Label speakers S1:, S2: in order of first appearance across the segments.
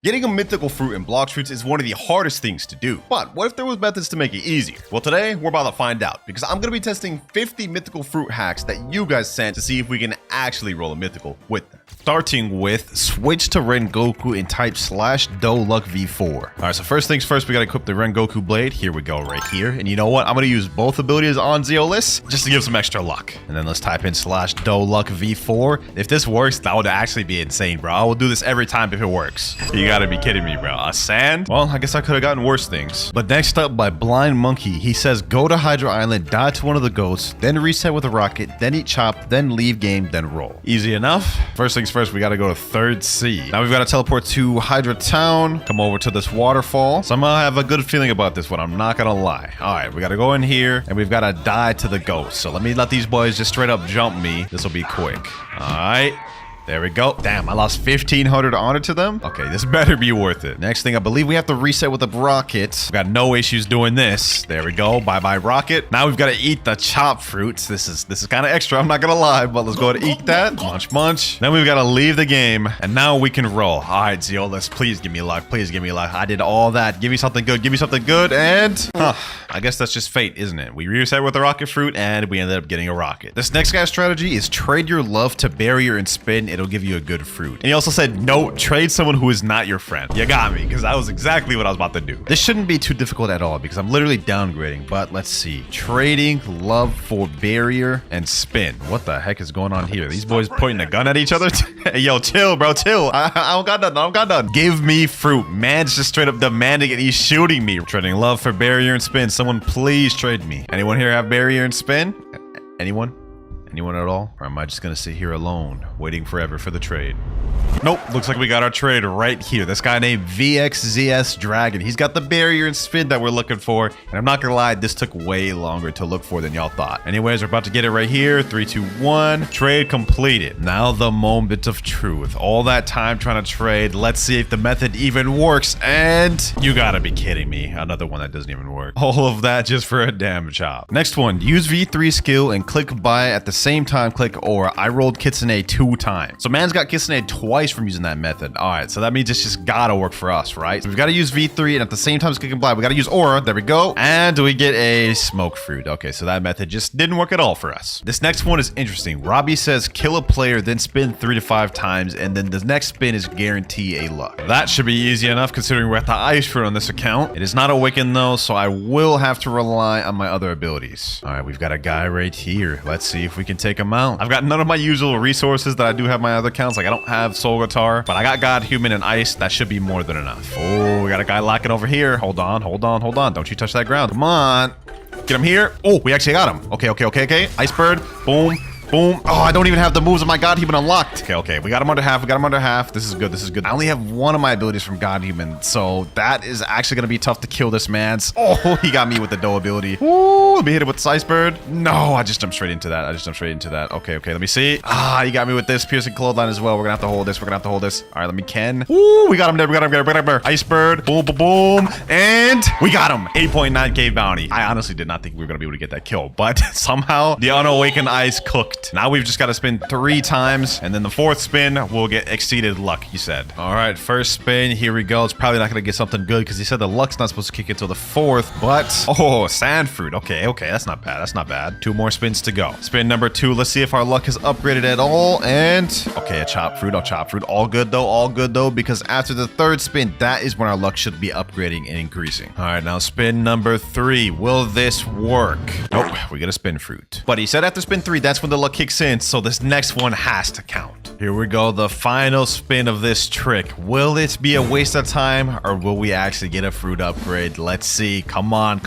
S1: Getting a mythical fruit in Blox fruits is one of the hardest things to do. But what if there was methods to make it easier? Well, today we're about to find out because I'm going to be testing 50 mythical fruit hacks that you guys sent to see if we can actually roll a mythical with them. Starting with switch to Rengoku and type /do-luck v4. All right, so first things first, we got to equip the Rengoku blade. Here we go right here. And you know what? I'm going to use both abilities on Zeolus just to give some extra luck. And then let's type in /do-luck v4. If this works, that would actually be insane, bro. I will do this every time if it works. You gotta be kidding me, bro. A sand? Well, I guess I could have gotten worse things. But next up by Blind Monkey, he says go to Hydra Island, die to one of the goats, then reset with a rocket, then eat chop, then leave game, then roll. Easy enough. First things first, we gotta go to 3rd sea. Now we've got to teleport to Hydra Town, come over to this waterfall. Somehow I have a good feeling about this one, I'm not gonna lie. All right, we gotta go in here and we've got to die to the ghost. So let me let these boys just straight up jump me. This will be quick. All right. There we go. Damn, I lost 1,500 honor to them. Okay, this better be worth it. Next thing, I believe we have to reset with a rocket. We've got no issues doing this. There we go. Bye-bye rocket. Now we've got to eat the chop fruits. This is kind of extra, I'm not gonna lie, but let's go ahead and eat that. Munch, munch. Then we've got to leave the game, and now we can roll. All right, Zeolus, please give me luck. Please give me luck. I did all that. Give me something good. Give me something good, and I guess that's just fate, isn't it? We reset with the rocket fruit, and we ended up getting a rocket. This next guy's strategy is trade your love to barrier and spin. It'll give you a good fruit. And he also said, no, trade someone who is not your friend. You got me, because that was exactly what I was about to do. This shouldn't be too difficult at all, because I'm literally downgrading, but let's see. Trading love for barrier and spin. What the heck is going on here? These boys pointing a gun at each other? Hey, yo, chill, bro, chill. I don't got nothing, I don't got nothing. Give me fruit. Man's just straight up demanding it. He's shooting me. Trading love for barrier and spin. Someone please trade me. Anyone here have barrier and spin? Anyone? Anyone at all? Or am I just gonna sit here alone, waiting forever for the trade? Nope, looks like we got our trade right here. This guy named VXZS Dragon. He's got the barrier and spin that we're looking for. And I'm not gonna lie, this took way longer to look for than y'all thought. Anyways, we're about to get it right here. 3, 2, 1. Trade completed. Now the moment of truth. All that time trying to trade. Let's see if the method even works. And you gotta be kidding me. Another one that doesn't even work. All of that just for a damn chop. Next one, use V3 skill and click buy at the same time click or I rolled Kitsune 2 times. So man's got Kitsune twice from using that method. All right, so that means it's just gotta work for us, right? So we've got to use V3 and at the same time as click and buy, we got to use aura. There we go. And we get a smoke fruit. Okay, so that method just didn't work at all for us. This next one is interesting. Robbie says kill a player, then spin 3 to 5 times, and then the next spin is guarantee a luck. That should be easy enough considering we're at the ice fruit on this account. It is not awakened though, so I will have to rely on my other abilities. All right, we've got a guy right here. Let's see if we can take him out. I've got none of my usual resources that I do have my other accounts. Like I don't have soul guitar, but I got God, human, and ice. That should be more than enough. Oh, we got a guy locking over here. Hold on, hold on, hold on. Don't you touch that ground. Come on. Get him here. Oh, we actually got him. Okay, okay, okay, okay. Ice bird. Boom. Boom. Oh, I don't even have the moves of my God Human unlocked. Okay, okay. We got him under half. We got him under half. This is good. This is good. I only have one of my abilities from God Human, so that is actually going to be tough to kill this man's. Oh, he got me with the dough ability. Ooh, let me hit it with the Ice Bird. No, I just jumped straight into that. I just jumped straight into that. Okay, okay. Let me see. Ah, you got me with this piercing clothesline as well. We're going to have to hold this. We're going to have to hold this. All right, let me Ken. Ooh, we got him there. We got him there. We got him there. Ice Bird. Boom, boom, boom. And we got him. 8.9k bounty. I honestly did not think we were going to be able to get that kill, but somehow the unawakened ice cooked. Now we've just got to spin 3 times, and then the 4th spin will get exceeded luck, he said. All right, first spin, here we go. It's probably not going to get something good because he said the luck's not supposed to kick until the 4th, but oh, sand fruit. Okay, okay, that's not bad. That's not bad. 2 more spins to go. Spin number 2. Let's see if our luck has upgraded at all. And okay, a chop fruit. A chop fruit. All good though. All good though, because after the 3rd spin, that is when our luck should be upgrading and increasing. All right, now spin number 3. Will this work? Nope, we get a spin fruit. But he said after spin 3, that's when the luck kicks in. So this next one has to count. Here we go, the final spin of this trick. Will it be a waste of time or will we actually get a fruit upgrade? Let's see. Come on,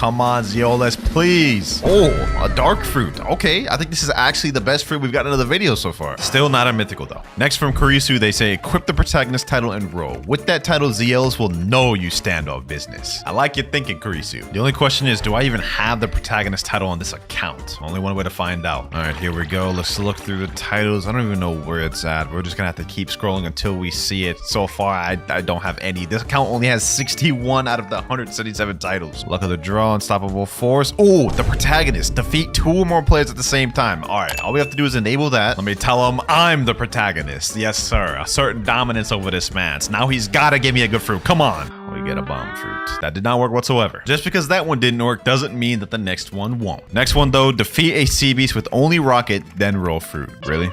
S1: Zeolus, please. Oh, a dark fruit. Okay, I think this is actually the best fruit we've gotten in the video so far. Still not a mythical though. Next from Kurisu, they say equip the protagonist title and roll. With that title, Zeolus will know you stand on business. I like your thinking, Kurisu. The only question is, do I even have the protagonist title on this account? Only one way to find out. All right, here we go. Let's look through the titles. I don't even know where it's at. bad. We're just gonna have to keep scrolling until we see it. So far, I don't have any. This account only has 61 out of the 177 titles. Luck of the draw, unstoppable force. Oh, the protagonist. Defeat 2 or more players at the same time. All right, all we have to do is enable that. Let me tell him I'm the protagonist. Yes, sir. A certain dominance over this man. So now he's gotta give me a good fruit. Come on. We get a bomb fruit. That did not work whatsoever. Just because that one didn't work doesn't mean that the next one won't. Next one though, defeat a sea beast with only rocket, then roll fruit. Really?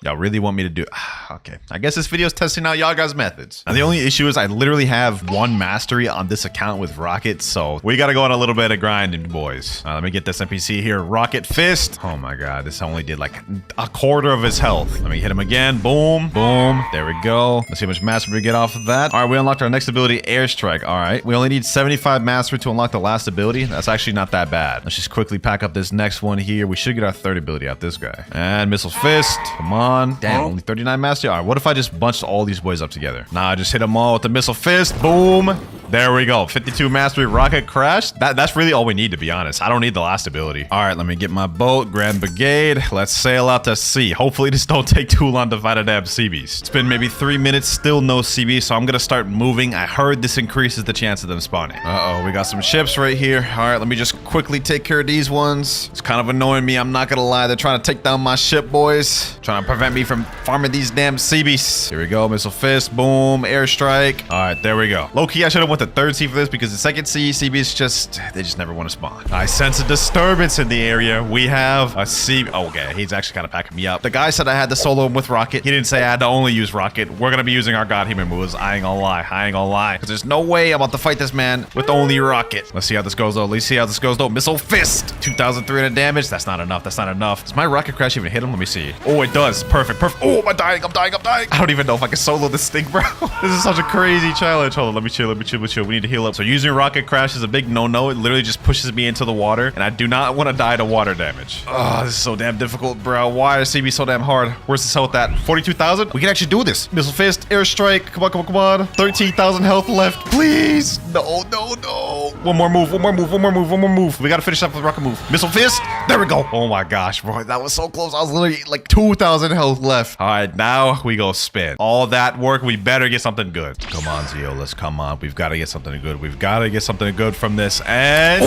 S1: Y'all really want me to do... Okay. I guess this video is testing out y'all guys' methods. And the only issue is I literally have 1 mastery on this account with Rocket, so we gotta go on a little bit of grinding, boys. Let me get this NPC here. Rocket Fist. Oh my god, this only did like a quarter of his health. Let me hit him again. Boom. Boom. There we go. Let's see how much mastery we get off of that. All right, we unlocked our next ability, Airstrike. All right. We only need 75 mastery to unlock the last ability. That's actually not that bad. Let's just quickly pack up this next one here. We should get our third ability out this guy. And Missile Fist. Come on. Damn, only 39 mastery. All right, what if I just bunched all these boys up together? Nah, I just hit them all with the Missile Fist. Boom. There we go. 52 mastery, Rocket Crash. That's really all we need, to be honest. I don't need the last ability. All right, let me get my boat. Grand Brigade. Let's sail out to sea. Hopefully this don't take too long to fight a damn sea beast. It's been maybe 3 minutes, still no sea beast, so I'm gonna start moving. I heard this increases the chance of them spawning. Uh-oh, we got some ships right here. All right, let me just quickly take care of these ones. It's kind of annoying me, I'm not gonna lie. They're trying to take down my ship, boys. Trying to prevent me from farming these damn sea beasts. Here we go, Missile Fist, boom, Airstrike. All right, there we go. Low-key, I should have went to third sea for this because the second sea beasts they just never want to spawn. I sense a disturbance in the area. We have a sea... Oh, okay, he's actually kind of packing me up. The guy said I had to solo him with Rocket. He didn't say I had to only use Rocket. We're gonna be using our God Human moves. I ain't gonna lie. I ain't gonna lie. Because there's no way I'm about to fight this man with only Rocket. Let's see how this goes, though. Let's see how this goes, though. Missile Fist. 2,300 damage. That's not enough. That's not enough. Does my Rocket Crash even hit him? Let me see. Oh, it does. Perfect. Perfect. Oh, I'm dying. I'm dying. I'm dying. I don't even know if I can solo this thing, bro. This is such a crazy challenge. Hold on. Let me chill. Let me chill. Let me chill. We need to heal up. So using Rocket Crash is a big no-no. It literally just pushes me into the water, and I do not want to die to water damage. Oh, this is so damn difficult, bro. Why is CB so damn hard? Where's this health at? 42,000? We can actually do this. Missile Fist, Airstrike. Come on, come on, come on. 13,000 health left. Please. No, no, no. One more move. One more move. One more move. One more move. We got to finish up with Rocket move. Missile Fist. There we go. Oh my gosh, bro. That was so close. I was literally like 2,000 health left. All right, now we go spin. All that work, we better get something good. Come on, Zio. Let's come on. We've got to get something good. We've got to get something good from this. And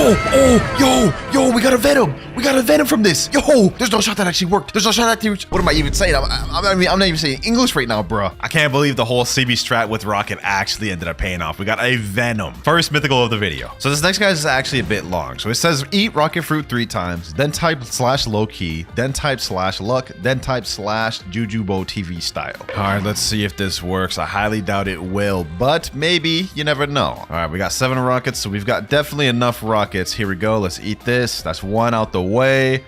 S1: yo, we got a Venom. We got a Venom from this. Yo, there's no shot that actually worked. There's no shot that actually. What am I even saying? I'm not even saying English right now, bro. I can't believe the whole CB strat with Rocket actually ended up paying off. We got a Venom. First mythical of the video. So this next guy is actually a bit long. So it says eat Rocket Fruit 3 times, then type /low-key, then type /luck, then type /Jujubo TV style. All right, let's see if this works. I highly doubt it will, but maybe. You never know. All right, we got 7 rockets, so we've got definitely enough rockets. Here we go. Let's eat this. That's 1 out the way.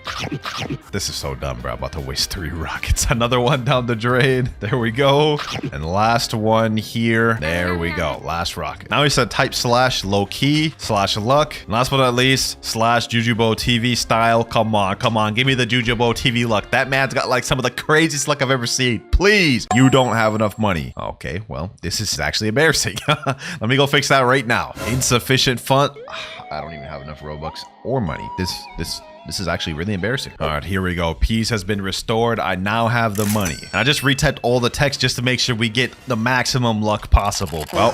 S1: This is so dumb, bro. I'm about to waste 3 rockets. Another one down the drain. There we go. And last one here. There we go. Last rocket. Now he said type /low-key /luck. Last but not least, /Jujubo TV style. Come on, come on. Give me the Jujubo TV luck. That man's got like some of the craziest luck I've ever seen. Please. You don't have enough money. Okay, well, this is actually embarrassing. Let me go fix that right now. Insufficient fund. I don't even have enough Robux or money. This is actually really embarrassing. All right, here we go. Peace has been restored. I now have the money. And I just retyped all the text just to make sure we get the maximum luck possible. Well,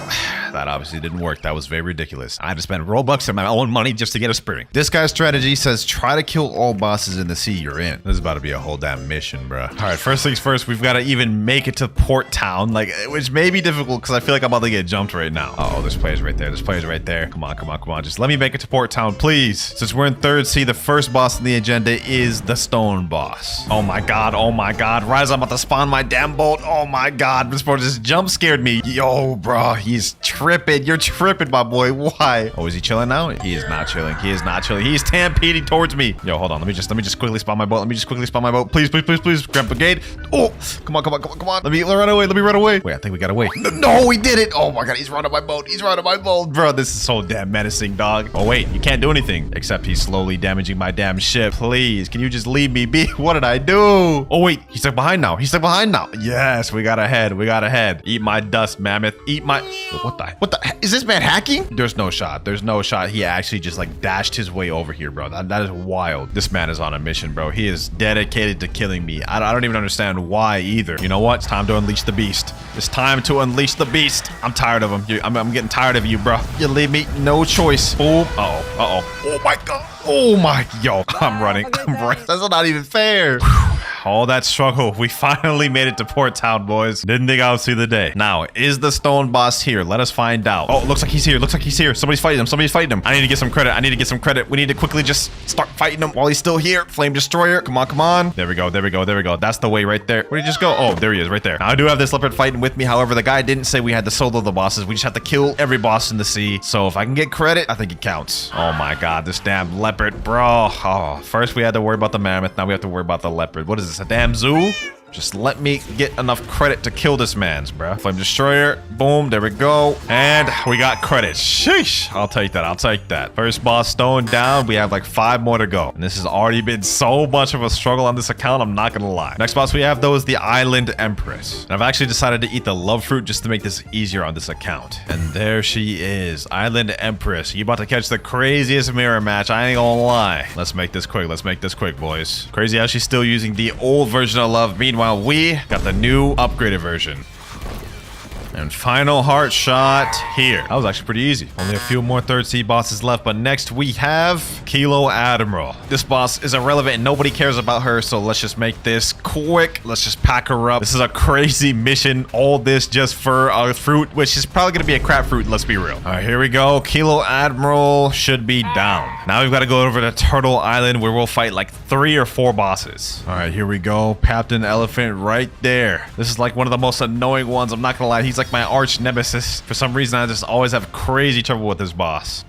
S1: that obviously didn't work. That was very ridiculous. I had to spend Robux and my own money just to get a spring. This guy's strategy says try to kill all bosses in the sea you're in. This is about to be a whole damn mission, bro. All right, first things first, we've got to even make it to Port Town, like, which may be difficult because I feel like I'm about to get jumped right now. Oh, there's players right there. There's players right there. Come on, come on, come on. Just let me make it to Port Town, please. Since we're in third sea, the first boss in the agenda is the stone boss. Oh my god, oh my god. Rise, I'm about to spawn my damn boat. Oh my god, this bro just jump scared me. Yo, bro, he's tripping. You're tripping, my boy. Why? Oh, is he chilling now? He is not chilling. He is not chilling. He's stampeding towards me. Yo, hold on. Let me just quickly spawn my boat. Let me just quickly spawn my boat. Please, please, please, please. Grand Brigade. Oh, come on, come on, come on, come on. Let me run away. Let me run away. Wait, I think we got away. No, we did it. Oh my god, he's running my boat. He's running my boat. Bro, this is so damn menacing, dog. Oh wait, you can't do anything except he's slowly damaging my damn damn ship. Please, can you just leave me be? What did I do? Oh, wait. He's stuck behind now. He's stuck behind now. Yes, we got ahead. We got ahead. Eat my dust, mammoth. Eat my... What the... Is this man hacking? There's no shot. There's no shot. He actually just like dashed his way over here, bro. That is wild. This man is on a mission, bro. He is dedicated to killing me. I don't even understand why either. You know what? It's time to unleash the beast. It's time to unleash the beast. I'm tired of him. I'm getting tired of you, bro. You leave me no choice. Boom. Oh my God. Oh my, yo, I'm running. That's not even fair. All that struggle, we finally made it to Port Town, boys. Didn't think I would see the day. Now, is the stone boss here? Let us find out. Oh, looks like he's here. Looks like he's here. Somebody's fighting him. Somebody's fighting him. I need to get some credit. I need to get some credit. We need to quickly just start fighting him while he's still here. Flame Destroyer. Come on, come on. There we go. There we go. There we go. That's the way right there. Where'd he just go? Oh, there he is right there. Now, I do have this leopard fighting with me. However, the guy didn't say we had to solo the bosses. We just have to kill every boss in the sea. So if I can get credit, I think it counts. Oh my God, this damn leopard, bro. Oh, first we had to worry about the mammoth. Now we have to worry about the leopard. What is this, a damn zoo? Just let me get enough credit to kill this man's, bro. Flame Destroyer. Boom. There we go. And we got credit. Sheesh. I'll take that. I'll take that. First boss stone down. We have like 5 more to go. And this has already been so much of a struggle on this account. I'm not going to lie. Next boss we have, though, is the Island Empress. And I've actually decided to eat the love fruit just to make this easier on this account. And there she is. Island Empress. You about to catch the craziest mirror match. I ain't gonna lie. Let's make this quick. Let's make this quick, boys. Crazy how she's still using the old version of love. Meanwhile, we got the new upgraded version. And final heart shot here. That was actually pretty easy. Only a few more third sea bosses left, but next we have Kilo Admiral. This boss is irrelevant and nobody cares about her, so let's just make this quick. Let's just pack her up. This is a crazy mission. All this just for a fruit, which is probably gonna be a crap fruit, let's be real. All right, here we go. Kilo Admiral should be down. Now we've got to go over to Turtle Island where we'll fight like 3 or 4 bosses. All right, here we go. Captain Elephant right there. This is like one of the most annoying ones. I'm not gonna lie. He's like my arch nemesis. For some reason, I just always have crazy trouble with this boss.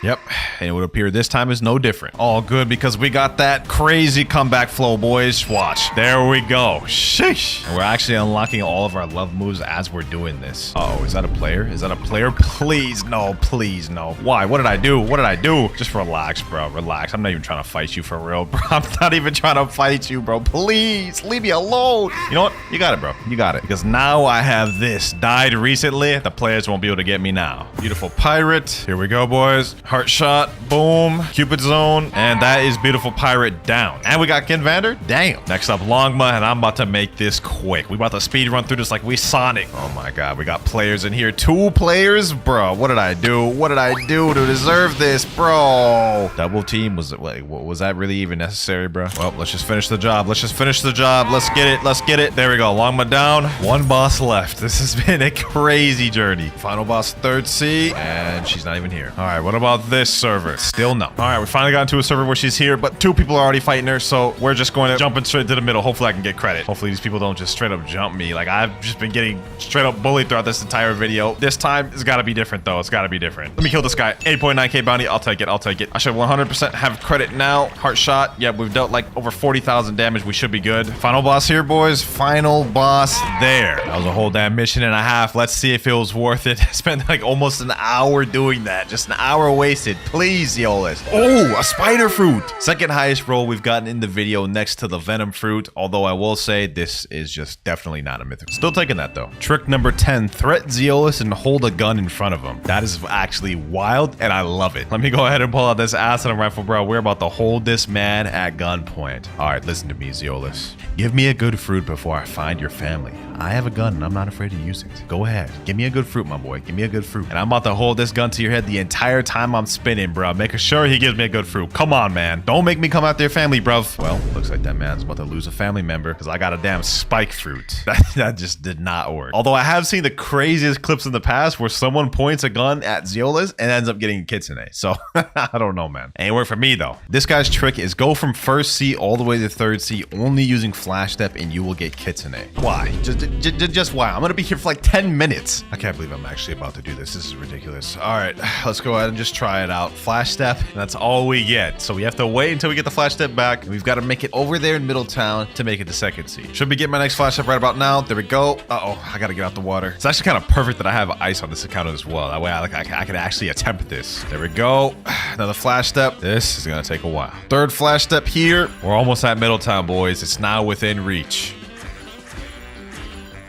S1: Yep, and it would appear this time is no different. All good because we got that crazy comeback flow, boys. Watch. There we go. Sheesh. And we're actually unlocking all of our love moves as we're doing this. Oh, is that a player? Is that a player? Please, no. Please, no. Why? What did I do? What did I do? Just relax, bro. Relax. I'm not even trying to fight you for real, bro. I'm not even trying to fight you, bro. Please, leave me alone. You know what? You got it, bro. You got it. Because now I have this. Died recently. The players won't be able to get me now. Beautiful pirate. Here we go, boys. Heart shot, boom, Cupid zone, and that is beautiful pirate down. And we got Ken Vander, damn. Next up, Longma, and I'm about to make this quick. We about to speed run through this like we Sonic. Oh my God, we got players in here. 2 players, bro. What did I do? What did I do to deserve this, bro? Double team, was that really even necessary, bro? Well, let's just finish the job. Let's just finish the job. Let's get it. Let's get it. There we go. Longma down. 1 boss left. This has been a crazy journey. Final boss, third sea, and she's not even here. All right, what about this server? Still no. All right, we finally got into a server where she's here, but 2 people are already fighting her, so we're just going to jump in straight to the middle. Hopefully I can get credit. Hopefully these people don't just straight up jump me. Like, I've just been getting straight up bullied throughout this entire video. This time, it's got to be different, though. It's got to be different. Let me kill this guy. 8.9k bounty. I'll take it. I'll take it. I should 100% have credit now. Heart shot. Yeah, we've dealt like over 40,000 damage. We should be good. Final boss here, boys. Final boss there. That was a whole damn mission and a half. Let's see if it was worth it. I spent like almost an hour doing that. Just an hour wasted. Please, Eolus. Oh, a spider fruit. Second highest roll we've gotten in the video next to the venom fruit. Although I will say this is just definitely not a mythical. Still taking that though. Trick number 10, threat Zeolus and hold a gun in front of him. That is actually wild and I love it. Let me go ahead and pull out this acid rifle, bro. We're about to hold this man at gunpoint. All right, listen to me, Zeolus. Give me a good fruit before I find your family. I have a gun and I'm not afraid to use it. Go ahead. Give me a good fruit, my boy. Give me a good fruit. And I'm about to hold this gun to your head the entire time I'm spinning, bro. Making sure he gives me a good fruit. Come on, man. Don't make me come after your family, bruv. Well, looks like that man's about to lose a family member because I got a damn spike fruit. That just did not work. Although I have seen the craziest clips in the past where someone points a gun at Zeolus and ends up getting kitsune. So I don't know, man. Ain't work for me, though. This guy's trick is go from first C all the way to third C only using flash step and you will get kitsune. Why? Just why? I'm gonna be here for like 10 minutes. I can't believe I'm actually about to do this. This is ridiculous. All right, let's go ahead and just try it out. Flash step, and that's all we get. So we have to wait until we get the flash step back. And we've got to make it over there in Middletown to make it to second sea. Should be getting my next flash up right about now. There we go. Uh-oh, I gotta get out the water. It's actually kind of perfect that I have ice on this account as well. That way I can actually attempt this. There we go. Another flash step. This is gonna take a while. Third flash step here. We're almost at Middletown, boys. It's now within reach.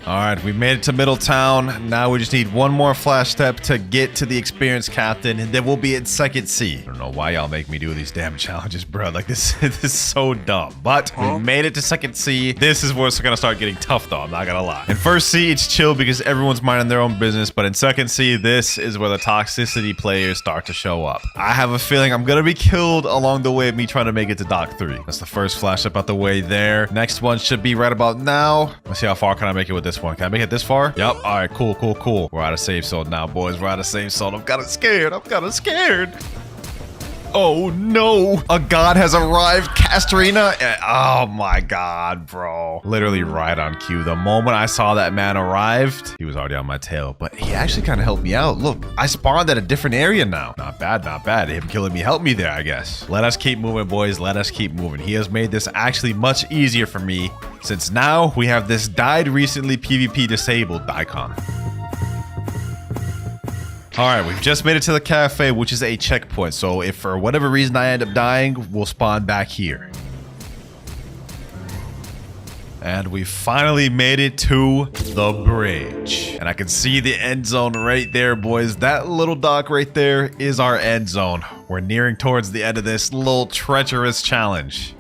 S1: All right, we made it to Middletown. Now we just need one more flash step to get to the experienced captain, and then we'll be at second sea. I don't know why y'all make me do these damn challenges, bro. Like, this is so dumb. But we made it to second sea. This is where it's gonna start getting tough, though. I'm not gonna lie. In first sea, it's chill because everyone's minding their own business. But in second sea, this is where the toxicity players start to show up. I have a feeling I'm gonna be killed along the way of me trying to make it to Dock 3. That's the first flash up out the way there. Next one should be right about now. Let's see how far can I make it with this one. Can I make it this far? Yep. All right, cool. We're out of safe zone now, boys. We're out of safe zone. I'm kind of scared. Oh no, a god has arrived, Castrina. Oh my god, bro. Literally right on cue. The moment I saw that man arrived, he was already on my tail, but he actually kind of helped me out. Look, I spawned at a different area now. Not bad. Him killing me helped me there, I guess. Let us keep moving, boys. Let us keep moving. He has made this actually much easier for me since now we have this died recently PvP disabled icon. All right, we've just made it to the cafe, which is a checkpoint. So if for whatever reason I end up dying, we'll spawn back here. And we finally made it to the bridge. And I can see the end zone right there, boys. That little dock right there is our end zone. We're nearing towards the end of this little treacherous challenge.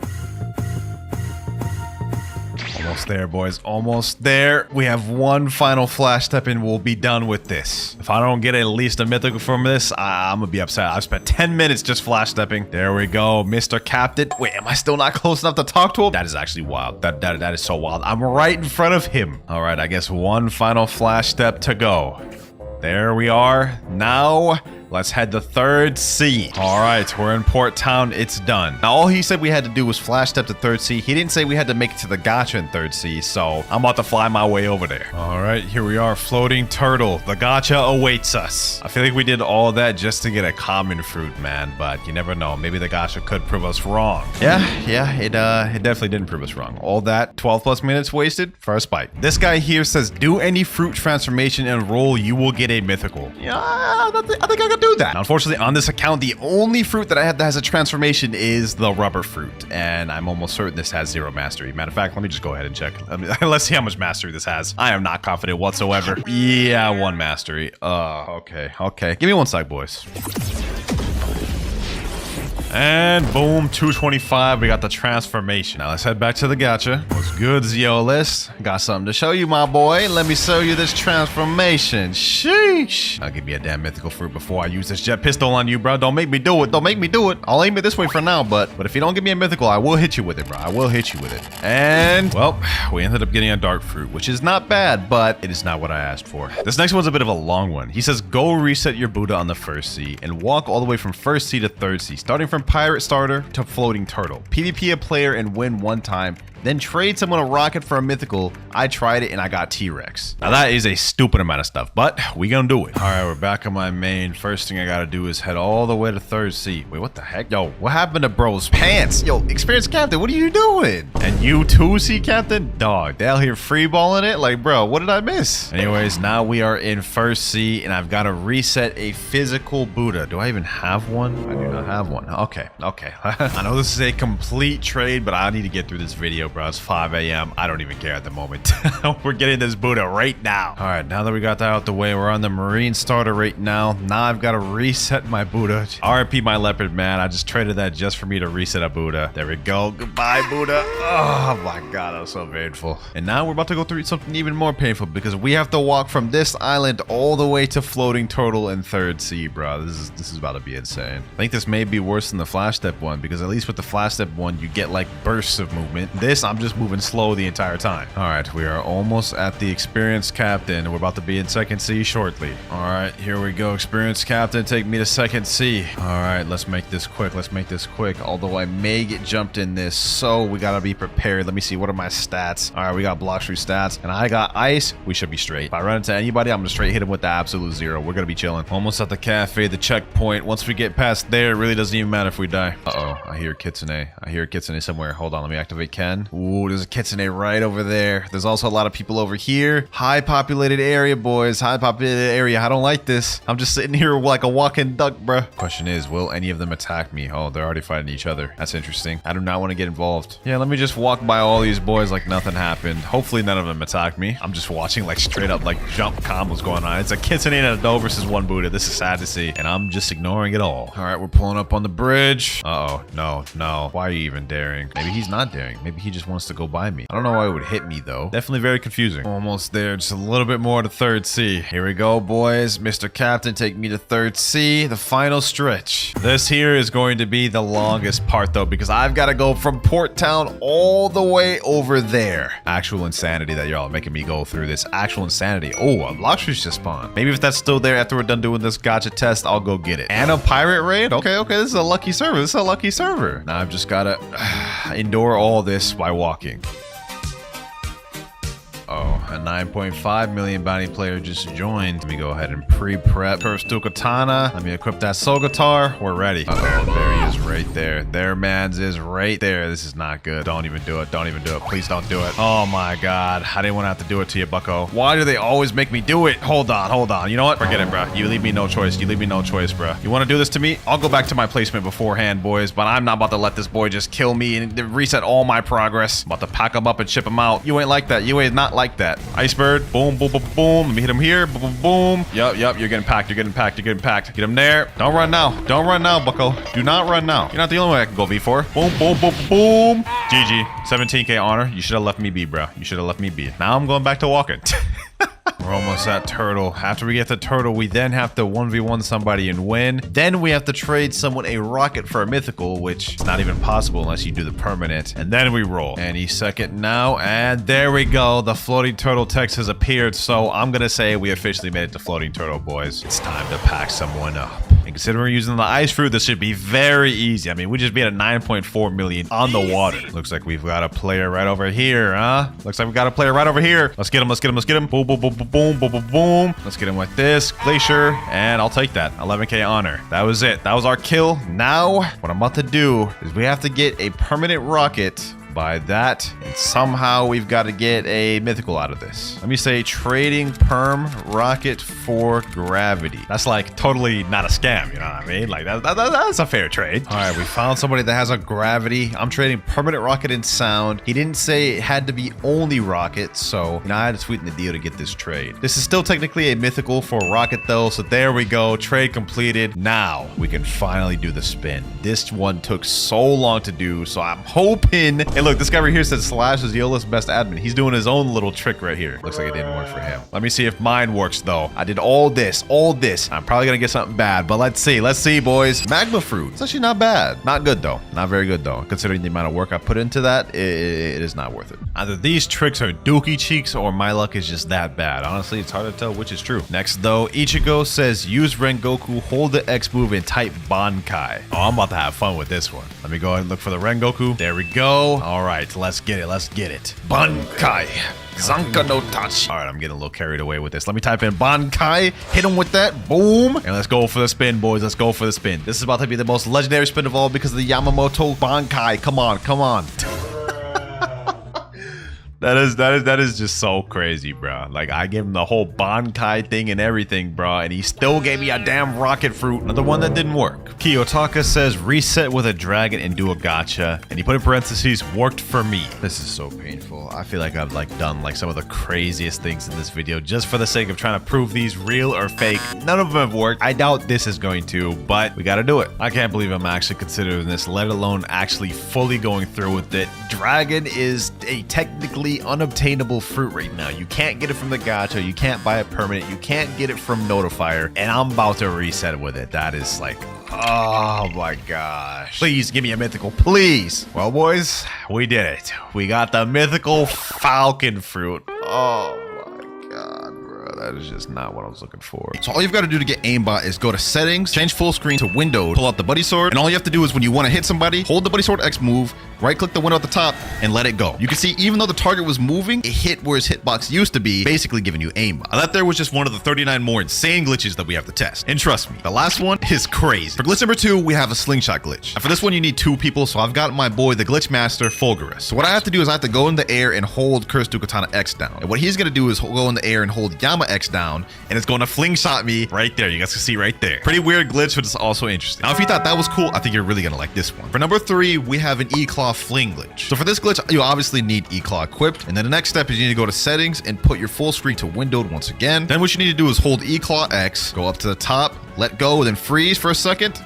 S1: Almost there, boys. Almost there. We have one final flash step and we'll be done with this. If I don't get at least a mythical from this, I'm gonna be upset. I've spent 10 minutes just flash stepping. There we go, Mr. Captain. Wait, am I still not close enough to talk to him? That is actually wild. That is so wild. I'm right in front of him. All right, I guess one final flash step to go. There we are. Now, let's head to third sea. All right, we're in Port Town. It's done. Now, all he said we had to do was flash step to third sea. He didn't say we had to make it to the gacha in third sea, so I'm about to fly my way over there. All right, here we are, floating turtle. The gacha awaits us. I feel like we did all that just to get a common fruit, man, but you never know. Maybe the gacha could prove us wrong. Yeah, it definitely didn't prove us wrong. All that 12 plus minutes wasted for a spike. This guy here says, do any fruit transformation and roll, you will get a mythical. Yeah, I think I could do that. Now, unfortunately, on this account, the only fruit that I have that has a transformation is the rubber fruit, and I'm almost certain this has 0 mastery. Matter of fact, let me just go ahead and check. Let's see how much mastery this has. I am not confident whatsoever. Yeah, 1 mastery. Okay. Give me 1 sec, boys. And boom, 225. We got the transformation. Now let's head back to the gacha. What's good, Zeolus? Got something to show you, my boy. Let me show you this transformation. Sheesh. Now give me a damn mythical fruit before I use this jet pistol on you, bro. Don't make me do it. Don't make me do it. I'll aim it this way for now, but if you don't give me a mythical, I will hit you with it, bro. I will hit you with it. And, well, we ended up getting a dark fruit, which is not bad, but it is not what I asked for. This next one's a bit of a long one. He says, go reset your Buddha on the first sea and walk all the way from first sea to third sea, starting from pirate starter to floating turtle. PvP a player and win 1 time, then trade someone a rocket for a mythical. I tried it and I got T-Rex. Now that is a stupid amount of stuff, but we gonna do it. All right, we're back on my main. First thing I gotta do is head all the way to third sea. Wait, what the heck? Yo, what happened to bro's pants? Yo, experienced captain, what are you doing? And you too, sea captain? Dog, they out here freeballing it? Like, bro, what did I miss? Anyways, now we are in first sea and I've gotta reset a physical Buddha. Do I even have one? I do not have one. Okay. I know this is a complete trade, but I need to get through this video, bro. It's 5 a.m. I don't even care at the moment. We're getting this Buddha right now. All right, now that we got that out the way, we're on the marine starter right now. Now I've got to reset my Buddha. RIP my leopard, man. I just traded that just for me to reset a Buddha. There we go. Goodbye, Buddha. Oh my God, that was so painful. And now we're about to go through something even more painful because we have to walk from this island all the way to floating turtle in third sea, bro. This is about to be insane. I think this may be worse than the flash step one because at least with the flash step one, you get like bursts of movement. This this, I'm just moving slow the entire time. All right, we are almost at the experienced captain. We're about to be in second C shortly. All right, here we go. Experienced captain, take me to second C. All right, let's make this quick. Let's make this quick. Although I may get jumped in this, so we gotta be prepared. Let me see, what are my stats? All right, we got Blox fruit stats, and I got ice. We should be straight. If I run into anybody, I'm gonna straight hit him with the absolute zero. We're gonna be chilling. Almost at the cafe, the checkpoint. Once we get past there, it really doesn't even matter if we die. Uh-oh, I hear Kitsune. I hear Kitsune somewhere. Hold on, let me activate Ken. Ooh, there's a Kitsune right over there. There's also a lot of people over here. High populated area, boys. High populated area. I don't like this. I'm just sitting here like a walking duck, bruh. Question is, will any of them attack me? Oh, they're already fighting each other. That's interesting. I do not want to get involved. Yeah, let me just walk by all these boys like nothing happened. Hopefully none of them attack me. I'm just watching like straight up like jump combos going on. It's a Kitsune and a doe versus one Buddha. This is sad to see, and I'm just ignoring it all. All right, we're pulling up on the bridge. Uh-oh, no. Why are you even daring? Maybe he's not daring. Maybe he just wants to go by me. I don't know why it would hit me though. Definitely very confusing. Almost there, just a little bit more to third C. Here we go, boys. Mr. Captain, take me to third C, the final stretch. This here is going to be the longest part though, because I've got to go from Port Town all the way over there. Actual insanity that y'all are making me go through this. Actual insanity. Oh, a Blox fruit just spawned. Maybe if that's still there after we're done doing this gacha test, I'll go get it. And a pirate raid? Okay, this is a lucky server. This is a lucky server. Now I've just gotta endure all this by walking. Oh, a 9.5 million bounty player just joined. Let me go ahead and pre-prep. Curve Steel Katana. Let me equip that Soul Guitar. We're ready. Uh-oh, there he is right there. There mans is right there. This is not good. Don't even do it. Don't even do it. Please don't do it. Oh my God. I didn't want to have to do it to you, bucko. Why do they always make me do it? Hold on. You know what? Forget it, bro. You leave me no choice. Bro. You want to do this to me? I'll go back to my placement beforehand, boys, but I'm not about to let this boy just kill me and reset all my progress. I'm about to pack him up and ship him out. You ain't like that. You ain't not like that. Icebird, boom. Let me hit him here, boom. Yup, you're getting packed. Get him there. Don't run now, bucko. Do not run now. You're not the only one I can go V4. Boom. GG. 17k honor. You should have left me be, bro. Now I'm going back to walking. We're almost at Turtle. After we get the Turtle, we then have to 1v1 somebody and win. Then we have to trade someone a rocket for a mythical, which is not even possible unless you do the permanent. And then we roll. Any second now. And there we go. The floating turtle text has appeared. So I'm going to say we officially made it to floating turtle, boys. It's time to pack someone up. And considering we're using the ice fruit, this should be very easy. I mean, we just beat a 9.4 million on the water. Looks like we've got a player right over here, huh? Let's get him. Boom. Let's get him with this. Glacier. And I'll take that. 11k honor. That was it. That was our kill. Now, what I'm about to do is we have to get a permanent rocket by that, and somehow we've got to get a mythical out of this. Let me say trading perm rocket for gravity. That's like totally not a scam, you know what I mean? Like that's a fair trade. All right, we found somebody that has a gravity. I'm trading permanent rocket and sound. He didn't say it had to be only rocket, so I had to sweeten the deal to get this trade. This is still technically a mythical for rocket though, so there we go. Trade completed. Now we can finally do the spin. This one took so long to do, so I'm hoping. Hey, look, this guy right here says Slash is Yola's best admin. He's doing his own little trick right here. Looks like it didn't work for him. Let me see if mine works though. I did all this. I'm probably gonna get something bad, but let's see, boys. Magma fruit. It's actually not bad. Not good though. Not very good though. Considering the amount of work I put into that, it is not worth it. Either these tricks are dookie cheeks or my luck is just that bad. Honestly, it's hard to tell which is true. Next though, Ichigo says use Rengoku, hold the X move and type Bankai. Oh, I'm about to have fun with this one. Let me go ahead and look for the Rengoku. There we go. All right, let's get it. Bankai. Zanka no Tachi. All right, I'm getting a little carried away with this. Let me type in Bankai, hit him with that, boom, and let's go for the spin, boys. Let's go for the spin. This is about to be the most legendary spin of all because of the Yamamoto Bankai. Come on. That is just so crazy, bro. Like, I gave him the whole Bankai thing and everything, bro, and he still gave me a damn rocket fruit. Another one that didn't work. Kiyotaka says reset with a dragon and do a gacha, and he put in parentheses worked for me. This is so painful. I feel like I've like done like some of the craziest things in this video just for the sake of trying to prove these real or fake. None of them have worked. I doubt this is going to, but we gotta do it. I can't believe I'm actually considering this, let alone actually fully going through with it. Dragon is a technically unobtainable fruit right now. You can't get it from the gacha, you can't buy it permanent, you can't get it from notifier, and I'm about to reset with it. That is like Oh my gosh. Please give me a mythical, please. Well, boys, we did it. We got the mythical falcon fruit. Oh my god, bro. That is just not what I was looking for. So all you've got to do to get aimbot is go to settings, change full screen to window, pull out the buddy sword, and all you have to do is when you want to hit somebody, hold the buddy sword X move, right click the window at the top and let it go. You can see even though the target was moving, it hit where his hitbox used to be, basically giving you aimbot. Now that there was just one of the 39 more insane glitches that we have to test. And trust me, the last one is crazy. For glitch number 2, we have a slingshot glitch. And for this one, you need 2 people. So I've got my boy, the glitch master, Fulgurus. So what I have to do is I have to go in the air and hold Curse to Katana X down. And what he's going to do is go in the air and hold Yama X down. And it's going to flingshot me right there. You guys can see right there. Pretty weird glitch, but it's also interesting. Now, if you thought that was cool, I think you're really going to like this one. For number 3, we have an E-Claw fling glitch. So for this glitch, you obviously need E-Claw equipped. And then the next step is you need to go to settings and put your full screen to windowed once again. Then what you need to do is hold E-Claw X, go up to the top, let go, then freeze for a second.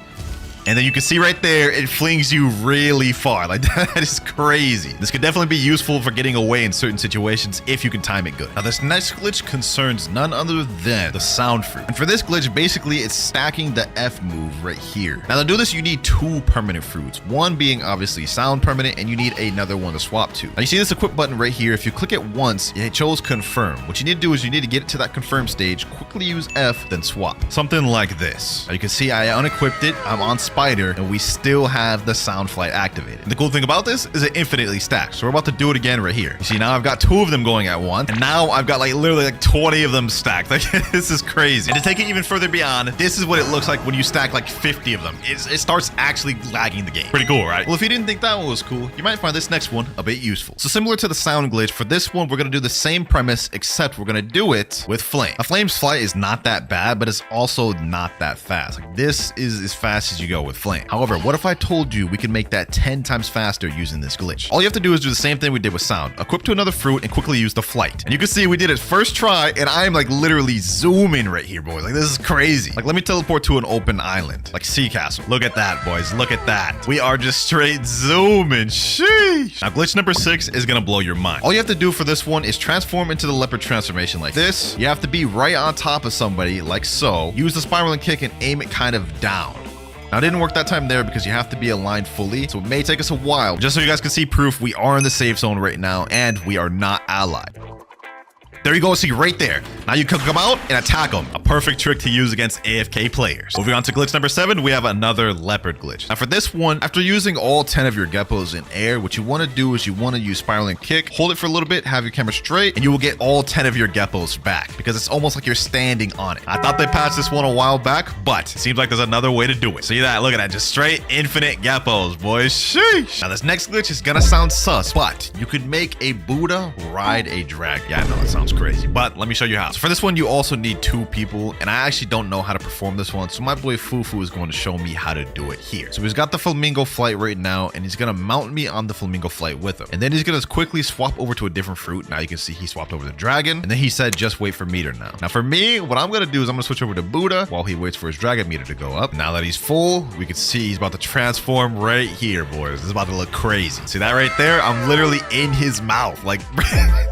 S1: And then you can see right there, it flings you really far. Like, that is crazy. This could definitely be useful for getting away in certain situations if you can time it good. Now, this next glitch concerns none other than the sound fruit. And for this glitch, basically, it's stacking the F move right here. Now, to do this, you need 2 permanent fruits. One being obviously sound permanent, and you need another one to swap to. Now, you see this equip button right here. If you click it once, it shows confirm. What you need to do is you need to get it to that confirm stage, quickly use F, then swap. Something like this. Now, you can see I unequipped it. I'm on Spider, and we still have the sound flight activated. And the cool thing about this is it infinitely stacks. So we're about to do it again right here. You see, now I've got 2 of them going at once, and now I've got like literally like 20 of them stacked. Like, this is crazy. And to take it even further beyond, this is what it looks like when you stack like 50 of them. It starts actually lagging the game. Pretty cool, right? Well, if you didn't think that one was cool, you might find this next one a bit useful. So similar to the sound glitch, for this one, we're gonna do the same premise, except we're gonna do it with flame. A flame's flight is not that bad, but it's also not that fast. Like, this is as fast as you go with flame. However, what if I told you we can make that 10 times faster using this glitch? All you have to do is do the same thing we did with sound. Equip to another fruit and quickly use the flight. And you can see we did it first try, and I am like literally zooming right here, boys. Like, this is crazy. Like, let me teleport to an open island, like Sea Castle. Look at that, boys. Look at that. We are just straight zooming. Sheesh. Now, glitch number 6 is gonna blow your mind. All you have to do for this one is transform into the leopard transformation like this. You have to be right on top of somebody like so. Use the spiraling kick and aim it kind of down. Now, it didn't work that time there because you have to be aligned fully, so it may take us a while. Just so you guys can see proof, we are in the safe zone right now, and we are not allied. There you go, see right there. Now you can come out and attack them. A perfect trick to use against AFK players. Moving on to glitch number 7, we have another leopard glitch. Now for this one, after using all 10 of your geppos in air, what you want to do is you want to use spiraling kick, hold it for a little bit, have your camera straight, and you will get all 10 of your geppos back because it's almost like you're standing on it. I thought they patched this one a while back, but it seems like there's another way to do it. See that? Look at that. Just straight infinite geppos, boys. Sheesh. Now this next glitch is gonna sound sus, but you could make a Buddha ride a dragon. Yeah, I know that sounds crazy, but let me show you how. So for this one, you also need 2 people, and I actually don't know how to perform this one, so my boy Fufu is going to show me how to do it here. So he's got the flamingo flight right now, and he's gonna mount me on the flamingo flight with him, and then he's gonna quickly swap over to a different fruit. Now you can see he swapped over the dragon, and then he said just wait for meter now. Now for me, what I'm gonna do is I'm gonna switch over to Buddha while he waits for his dragon meter to go up. Now that he's full, we can see he's about to transform right here, boys. This is about to look crazy. See that right there? I'm literally in his mouth. Like,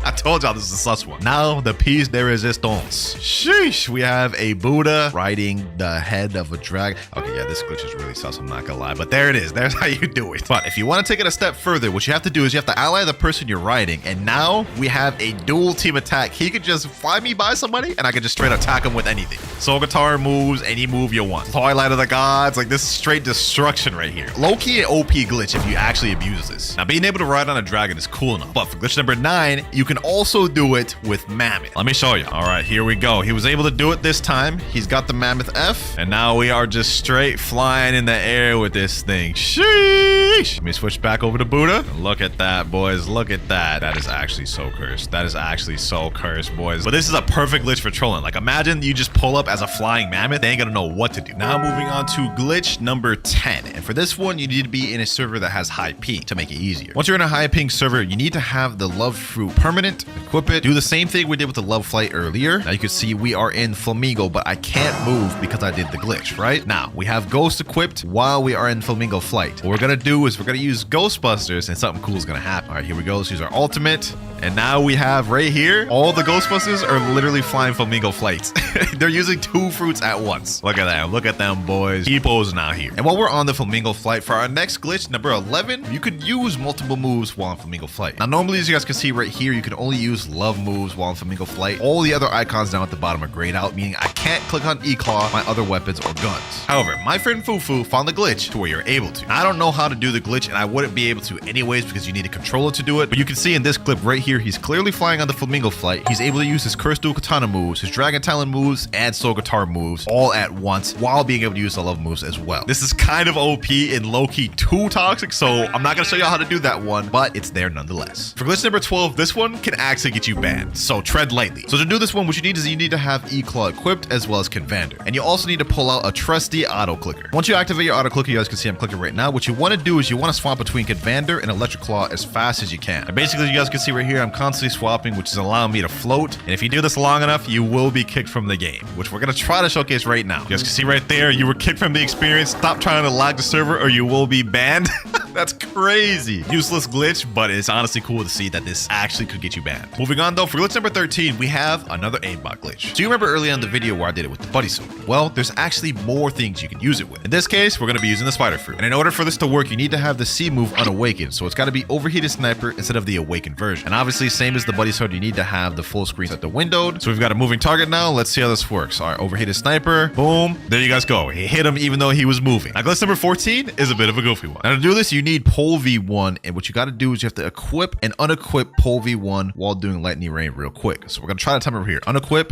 S1: I told y'all this is a sus one. Now the piece de resistance. Sheesh. We have a Buddha riding the head of a dragon. Okay, yeah, this glitch is really sus, I'm not gonna lie, but there it is. There's how you do it. But if you want to take it a step further, what you have to do is you have to ally the person you're riding, and now we have a dual team attack. He could just fly me by somebody, and I could just straight attack him with anything. Soul Guitar moves, any move you want. Twilight of the Gods, like this is straight destruction right here. Low-key an OP glitch if you actually abuse this. Now, being able to ride on a dragon is cool enough, but for glitch number 9, you can also do it with Mammoth. Let me show you. All right, here we go. He was able to do it this time. He's got the Mammoth F, and now we are just straight flying in the air with this thing. Sheesh. Let me switch back over to Buddha. Look at that, boys. Look at that. That is actually so cursed. That is actually so cursed, boys. But this is a perfect glitch for trolling. Like, imagine you just pull up as a flying mammoth. They ain't gonna know what to do. Now moving on to glitch number 10. And for this one, you need to be in a server that has high ping to make it easier. Once you're in a high ping server, you need to have the love fruit permanent, equip it, do the same thing we did with the love flight earlier. Now you can see we are in Flamingo, but I can't move because I did the glitch, right? Now we have Ghost equipped while we are in Flamingo flight. What we're gonna do is we're gonna use Ghostbusters and something cool is gonna happen. All right, here we go. Let's use our ultimate. And now we have right here, all the Ghostbusters are literally flying flamingo flights. They're using 2 fruits at once. Look at that. Look at them, boys. Keep posing out here. And while we're on the flamingo flight, for our next glitch, number 11, you could use multiple moves while on flamingo flight. Now, normally, as you guys can see right here, you can only use love moves while on flamingo flight. All the other icons down at the bottom are grayed out, meaning I can't click on E-Claw, my other weapons, or guns. However, my friend Fufu found the glitch to where you're able to. I don't know how to do the glitch, and I wouldn't be able to anyways because you need a controller to do it. But you can see in this clip right here, he's clearly flying on the flamingo flight. He's able to use his Curse Dual Katana moves, his Dragon Talon moves, and Soul Guitar moves all at once while being able to use the love moves as well. This is kind of OP and low-key too toxic, so I'm not going to show y'all how to do that one, but it's there nonetheless. For glitch number 12, this one can actually get you banned, so tread lightly. So to do this one, what you need is you need to have E-Claw equipped as well as Convander. And you also need to pull out a trusty auto clicker. Once you activate your auto clicker, you guys can see I'm clicking right now. What you want to do is you want to swap between Convander and Electric Claw as fast as you can. And basically, you guys can see right here, I'm constantly swapping, which is allowing me to float. And if you do this long enough, you will be kicked from the game, which we're going to try to showcase right now. You guys can see right there, you were kicked from the experience. Stop trying to lag the server or you will be banned. That's crazy. Useless glitch, but it's honestly cool to see that this actually could get you banned. Moving on though, for glitch number 13, we have another aimbot glitch. So you remember earlier in the video where I did it with the buddy sword? Well, there's actually more things you can use it with. In this case, we're going to be using the spider fruit. And in order for this to work, you need to have the C move unawakened. So it's got to be overheated sniper instead of the awakened version. And obviously, same as the buddy sword, you need to have the full screen set to windowed. So we've got a moving target now. Let's see how this works. All right, overheated sniper. Boom. There you guys go. He hit him even though he was moving. Now, glitch number 14 is a bit of a goofy one. Now, to do this, you need pole V1. And what you got to do is you have to equip and unequip pole V1 while doing lightning rain real quick. So we're going to try to time it over here. Unequip.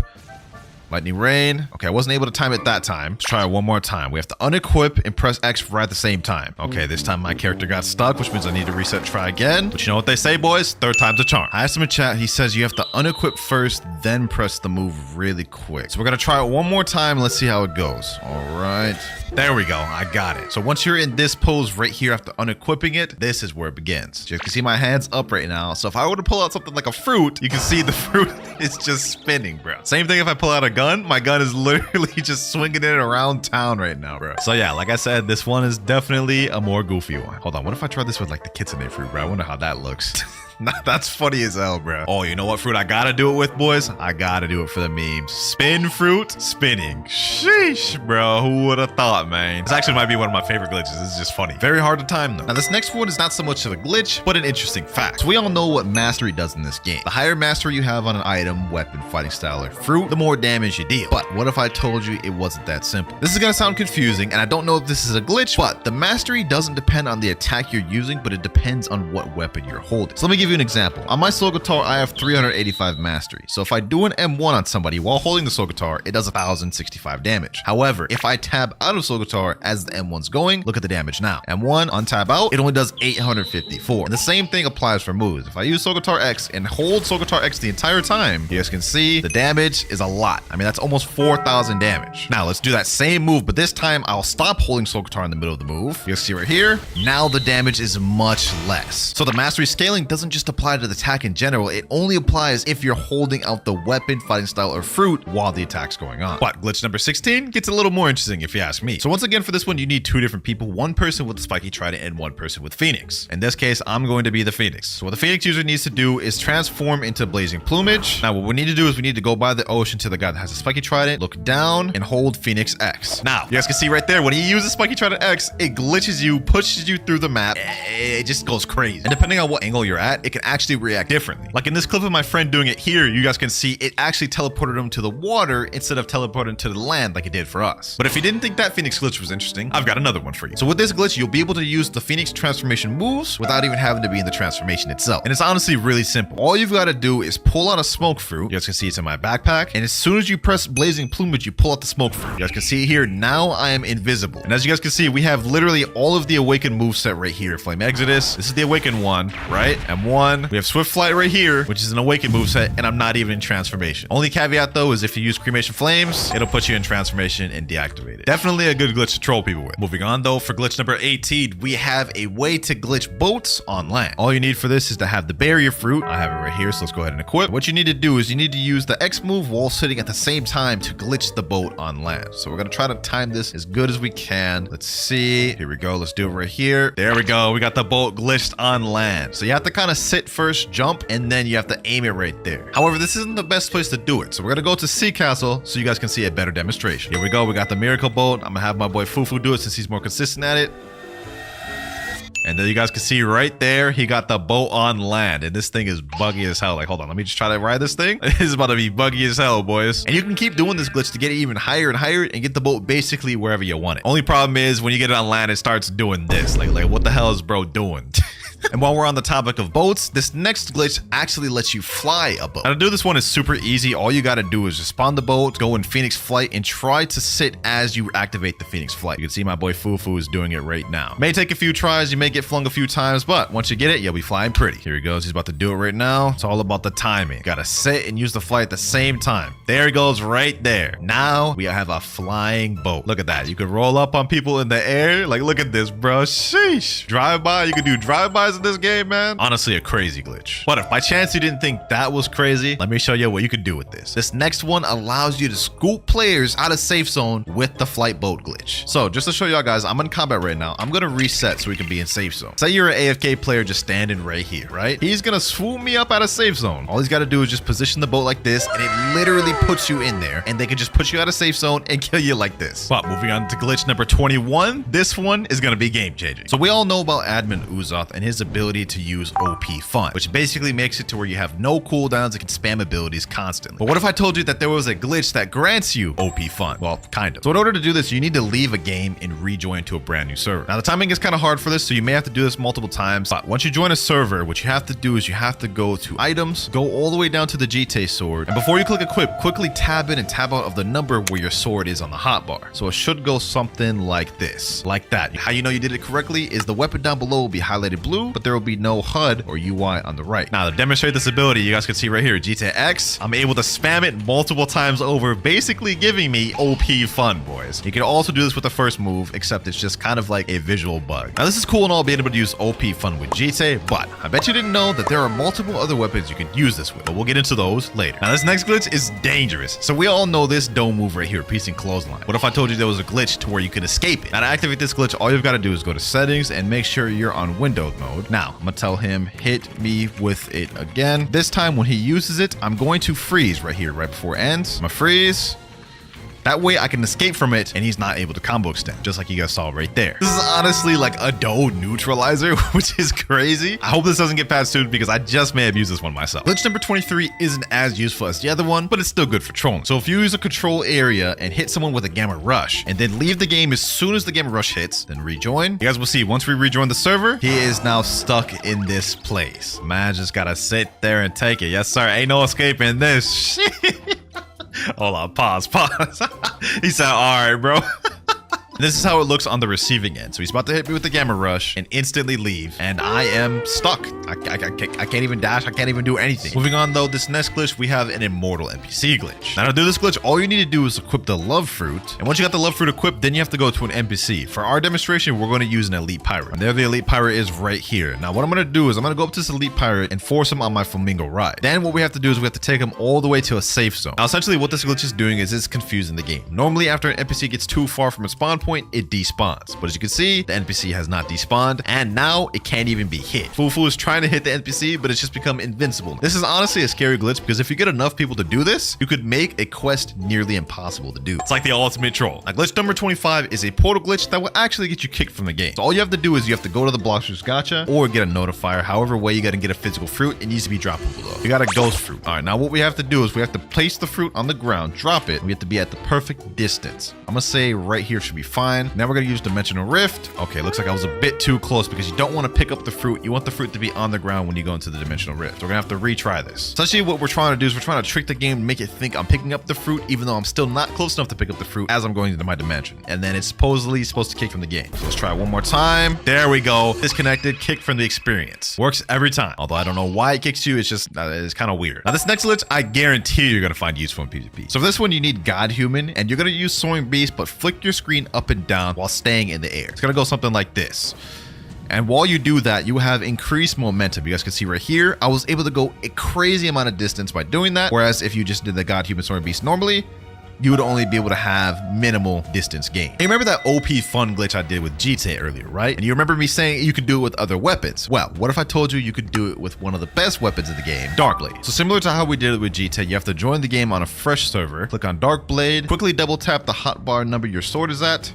S1: Lightning rain. Okay, I wasn't able to time it that time. Let's try it one more time. We have to unequip and press X right at the same time. Okay, this time my character got stuck, which means I need to reset and try again. But you know what they say, boys? Third time's a charm. I asked him in chat. He says you have to unequip first, then press the move really quick. So we're going to try it one more time. Let's see how it goes. All right. There we go. I got it. So once you're in this pose right here after unequipping it, this is where it begins. You can see my hands up right now. So if I were to pull out something like a fruit, you can see the fruit is just spinning, bro. Same thing if I pull out a gun. My gun is literally just swinging it around town right now, bro. So yeah, like I said, this one is definitely a more goofy one. Hold on. What if I try this with like the kitsune fruit, bro? I wonder how that looks. That's funny as hell, bro. Oh, you know what fruit I gotta do it with, boys? I gotta do it for the memes. Spin fruit, spinning. Sheesh, bro. Who would have thought, man? This actually might be one of my favorite glitches. This is just funny. Very hard to time, though. Now, this next one is not so much of a glitch, but an interesting fact. So we all know what mastery does in this game. The higher mastery you have on an item, weapon, fighting style, or fruit, the more damage you deal. But what if I told you it wasn't that simple? This is gonna sound confusing, and I don't know if this is a glitch, but the mastery doesn't depend on the attack you're using, but it depends on what weapon you're holding. So let me give you an example. On my Soul Guitar, I have 385 mastery. So if I do an M1 on somebody while holding the Soul Guitar, it does 1,065 damage. However, if I tab out of Soul Guitar as the M1's going, look at the damage now. M1 on tab out, it only does 854. And the same thing applies for moves. If I use Soul Guitar X and hold Soul Guitar X the entire time, you guys can see the damage is a lot. I mean, that's almost 4,000 damage. Now let's do that same move, but this time I'll stop holding Soul Guitar in the middle of the move. You see right here, now the damage is much less. So the mastery scaling doesn't just apply to the attack in general, it only applies if you're holding out the weapon, fighting style, or fruit while the attack's going on. But glitch number 16 gets a little more interesting if you ask me. So once again, for this one, you need 2 different people, one person with the spiky trident and one person with Phoenix. In this case, I'm going to be the Phoenix. So what the Phoenix user needs to do is transform into blazing plumage. Now what we need to do is we need to go by the ocean to the guy that has a spiky trident, look down, and hold Phoenix X. Now, you guys can see right there, when he uses spiky trident X, it glitches you, pushes you through the map. It just goes crazy. And depending on what angle you're at, it can actually react differently. Like in this clip of my friend doing it here, you guys can see it actually teleported him to the water instead of teleporting to the land like it did for us. But if you didn't think that Phoenix glitch was interesting, I've got another one for you. So with this glitch, you'll be able to use the Phoenix transformation moves without even having to be in the transformation itself. And it's honestly really simple. All you've got to do is pull out a smoke fruit. You guys can see it's in my backpack. And as soon as you press blazing plumage, you pull out the smoke fruit. You guys can see here, now I am invisible. And as you guys can see, we have literally all of the awakened moveset right here. Flame Exodus. This is the awakened one, right? M1. We have Swift Flight right here, which is an awakened moveset, and I'm not even in transformation. Only caveat though is if you use cremation flames, it'll put you in transformation and deactivate it. Definitely a good glitch to troll people with. Moving on though, for glitch number 18, we have a way to glitch boats on land. All you need for this is to have the barrier fruit. I have it right here, so let's go ahead and equip. What you need to do is you need to use the X move while sitting at the same time to glitch the boat on land. So we're gonna try to time this as good as we can. Let's see. Here we go. Let's do it right here. There we go. We got the boat glitched on land. So you have to kind of sit first, jump, and then you have to aim it right there. However, this isn't the best place to do it. So we're gonna go to Sea Castle so you guys can see a better demonstration. Here we go. We got the miracle boat. I'm gonna have my boy Fufu do it since he's more consistent at it. And then you guys can see right there, he got the boat on land. And this thing is buggy as hell. Like, hold on, let me just try to ride this thing. This is about to be buggy as hell, boys. And you can keep doing this glitch to get it even higher and higher and get the boat basically wherever you want it. Only problem is when you get it on land, it starts doing this. Like what the hell is bro doing? And while we're on the topic of boats, this next glitch actually lets you fly a boat. Now to do this one is super easy. All you gotta do is just spawn the boat, go in Phoenix Flight, and try to sit as you activate the Phoenix Flight. You can see my boy Fufu is doing it right now. May take a few tries, you may get flung a few times, but once you get it, you'll be flying pretty. Here he goes, he's about to do it right now. It's all about the timing. Gotta sit and use the flight at the same time. There he goes right there. Now we have a flying boat. Look at that. You can roll up on people in the air. Like, look at this, bro. Sheesh. Drive-by. You can do drive-bys in this game, man. Honestly, a crazy glitch. But if by chance you didn't think that was crazy, let me show you what you can do with this. This next one allows you to scoop players out of safe zone with the flight boat glitch. So just to show y'all guys, I'm in combat right now. I'm gonna reset so we can be in safe zone. Say you're an AFK player just standing right here, right? He's gonna swoop me up out of safe zone. All he's gotta do is just position the boat like this, and it literally puts you in there, and they can just put you out of safe zone and kill you like this. But moving on to glitch number 21, this one is gonna be game changing. So we all know about admin Uzoth and his ability to use OP fun, which basically makes it to where you have no cooldowns and can spam abilities constantly. But what if I told you that there was a glitch that grants you OP fun? Well, kind of. So in order to do this, you need to leave a game and rejoin to a brand new server. Now the timing is kind of hard for this, so you may have to do this multiple times. But once you join a server, what you have to do is you have to go to items, go all the way down to the GT sword, and before you click equip, quickly tab in and tab out of the number where your sword is on the hotbar. So it should go something like this, like that. How you know you did it correctly is the weapon down below will be highlighted blue, but there will be no HUD or UI on the right. Now to demonstrate this ability, you guys can see right here, GTX, I'm able to spam it multiple times over, basically giving me OP fun, boys. You can also do this with the first move, except it's just kind of like a visual bug. Now this is cool and all being able to use OP fun with GT, but I bet you didn't know that there are multiple other weapons you can use this with, but we'll get into those later. Now this next glitch is dangerous. So we all know this dome move right here, piecing clothesline. What if I told you there was a glitch to where you could escape it? Now to activate this glitch, all you've got to do is go to settings and make sure you're on windowed mode. Now I'm gonna tell him hit me with it again. This time when he uses it, I'm going to freeze right here, right before it ends. I'm gonna freeze. That way I can escape from it and he's not able to combo extend, just like you guys saw right there. This is honestly like a dome neutralizer, which is crazy. I hope this doesn't get patched soon because I just may have used this one myself. Glitch number 23 isn't as useful as the other one, but it's still good for trolling. So if you use a control area and hit someone with a gamma rush and then leave the game as soon as the gamma rush hits, then rejoin, you guys will see once we rejoin the server, he is now stuck in this place. Man, just gotta sit there and take it. Yes, sir. Ain't no escaping this. Shit. Hold on, pause. He said, all right, bro. This is how it looks on the receiving end. So he's about to hit me with the gamma rush and instantly leave. And I am stuck. I can't even dash. I can't even do anything. Moving on though, this next glitch, we have an immortal NPC glitch. Now to do this glitch, all you need to do is equip the love fruit. And once you got the love fruit equipped, then you have to go to an NPC. For our demonstration, we're going to use an elite pirate. And there the elite pirate is right here. Now what I'm going to do is I'm going to go up to this elite pirate and force him on my flamingo ride. Then what we have to do is we have to take him all the way to a safe zone. Now essentially what this glitch is doing is it's confusing the game. Normally after an NPC gets too far from its spawn point, it despawns. But as you can see, the NPC has not despawned, and now it can't even be hit. Fufu is trying to hit the NPC, but it's just become invincible. This is honestly a scary glitch because if you get enough people to do this, you could make a quest nearly impossible to do. It's like the ultimate troll. Now, glitch number 25 is a portal glitch that will actually get you kicked from the game. So all you have to do is you have to go to the Blox gacha or get a notifier. However way you got to get a physical fruit, it needs to be droppable though. You got a ghost fruit. All right, now what we have to do is we have to place the fruit on the ground, drop it. We have to be at the perfect distance. I'm gonna say right here should be fine. Now we're gonna use Dimensional Rift. Okay, looks like I was a bit too close because you don't want to pick up the fruit. You want the fruit to be on the ground when you go into the Dimensional Rift. So we're gonna have to retry this. Essentially what we're trying to do is we're trying to trick the game to make it think I'm picking up the fruit even though I'm still not close enough to pick up the fruit as I'm going into my dimension. And then it's supposedly supposed to kick from the game. So let's try it one more time. There we go. Disconnected, kick from the experience. Works every time. Although I don't know why it kicks you. It's just, it's kind of weird. Now this next glitch, I guarantee you're gonna find useful in PvP. So for this one, you need God Human and you're gonna use Soaring Beast, but flick your screen up and down while staying in the air. It's gonna go something like this. And while you do that, you have increased momentum. You guys can see right here, I was able to go a crazy amount of distance by doing that. Whereas if you just did the God Human Soaring Beast normally, you would only be able to have minimal distance gain. And you remember that OP fun glitch I did with GTA earlier, right? And you remember me saying you could do it with other weapons. Well, what if I told you you could do it with one of the best weapons in the game, Darkblade? So similar to how we did it with GTA, you have to join the game on a fresh server, click on Darkblade, quickly double tap the hotbar number your sword is at,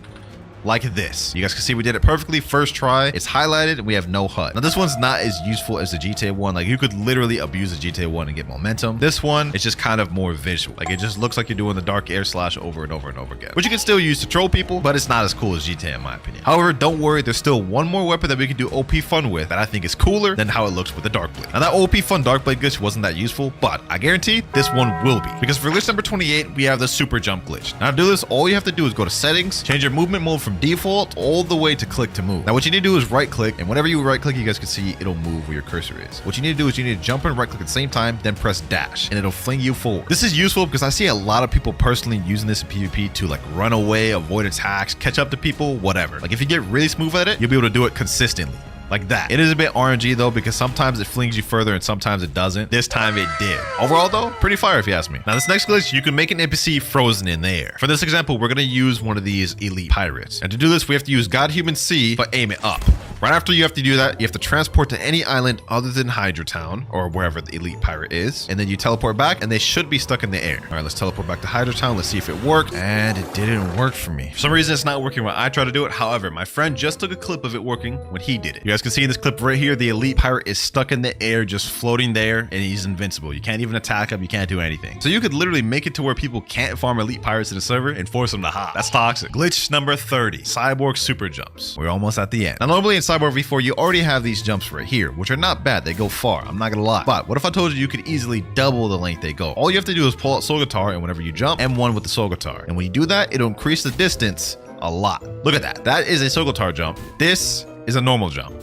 S1: like this. You guys can see we did it perfectly first try. It's highlighted and we have no HUD. Now this one's not as useful as the GTA one. Like you could literally abuse the GTA one and get momentum. This one, it's just kind of more visual. Like it just looks like you're doing the dark air slash over and over and over again, which you can still use to troll people, but it's not as cool as GTA in my opinion. However, don't worry, there's still one more weapon that we can do OP fun with that I think is cooler than how it looks with the Darkblade. Now that OP fun Darkblade glitch wasn't that useful, but I guarantee this one will be, because for glitch number 28, we have the super jump glitch. Now to do this, all you have to do is go to settings, change your movement mode from default all the way to click to move. Now what you need to do is right click, and whenever you right click, you guys can see it'll move where your cursor is. What you need to do is you need to jump and right click at the same time, then press dash, and it'll fling you forward. This is useful because I see a lot of people personally using this in PvP to like run away, avoid attacks, catch up to people, whatever. Like if you get really smooth at it, you'll be able to do it consistently. Like that. It is a bit RNG though, because sometimes it flings you further and sometimes it doesn't. This time it did. Overall though, pretty fire if you ask me. Now this next glitch, you can make an NPC frozen in the air. For this example, we're gonna use one of these elite pirates. And to do this, we have to use God Human C, but aim it up. Right after you have to do that, you have to transport to any island other than Hydra Town or wherever the elite pirate is. And then you teleport back and they should be stuck in the air. All right, let's teleport back to Hydra Town. Let's see if it worked. And it didn't work for me. For some reason, it's not working when I try to do it. However, my friend just took a clip of it working when he did it. You guys can see in this clip right here, the elite pirate is stuck in the air, just floating there, and he's invincible. You can't even attack him. You can't do anything. So you could literally make it to where people can't farm elite pirates in the server and force them to hop. That's toxic. Glitch number 30, Cyborg super jumps. We're almost at the end. Now, normally in Cyborg V4, you already have these jumps right here, which are not bad. They go far. I'm not gonna lie. But what if I told you you could easily double the length they go? All you have to do is pull out soul guitar, and whenever you jump, M1 with the soul guitar. And when you do that, it'll increase the distance a lot. Look at that. That is a soul guitar jump. This is a normal jump.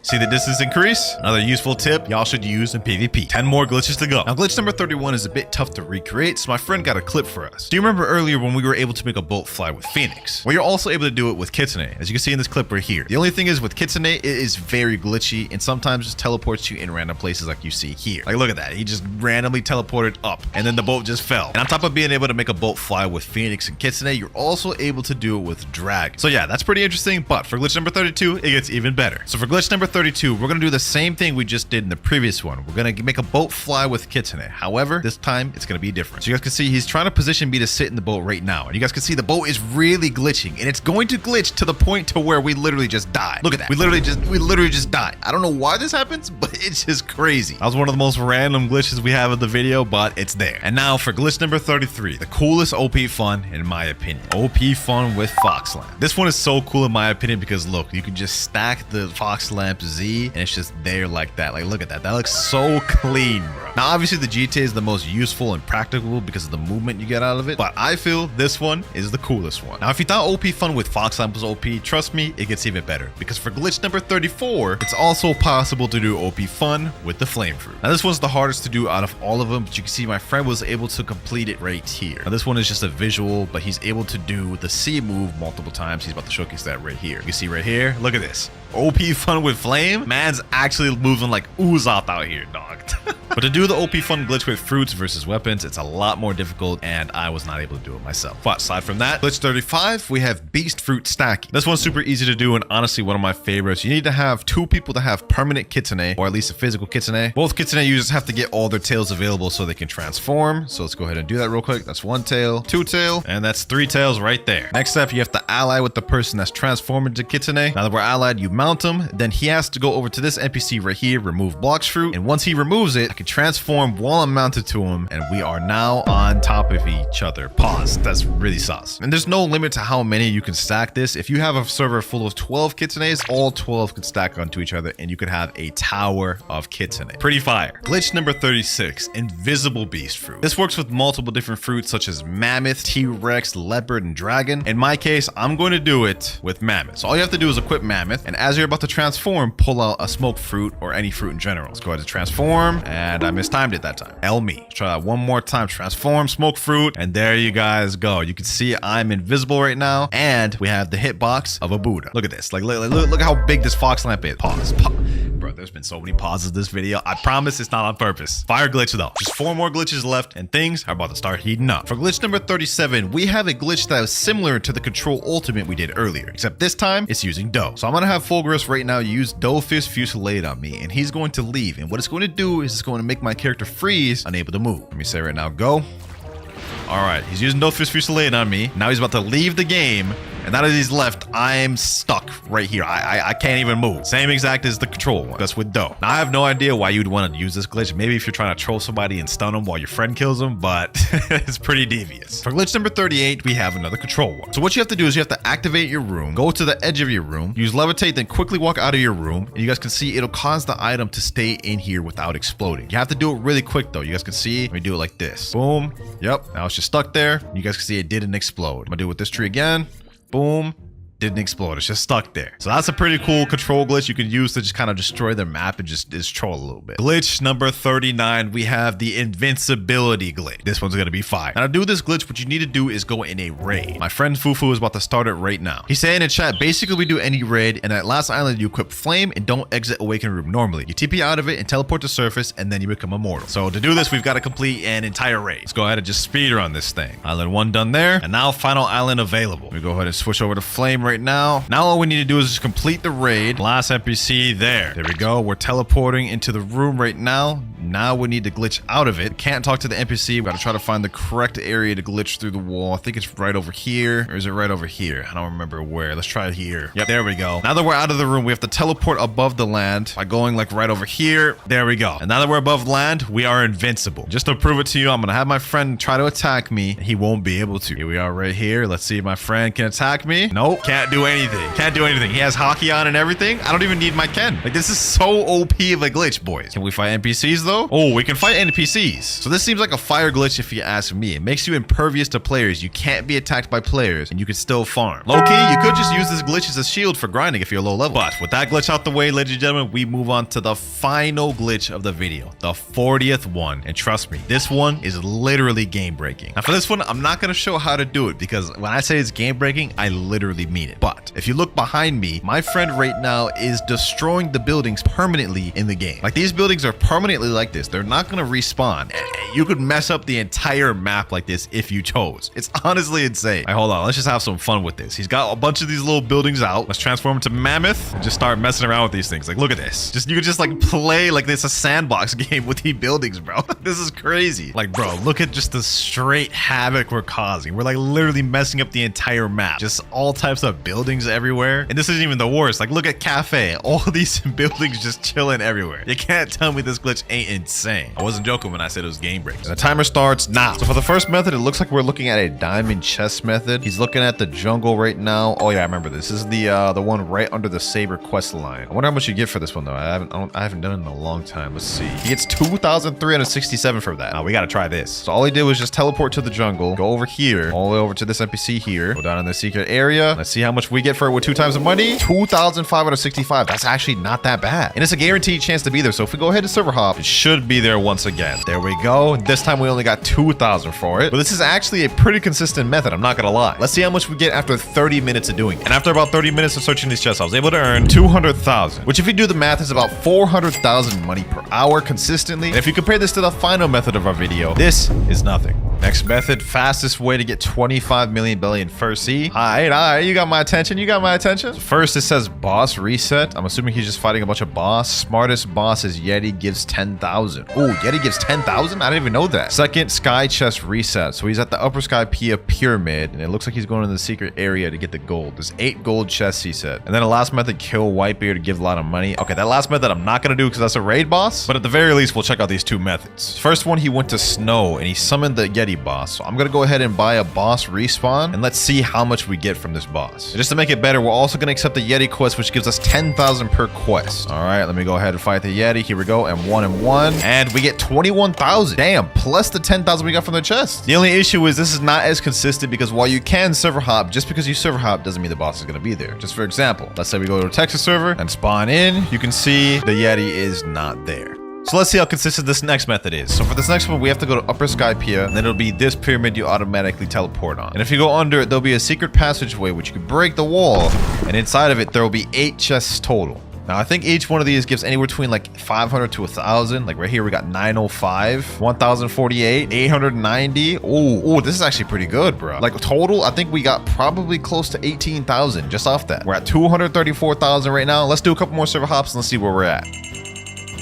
S1: See the distance increase? Another useful tip y'all should use in PvP. 10 more glitches to go. Now glitch number 31 is a bit tough to recreate, so my friend got a clip for us. Do you remember earlier when we were able to make a bolt fly with Phoenix? Well, you're also able to do it with Kitsune, as you can see in this clip right here. The only thing is with Kitsune, it is very glitchy and sometimes just teleports you in random places like you see here. Like look at that, he just randomly teleported up and then the bolt just fell. And on top of being able to make a bolt fly with Phoenix and Kitsune, you're also able to do it with Dragon. So yeah, that's pretty interesting, but for glitch number 32, it gets even better. So for glitch number 32, we're gonna do the same thing we just did in the previous one. We're gonna make a boat fly with Kitsune. However, this time it's gonna be different. So you guys can see he's trying to position me to sit in the boat right now. And you guys can see the boat is really glitching, and it's going to glitch to the point to where we literally just die. Look at that. We literally just died. I don't know why this happens, but it's just crazy. That was one of the most random glitches we have in the video, but it's there. And now for glitch number 33, the coolest OP fun in my opinion. OP fun with Fox Lamp. This one is so cool in my opinion because look, you can just stack the Fox Lamp Z and it's just there like that. Like look at that. That looks so clean, bro. Now obviously the GTA is the most useful and practical because of the movement you get out of it, but I feel this one is the coolest one. Now if you thought OP fun with Fox Lamp was OP, trust me, it gets even better because for glitch number 34, it's also possible to do OP fun with the flame fruit. Now this one's the hardest to do out of all of them, but you can see my friend was able to complete it right here. Now this one is just a visual, but he's able to do the C move multiple times. He's about to showcase that right here. You can see right here, look at this. OP fun with flame. Man's actually moving like uzoth out here, dog. But to do the OP fun glitch with fruits versus weapons, it's a lot more difficult, and I was not able to do it myself. But aside from that, glitch 35, we have beast fruit stacking. This one's super easy to do and honestly one of my favorites. You need to have 2 people that have permanent Kitsune, or at least a physical Kitsune. Both Kitsune users have to get all their tails available so they can transform. So let's go ahead and do that real quick. That's 1 tail, 2 tail, and that's 3 tails right there. Next step, you have to ally with the person that's transformed into Kitsune. Now that we're allied, you mount him. Then he has to go over to this NPC right here, remove Blox fruit. And once he removes it, I can transform while I'm mounted to him. And we are now on top of each other. Pause. That's really sus. And there's no limit to how many you can stack this. If you have a server full of 12 Kitsunes, all 12 could stack onto each other and you could have a tower of Kitsune. Pretty fire. Glitch number 36, invisible beast fruit. This works with multiple different fruits such as mammoth, T-Rex, leopard, and dragon. In my case, I'm going to do it with mammoth. So all you have to do is equip mammoth, and as you're about to transform, pull out a smoke fruit or any fruit in general. Let's go ahead and transform, and I mistimed it that time. Me. Let's try that one more time. Transform, smoke fruit, and there you guys go. You can see I'm invisible right now, and we have the hitbox of a Buddha. Look at this. Like look how big this fox lamp is. Pause. Bro, Bro, there's been so many pauses this video. I promise it's not on purpose. Fire glitch though. Just 4 more glitches left and things are about to start heating up. For glitch number 37, we have a glitch that is similar to the control ultimate we did earlier, except this time it's using Dough. So I'm gonna have Fulgurus right now use Dough Fist Fusillade on me, and he's going to leave. And what it's going to do is it's going to make my character freeze, unable to move. Let me say right now, go. All right, he's using Dough Fist Fusillade on me. Now he's about to leave the game. And now that he's left, I'm stuck right here. I can't even move. Same exact as the control one. That's with Dough. Now, I have no idea why you'd want to use this glitch. Maybe if you're trying to troll somebody and stun them while your friend kills them, but it's pretty devious. For glitch number 38, we have another control one. So what you have to do is you have to activate your room, go to the edge of your room, use levitate, then quickly walk out of your room. And you guys can see it'll cause the item to stay in here without exploding. You have to do it really quick though. You guys can see, let me do it like this. Boom. Yep. Now it's just stuck there. You guys can see it didn't explode. I'm gonna do it with this tree again. Boom. Didn't explode. It's just stuck there. So that's a pretty cool control glitch you can use to just kind of destroy the map and just troll a little bit. Glitch number 39, we have the invincibility glitch. This one's gonna be fire. Now to do this glitch, what you need to do is go in a raid. My friend Fufu is about to start it right now. He's saying in chat, basically we do any raid, and at last island you equip flame and don't exit awakened room normally. You TP out of it and teleport to surface, and then you become immortal. So to do this, we've got to complete an entire raid. Let's go ahead and just speed run this thing. Island 1 done there, and now final island available. We go ahead and switch over to flame right now. Now all we need to do is just complete the raid. Last NPC there. There we go. We're teleporting into the room right now. Now we need to glitch out of it. Can't talk to the NPC. We got to try to find the correct area to glitch through the wall. I think it's right over here. Or is it right over here? I don't remember where. Let's try it here. Yep, there we go. Now that we're out of the room, we have to teleport above the land by going like right over here. There we go. And now that we're above land, we are invincible. Just to prove it to you, I'm going to have my friend try to attack me. He won't be able to. Here we are right here. Let's see if my friend can attack me. Nope. Can't do anything. Can't do anything. He has hockey on and everything. I don't even need my Ken. Like, this is so OP of a glitch, boys. Can we fight NPCs though? Oh, we can fight NPCs. So this seems like a fire glitch if you ask me. It makes you impervious to players. You can't be attacked by players and you can still farm. Low-key, you could just use this glitch as a shield for grinding if you're low level. But with that glitch out the way, ladies and gentlemen, we move on to the final glitch of the video. The 40th one. And trust me, this one is literally game breaking. Now for this one, I'm not going to show how to do it because when I say it's game breaking, I literally mean it. But if you look behind me, my friend right now is destroying the buildings permanently in the game. Like, these buildings are permanently like this. They're not going to respawn. You could mess up the entire map like this if you chose. It's honestly insane. All right, hold on. Let's just have some fun with this. He's got a bunch of these little buildings out. Let's transform into Mammoth and just start messing around with these things. Like, look at this. You could just like play like this a sandbox game with these buildings, bro. This is crazy. Like, bro, look at just the straight havoc we're causing. We're like literally messing up the entire map. Just all types of buildings everywhere. And this isn't even the worst. Like, look at Cafe. All these buildings just chilling everywhere. You can't tell me this glitch ain't insane. I wasn't joking when I said it was game breaking. The timer starts now. So for the first method, it looks like we're looking at a diamond chest method. He's looking at the jungle right now. Oh yeah, I remember this. This is the one right under the Saber quest line. I wonder how much you get for this one though. I haven't done it in a long time. Let's see. He gets 2,367 for that. Now we gotta try this. So all he did was just teleport to the jungle, go over here, all the way over to this NPC here, go down in the secret area. Let's see how much we get for it with 2 times the money. 2,565. That's actually not that bad. And it's a guaranteed chance to be there. So if we go ahead to server hop, it should be there once again. There we go. This time we only got 2,000 for it. But this is actually a pretty consistent method. I'm not gonna lie. Let's see how much we get after 30 minutes of doing it. And after about 30 minutes of searching these chests, I was able to earn 200,000, which if you do the math is about 400,000 money per hour consistently. And if you compare this to the final method of our video, this is nothing. Next method, fastest way to get 25 million billion first C. All right, you got my attention. You got my attention. First, it says boss reset. I'm assuming he's just fighting a bunch of boss. Smartest boss is Yeti, gives 10,000. Oh, Yeti gives 10,000? I didn't even know that. Second, sky chest reset. So he's at the upper sky Pia pyramid, and it looks like he's going to the secret area to get the gold. There's 8 gold chests, he said. And then the last method, kill Whitebeard to give a lot of money. Okay, that last method I'm not going to do because that's a raid boss. But at the very least, we'll check out these 2 methods. First one, he went to snow, and he summoned the Yeti boss. So I'm going to go ahead and buy a boss respawn, and let's see how much we get from this boss. And just to make it better, we're also going to accept the Yeti quest, which gives us 10,000 per quest. All right, let me go ahead and fight the Yeti. Here we go. And 1 and 1. And we get 21,000. Damn, plus the 10,000 we got from the chest. The only issue is this is not as consistent because while you can server hop, just because you server hop doesn't mean the boss is going to be there. Just for example, let's say we go to a Texas server and spawn in. You can see the Yeti is not there. So let's see how consistent this next method is. So for this next one, we have to go to Upper Sky Pia, and then it'll be this pyramid you automatically teleport on. And if you go under it, there'll be a secret passageway which you can break the wall, and inside of it, there will be 8 chests total. Now, I think each one of these gives anywhere between like 500 to 1,000. Like right here, we got 905, 1,048, 890. Oh, this is actually pretty good, bro. Like total, I think we got probably close to 18,000 just off that. We're at 234,000 right now. Let's do a couple more server hops and let's see where we're at.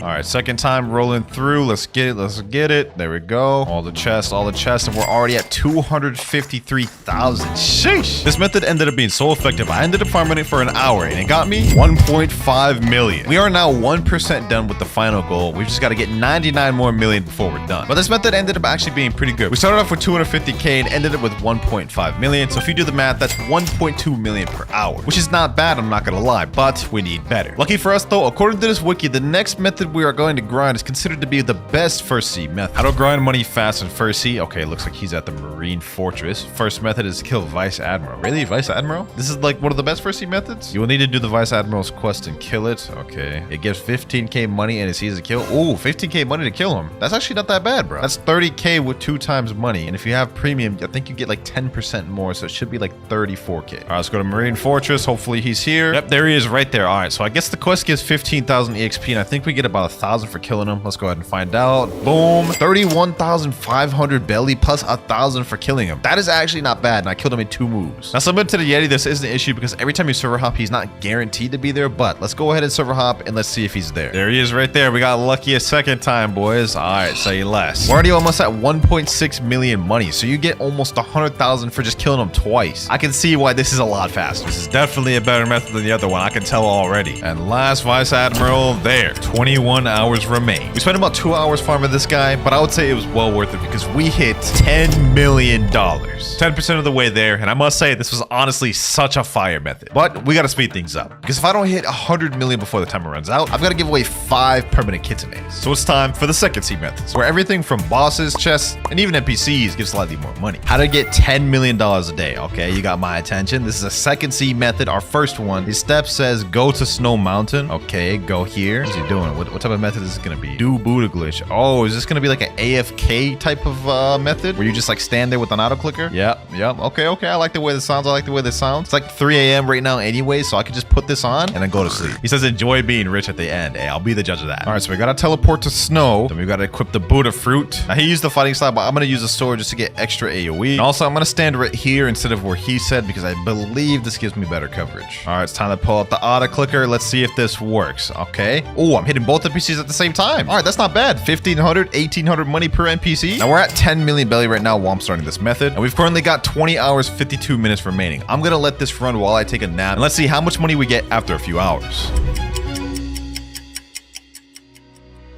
S1: All right, second time rolling through. Let's get it. Let's get it. There we go. All the chests, and we're already at 253,000. Sheesh. This method ended up being so effective. I ended up farming it for an hour and it got me 1.5 million. We are now 1% done with the final goal. We've just got to get 99 more million before we're done. But this method ended up actually being pretty good. We started off with 250K and ended up with 1.5 million. So if you do the math, that's 1.2 million per hour, which is not bad. I'm not going to lie, but we need better. Lucky for us though, according to this wiki, the next method we are going to grind is considered to be the best first sea method. How to grind money fast in first sea? Okay, looks like he's at the Marine Fortress. First method is to kill Vice Admiral. Really? Vice Admiral? This is like one of the best first sea methods? You will need to do the Vice Admiral's quest and kill it. Okay. It gives 15k money and it's easy to kill. Oh, 15k money to kill him. That's actually not that bad, bro. That's 30k with 2 times money. And if you have premium, I think you get like 10% more. So it should be like 34k. All right, let's go to Marine Fortress. Hopefully he's here. Yep, there he is right there. All right, so I guess the quest gives 15,000 EXP and I think we get about 1,000 for killing him. Let's go ahead and find out. Boom. 31,500 belly plus 1,000 for killing him. That is actually not bad. And I killed him in 2 moves. Now, submit to the Yeti. This is an issue because every time you server hop, he's not guaranteed to be there. But let's go ahead and server hop and let's see if he's there. There he is right there. We got lucky a second time, boys. All right, say less. We're already almost at 1.6 million money. So you get almost 100,000 for just killing him twice. I can see why this is a lot faster. This is definitely a better method than the other one. I can tell already. And last Vice Admiral there. 21 hours remain. We spent about 2 hours farming this guy, but I would say it was well worth it because we hit $10 million. 10% of the way there, and I must say this was honestly such a fire method. But we got to speed things up because if I don't hit 100 million before the timer runs out, I've got to give away 5 permanent kitanes. So it's time for the second sea methods, where everything from bosses, chests, and even NPCs gives slightly more money. How to get $10 million a day. Okay, you got my attention. This is a second sea method, our first one. His step says go to Snow Mountain. Okay, go here. What's he doing? What type of method is this going to be? Do Buddha glitch. Oh, is this going to be like an AFK type of method where you just like stand there with an auto clicker? Yep. Okay. I like the way this sounds. It's like 3 a.m. right now anyway, so I can just put this on and then go to sleep. He says enjoy being rich at the end. Hey, I'll be the judge of that. All right, so we got to teleport to snow. Then we got to equip the Buddha fruit. Now he used the fighting style, but I'm going to use a sword just to get extra AoE. And also I'm going to stand right here instead of where he said because I believe this gives me better coverage. All right, it's time to pull out the auto clicker. Let's see if this works. Okay. Oh, I'm hitting both NPCs at the same time. All right, that's not bad. 1,500, 1,800 money per NPC. Now we're at 10 million belly right now while I'm starting this method. And we've currently got 20 hours, 52 minutes remaining. I'm going to let this run while I take a nap. And let's see how much money we get after a few hours.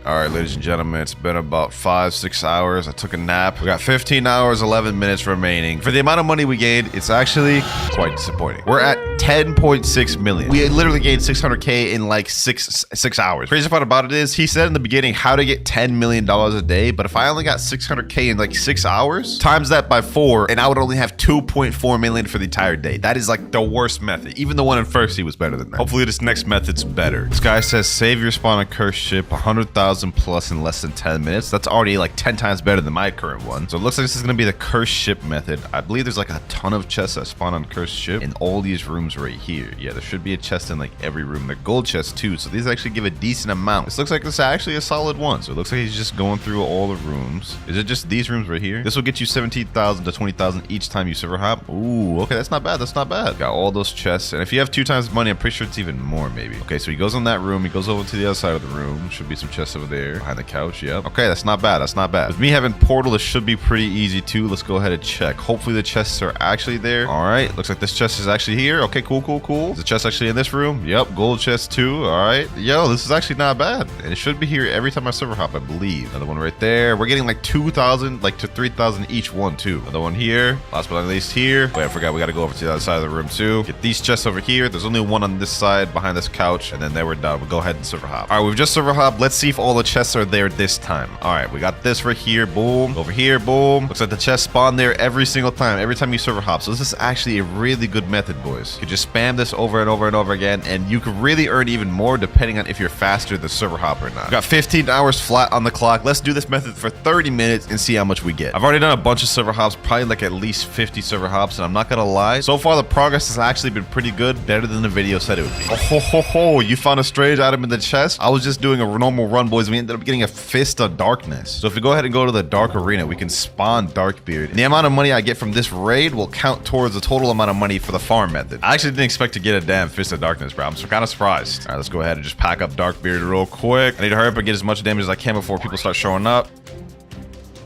S1: All right, ladies and gentlemen, it's been about 5-6 hours. I took a nap. We got 15 hours, 11 minutes remaining. For the amount of money we gained, it's actually quite disappointing. We're at 10.6 million. We literally gained 600K in like six hours. Crazy part about it is he said in the beginning how to get $10 million a day, but if I only got 600K in like 6 hours, times that by 4, and I would only have 2.4 million for the entire day. That is like the worst method. Even the one in first sea was better than that. Hopefully this next method's better. This guy says save your spawn on cursed ship 100,000 plus in less than 10 minutes. That's already like 10 times better than my current one. So it looks like this is going to be the cursed ship method. I believe there's like a ton of chests that spawn on cursed ship in all these rooms right here. Yeah, there should be a chest in like every room. They're gold chests too, so these actually give a decent amount. This looks like this is actually a solid one. So it looks like he's just going through all the rooms. Is it just these rooms right here? This will get you 17,000 to 20,000 each time you server hop. Ooh, okay, that's not bad. That's not bad. Got all those chests, and if you have 2 times money, I'm pretty sure it's even more maybe. Okay, so he goes in that room. He goes over to the other side of the room. Should be some chests over there behind the couch. Yep. Okay, that's not bad. That's not bad. With me having portal, this should be pretty easy too. Let's go ahead and check. Hopefully the chests are actually there. All right, looks like this chest is actually here. Okay, cool. Is the chest actually in this room? Yep, gold chest too. All right, yo, this is actually not bad, and it should be here every time I server hop, I believe. Another one right there. We're getting like 2,000 like to 3,000 each one too. Another one here. Last but not least here. Wait, I forgot we got to go over to the other side of the room too. Get these chests over here. There's only one on this side behind this couch, and then there we're done. We'll go ahead and server hop. All right, we've just server hop. Let's see if all all the chests are there this time. All right, we got this right here. Boom. Over here. Boom. Looks like the chests spawn there every single time. Every time you server hop. So this is actually a really good method, boys. You can just spam this over and over and over again, and you can really earn even more depending on if you're faster the server hop or not. We got 15 hours flat on the clock. Let's do this method for 30 minutes and see how much we get. I've already done a bunch of server hops, probably like at least 50 server hops, and I'm not gonna lie, so far the progress has actually been pretty good, better than the video said it would be. Oh ho ho ho, you found a strange item in the chest? I was just doing a normal run, boys. We ended up getting a fist of darkness. So if we go ahead and go to the dark arena, we can spawn Darkbeard. And the amount of money I get from this raid will count towards the total amount of money for the farm method. I actually didn't expect to get a damn fist of darkness, bro. I'm kind of surprised. All right, let's go ahead and just pack up Darkbeard real quick. I need to hurry up and get as much damage as I can before people start showing up.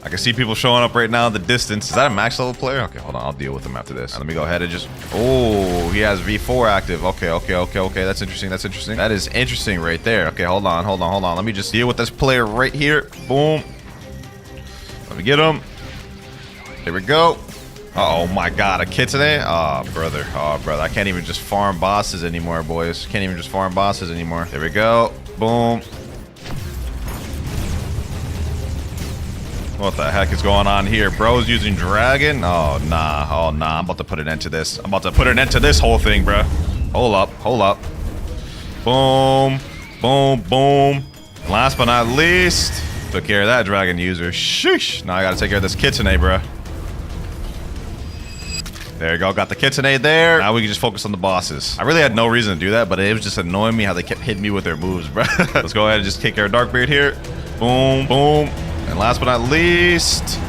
S1: I can see people showing up right now in the distance. Is that a max level player? Okay, hold on. I'll deal with him after this. Let me go ahead and just... Oh, he has V4 active. Okay. That's interesting. That is interesting right there. Okay, hold on. Let me just deal with this player right here. Boom. Let me get him. There we go. Oh my god, a kid today? Oh, brother. I can't even just farm bosses anymore, boys. There we go. Boom. What the heck is going on here? Bro's using dragon? Oh, nah. I'm about to put an end to this. Whole thing, bro. Hold up. Boom. Last but not least, took care of that dragon user. Sheesh. Now I gotta take care of this kitsune, bro. There you go. Got the kitsune there. Now we can just focus on the bosses. I really had no reason to do that, but it was just annoying me how they kept hitting me with their moves, bro. Let's go ahead and just take care of Darkbeard here. Boom. And last but not least,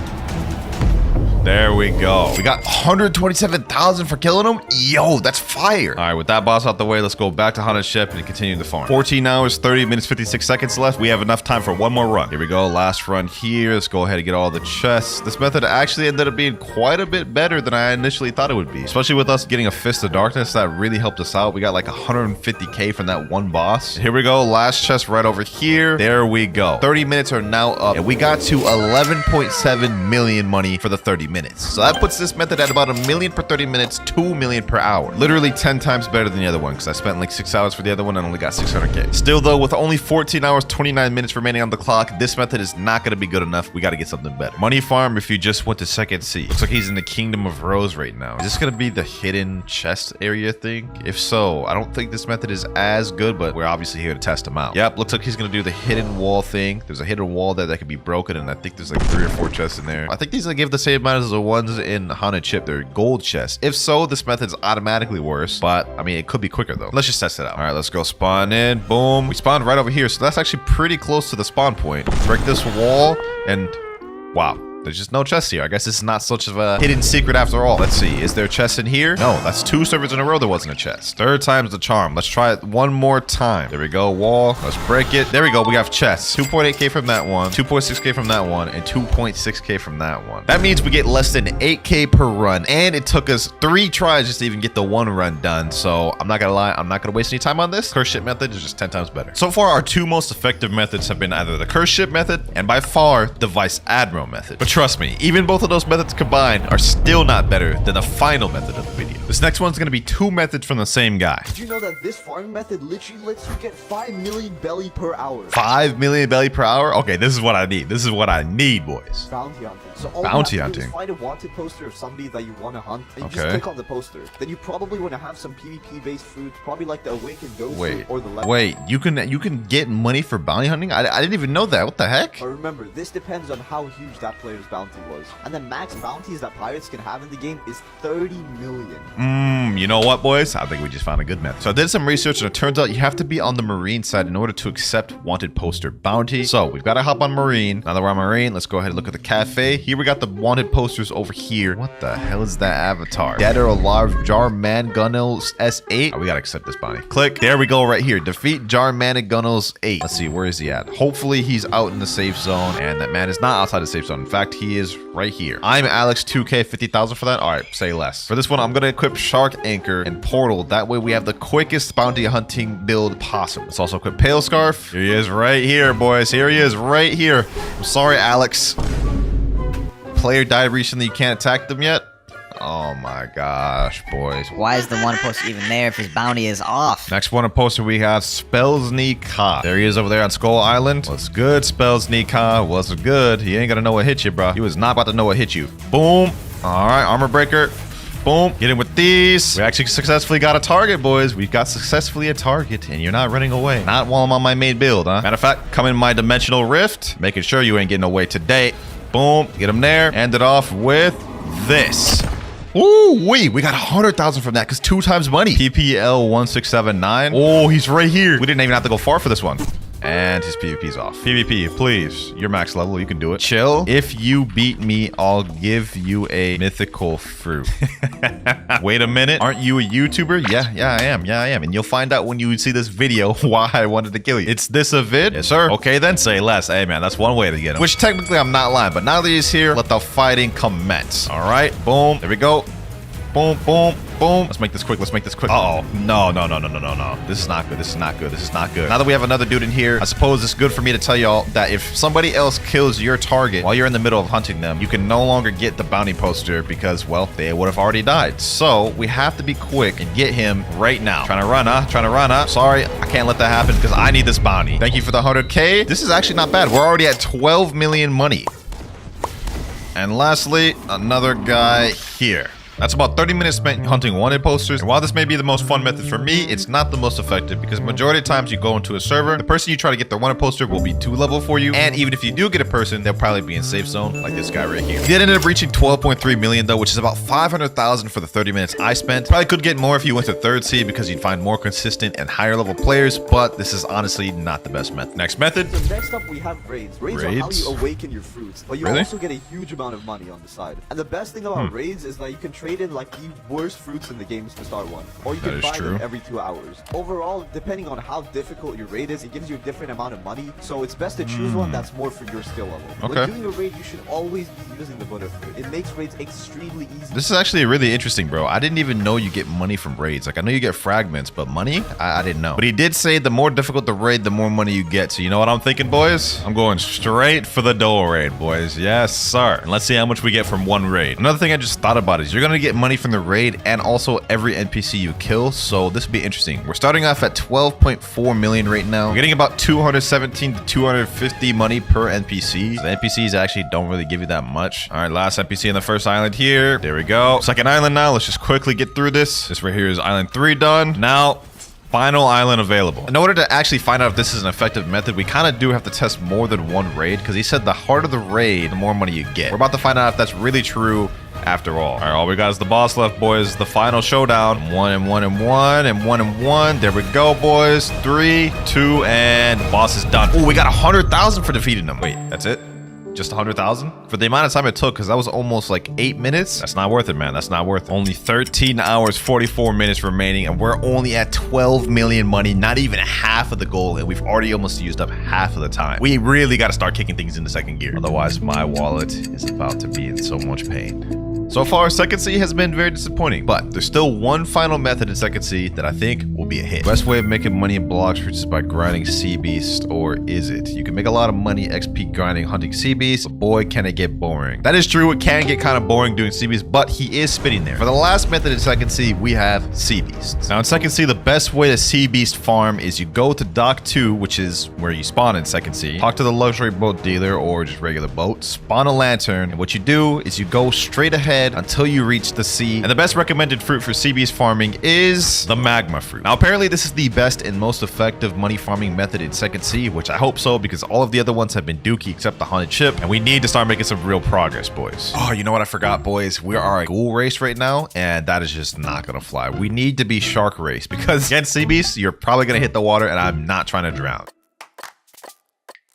S1: there we go. We got 127,000 for killing him. Yo, that's fire. All right, with that boss out the way, let's go back to Haunted Ship and continue the farm. 14 hours, 30 minutes, 56 seconds left. We have enough time for one more run. Here we go. Last run here. Let's go ahead and get all the chests. This method actually ended up being quite a bit better than I initially thought it would be, especially with us getting a Fist of Darkness. That really helped us out. We got like 150k from that one boss. Here we go. Last chest right over here. There we go. 30 minutes are now up, and we got to 11.7 million money for the 30 minutes. So that puts this method at about 1 million per 30 minutes, 2 million per hour. Literally 10 times better than the other one, because I spent like 6 hours for the other one and only got 600k. Still though, with only 14 hours, 29 minutes remaining on the clock, this method is not going to be good enough. We got to get something better. Money farm if you just went to second sea. Looks like he's in the Kingdom of Rose right now. Is this going to be the hidden chest area thing? If so, I don't think this method is as good, but we're obviously here to test him out. Yep, looks like he's going to do the hidden wall thing. There's a hidden wall there that can be broken, and I think there's like 3 or 4 chests in there. I think these will give the same amount as the ones in Haunted Ship. They're gold chests. If so, this method's automatically worse, but I mean, it could be quicker though. Let's just test it out. All right, let's go spawn in. Boom. We spawned right over here, so that's actually pretty close to the spawn point. Break this wall, and wow. There's just no chest here. I guess this is not such of a hidden secret after all. Let's see. Is there a chest in here? No, that's 2 servers in a row there wasn't a chest. 3rd time's the charm. Let's try it one more time. There we go. Wall. Let's break it. There we go. We have chests. 2.8k from that one, 2.6k from that one, and 2.6k from that one. That means we get less than 8k per run, and it took us 3 tries just to even get the 1 run done. So I'm not gonna lie, I'm not gonna waste any time on this. Curse ship method is just 10 times better. So far, our 2 most effective methods have been either the curse ship method and by far the Vice Admiral method. But trust me, even both of those methods combined are still not better than the final method of the video. This next one's gonna be 2 methods from the same guy.
S2: Did you know that this farming method literally lets you get 5 million belly per hour?
S1: 5 million belly per hour? Okay, this is what I need. This is what I need, boys.
S2: Bounty hunting. So all
S1: bounty
S2: you have to
S1: hunting.
S2: do is find a wanted poster of somebody that you want to hunt, and you just click on the poster. Then you probably want to have some PvP-based food, probably like the awakened ghost food or the leopard.
S1: Wait, you can get money for bounty hunting? I didn't even know that. What the heck?
S2: But remember, this depends on how huge that player's bounty was. And the max bounties that pirates can have in the game is 30 million.
S1: You know what, boys? I think we just found a good method. So I did some research, and it turns out you have to be on the Marine side in order to accept wanted poster bounty. So we've got to hop on Marine. Now that we're on Marine, let's go ahead and look at the cafe. Here we got the wanted posters over here. What the hell is that avatar? Dead or alive, Jar Man Gunnels S8. Oh, we gotta accept this bounty. Click. There we go right here. Defeat Jar Man and Gunnels 8. Let's see, where is he at? Hopefully he's out in the safe zone, and that man is not outside the safe zone. In fact, he is right here. I'm Alex 2K 50,000 for that. All right, say less. For this one, I'm gonna equip Shark Anchor and Portal. That way we have the quickest bounty hunting build possible. Let's also equip Pale Scarf. Here he is right here, boys. Here he is right here. I'm sorry, Alex. Player died recently. You can't attack them yet. Oh my gosh, boys.
S3: Why is the one poster even there if his bounty is off?
S1: Next one poster we have Spellsnika. There he is over there on Skull Island. What's good, Spellsnika? What's good? He ain't gonna know what hit you, bro. He was not about to know what hit you. Boom. All right, armor breaker. Boom. Get in with these. We actually successfully got a target, boys. We got successfully a target, and you're not running away. Not while I'm on my main build, huh? Matter of fact, come in my dimensional rift, making sure you ain't getting away today. Boom. Get him there. End it off with this. Ooh, we got 100,000 from that because 2 times money. PPL 1679. Oh, he's right here. We didn't even have to go far for this one. And his PvP's off. PvP, please. You're max level. You can do it. Chill. If you beat me, I'll give you a mythical fruit. Wait a minute. Aren't you a YouTuber? Yeah, I am. And you'll find out when you see this video why I wanted to kill you. It's this a vid? Yes, sir. Okay, then say less. Hey, man, that's one way to get him. Which technically I'm not lying, but now that he's here, let the fighting commence. All right, boom. There we go. Boom, boom, boom. Let's make this quick. Uh-oh. No. This is not good. This is not good. Now that we have another dude in here, I suppose it's good for me to tell y'all that if somebody else kills your target while you're in the middle of hunting them, you can no longer get the bounty poster because, well, they would have already died. So we have to be quick and get him right now. Trying to run, huh? Sorry, I can't let that happen because I need this bounty. Thank you for the 100K. This is actually not bad. We're already at 12 million money. And lastly, another guy here. That's about 30 minutes spent hunting wanted posters. And while this may be the most fun method for me, it's not the most effective because majority of times you go into a server, the person you try to get their wanted poster will be too level for you. And even if you do get a person, they'll probably be in safe zone like this guy right here. He did end up reaching 12.3 million though, which is about 500,000 for the 30 minutes I spent. Probably could get more if you went to 3rd seed because you'd find more consistent and higher level players, but this is honestly not the best method. Next method.
S2: So next up we have raids. Raids are how you awaken your fruits, but you also get a huge amount of money on the side. And the best thing about raids is that you can trade in like the worst fruits in the games to start one, or you can buy them every 2 hours. Overall, depending on how difficult your raid is, it gives you a different amount of money, so it's best to choose one that's more for your skill level. When doing a raid, you should always be using the butter fruit. It makes raids extremely easy.
S1: This is actually really interesting, bro. I didn't even know you get money from raids. Like, I know you get fragments, but money? I didn't know. But he did say the more difficult the raid, the more money you get. So you know what I'm thinking, boys? I'm going straight for the dual raid, boys. Yes, sir. And let's see how much we get from one raid. Another thing I just thought about is you're gonna get money from the raid and also every NPC you kill, so this would be interesting. We're starting off at 12.4 million right now. We're getting about 217 to 250 money per NPC. The NPCs actually don't really give you that much. All right, last NPC in the first island here. There we go. Second island now. Let's just quickly get through this. This right here is island 3 done. Now, final island available. In order to actually find out if this is an effective method, we kind of do have to test more than one raid because he said the harder the raid, the more money you get. We're about to find out if that's really true after all. All right, all we got is the boss left, boys. The final showdown. 1 and 1 and 1 and 1 and 1. There we go, boys. 3, 2, and boss is done. Oh, we got 100,000 for defeating him. Wait, that's it? Just 100,000? For the amount of time it took, because that was almost like 8 minutes. That's not worth it, man. That's not worth it. Only 13 hours, 44 minutes remaining, and we're only at 12 million money, not even half of the goal, and we've already almost used up half of the time. We really got to start kicking things into second gear. Otherwise, my wallet is about to be in so much pain. So far, Second Sea has been very disappointing, but there's still one final method in Second Sea that I think will be a hit. Best way of making money in Blox fruits is by grinding Sea Beast, or is it? You can make a lot of money XP grinding hunting Sea Beast, but boy, can it get boring. That is true, it can get kind of boring doing Sea Beast, but he is spitting there. For the last method in Second Sea, we have Sea Beasts. Now in Second Sea, the best way to Sea Beast farm is you go to Dock 2, which is where you spawn in Second Sea, talk to the luxury boat dealer or just regular boat, spawn a lantern, and what you do is you go straight ahead until you reach the sea. And the best recommended fruit for sea beast farming is the magma fruit. Now apparently this is the best and most effective money farming method in Second Sea, which I hope so because all of the other ones have been dookie except the haunted ship, and we need to start making some real progress, boys. Oh, you know what I forgot, boys? We are a ghoul race right now, and that is just not gonna fly. We need to be shark race because against sea beasts, you're probably gonna hit the water, and I'm not trying to drown.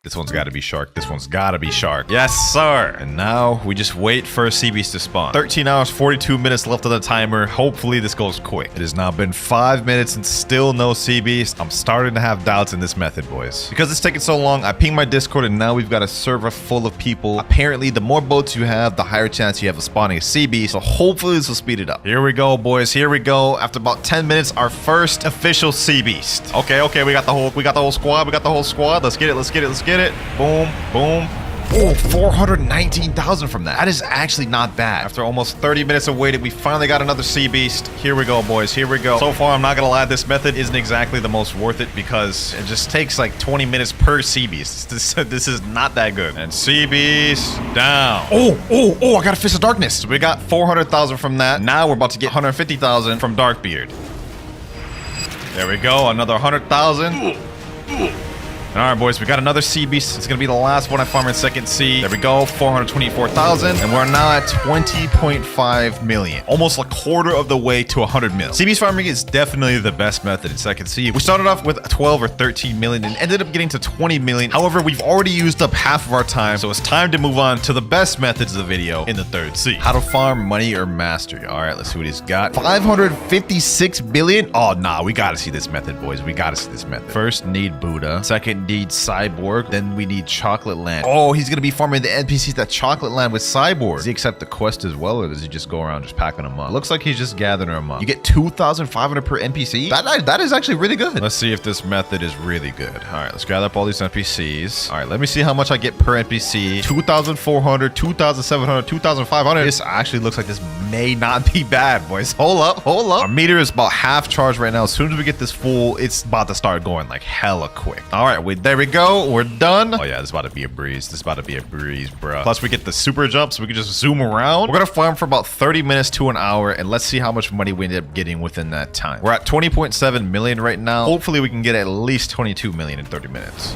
S1: This one's got to be shark. This one's got to be shark. Yes, sir. And now we just wait for a sea beast to spawn. 13 hours, 42 minutes left on the timer. Hopefully this goes quick. It has now been 5 minutes and still no sea beast. I'm starting to have doubts in this method, boys. Because it's taking so long, I pinged my Discord and now we've got a server full of people. Apparently, the more boats you have, the higher chance you have of spawning a sea beast. So hopefully this will speed it up. Here we go, boys. Here we go. After about 10 minutes, our first official sea beast. Okay, we got the whole squad. We got the whole squad. Let's get it. Let's get it. Let's get it. Boom, boom, Oh, 419,000 from that. That is actually not bad. After almost 30 minutes of waiting, we finally got another sea beast. Here we go, boys. Here we go. So far, I'm not gonna lie, this method isn't exactly the most worth it because it just takes like 20 minutes per sea beast. This is not that good. And sea beast down. Oh, I got a Fist of Darkness. So we got 400,000 from that. Now we're about to get 150,000 from Darkbeard. There we go, another 100,000. All right, boys, we got another sea beast. It's gonna be the last one I farm in second sea. There we go, 424,000, and we're now at 20.5 million, almost a quarter of the way to 100 mil. Sea beast farming is definitely the best method in second sea. We started off with 12 or 13 million and ended up getting to 20 million. However, we've already used up half of our time, so it's time to move on to the best methods of the video in the third sea. How to farm money or mastery. All right, let's see what he's got. 556 billion. Oh, nah, we gotta see this method, boys. We gotta see this method. First, need Buddha. Second, need Cyborg. Then we need Chocolate Land. Oh, he's gonna be farming the NPCs at Chocolate Land with Cyborg. Does he accept the quest as well, or does he just go around just packing them up? Looks like he's just gathering them up. You get 2,500 per NPC. That is actually really good. Let's see if this method is really good. All right, let's gather up all these NPCs. All right, let me see how much I get per NPC. 2,400, 2,700, 2,500. This actually looks like this may not be bad, boys. Hold up. Our meter is about half charged right now. As soon as we get this full, it's about to start going like hella quick. All right, there we go. We're done. Oh yeah, this is about to be a breeze. Bro. Plus we get the super jump, so we can just zoom around. We're gonna farm for about 30 minutes to an hour, and let's see how much money we end up getting within that time. We're at 20.7 million right now. Hopefully we can get at least 22 million in 30 minutes.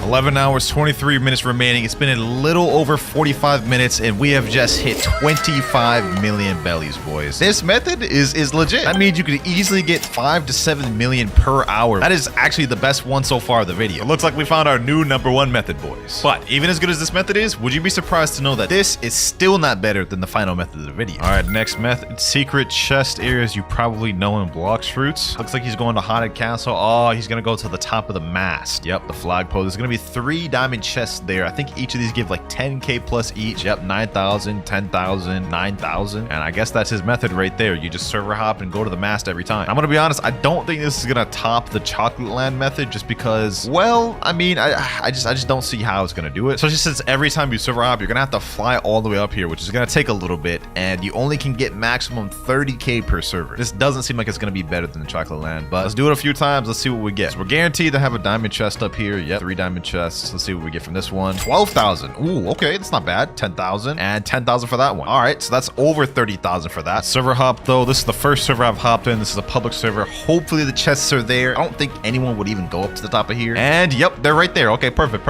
S1: 11 hours, 23 minutes remaining. It's been a little over 45 minutes, and we have just hit 25 million bellies, boys. This method is legit. That means you could easily get 5 to 7 million per hour. That is actually the best one so far of the video. It looks like we found our new #1 method, boys. But even as good as this method is, would you be surprised to know that this is still not better than the final method of the video? All right, next method, secret chest areas you probably know in Blox fruits. Looks like he's going to Haunted Castle. Oh, he's gonna go to the top of the mast. Yep, the flagpole. There's gonna be 3 diamond chests there. I think each of these give like 10k plus each. Yep, 9,000, 10,000, 9,000. And I guess that's his method right there. You just server hop and go to the mast every time. I'm gonna be honest, I don't think this is gonna top the Chocolate Land method just because, well, I mean, I just don't see how it's gonna do it. Especially since every time you server hop, you're gonna have to fly all the way up here, which is gonna take a little bit, and you only can get maximum 30k per server. This doesn't seem like it's gonna be better than the Chocolate Land, but let's do it a few times. Let's see what we get. So we're guaranteed to have a diamond chest up here. Yep, 3 diamond chests. Let's see what we get from this one. 12,000. Ooh, okay, that's not bad. 10,000 and 10,000 for that one. All right, so that's over 30,000 for that. Server hop though. This is the first server I've hopped in. This is a public server. Hopefully the chests are there. I don't think anyone would even go up to the top of here. And yep, they're right there. Okay, perfect.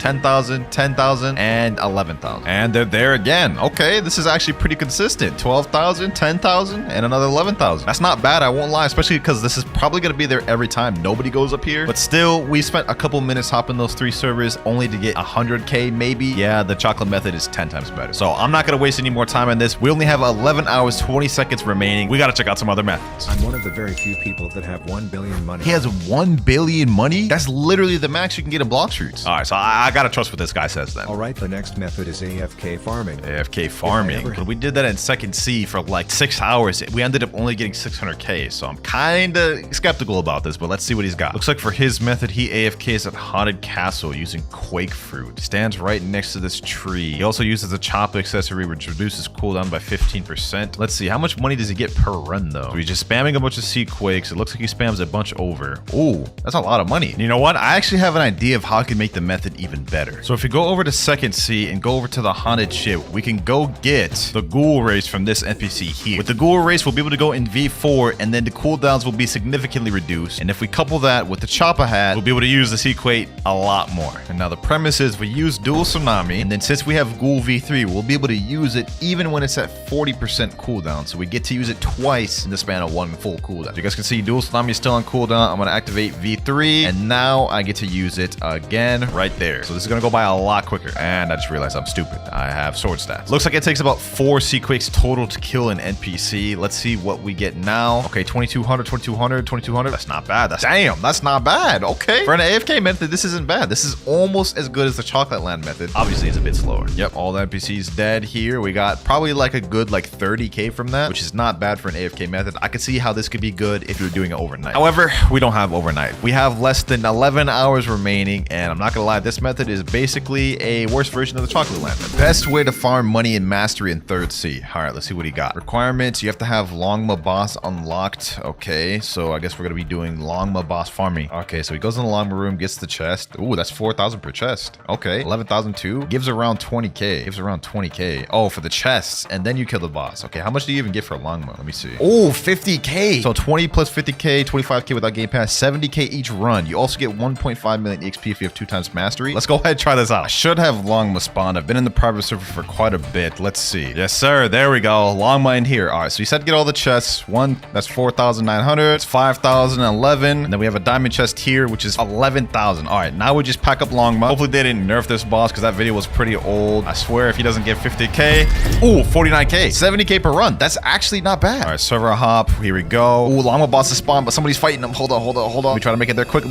S1: 10,000, 10,000, and 11,000. And they're there again. Okay, this is actually pretty consistent. 12,000, 10,000, and another 11,000. That's not bad, I won't lie, especially because this is probably gonna be there every time nobody goes up here. But still, we spent a couple minutes hopping those 3 servers only to get 100k maybe. Yeah, the chocolate method is 10 times better. So I'm not gonna waste any more time on this. We only have 11 hours 20 seconds remaining. We gotta check out some other methods.
S4: I'm one of the very few people that have 1 billion money.
S1: He has 1 billion money? That's literally the max you can get in Blox fruits. All right, so I gotta trust what this guy says then.
S4: All right, the next method is AFK farming.
S1: AFK farming. But we did that in second C for like 6 hours. We ended up only getting 600k. So I'm kind of skeptical about this, but let's see what he's got. Looks like for his method, he AFKs at Haunted Castle using Quake fruit. Stands right next to this tree. He also uses a chop accessory which reduces cooldown by 15%. Let's see, how much money does he get per run though? So he's just spamming a bunch of sea quakes. It looks like he spams a bunch over. Ooh, that's a lot of money. And you know what? I actually have an idea of how I can make the method even better. So if we go over to second sea and go over to the haunted ship, we can go get the ghoul race from this NPC here. With the ghoul race, we'll be able to go in V4 and then the cooldowns will be significantly reduced. And if we couple that with the chopper hat, we'll be able to use the sea quake a lot more. And now the premise is we use dual tsunami, and then since we have ghoul V3, we'll be able to use it even when it's at 40% cooldown. So we get to use it twice in the span of 1 full cooldown. So you guys can see dual tsunami is still on cooldown. I'm gonna activate V3, and now I get to use it again right there. So this is gonna go by a lot quicker. And I just realized I'm stupid. I have sword stats. Looks like it takes about 4 sea quakes total to kill an NPC. Let's see what we get now. Okay, 2,200, 2,200, 2,200. That's not bad. That's not bad. Okay. For an AFK method, this isn't bad. bad. This is almost as good as the Chocolate Land method. Obviously, it's a bit slower. Yep, all the NPCs dead here. We got probably like a good like 30k from that, which is not bad for an AFK method. I could see how this could be good if you're doing it overnight. However, we don't have overnight. We have less than 11 hours remaining, and I'm not gonna lie, this method is basically a worse version of the Chocolate Land method. Best way to farm money and mastery in 3rd Sea. All right, let's see what he got. Requirements, you have to have Longma boss unlocked. Okay, so I guess we're gonna be doing Longma boss farming. Okay, so he goes in the Longma room, gets the chest. Ooh, that's 4,000 per chest. Okay, 11,002 gives around 20k. Gives around 20k. Oh, for the chests, and then you kill the boss. Okay, how much do you even get for a Longma? Let me see. Oh, 50k. So 20 plus 50k, 25k without game pass, 70k each run. You also get 1.5 million XP if you have 2 times mastery. Let's go ahead and try this out. I should have Longma spawned. I've been in the private server for quite a bit. Let's see. Yes, sir. There we go. Longma in here. All right, so you said to get all the chests. One, that's 4,900. It's 5,011. And then we have a diamond chest here, which is 11,000. All right, now we just pack up Longma. Hopefully they didn't nerf this boss because that video was pretty old. I swear if he doesn't get 50k. Ooh, 49k. 70k per run. That's actually not bad. All right, server hop. Here we go. Ooh, Longma boss is spawned, but somebody's fighting him. Hold on. We try to make it there quick.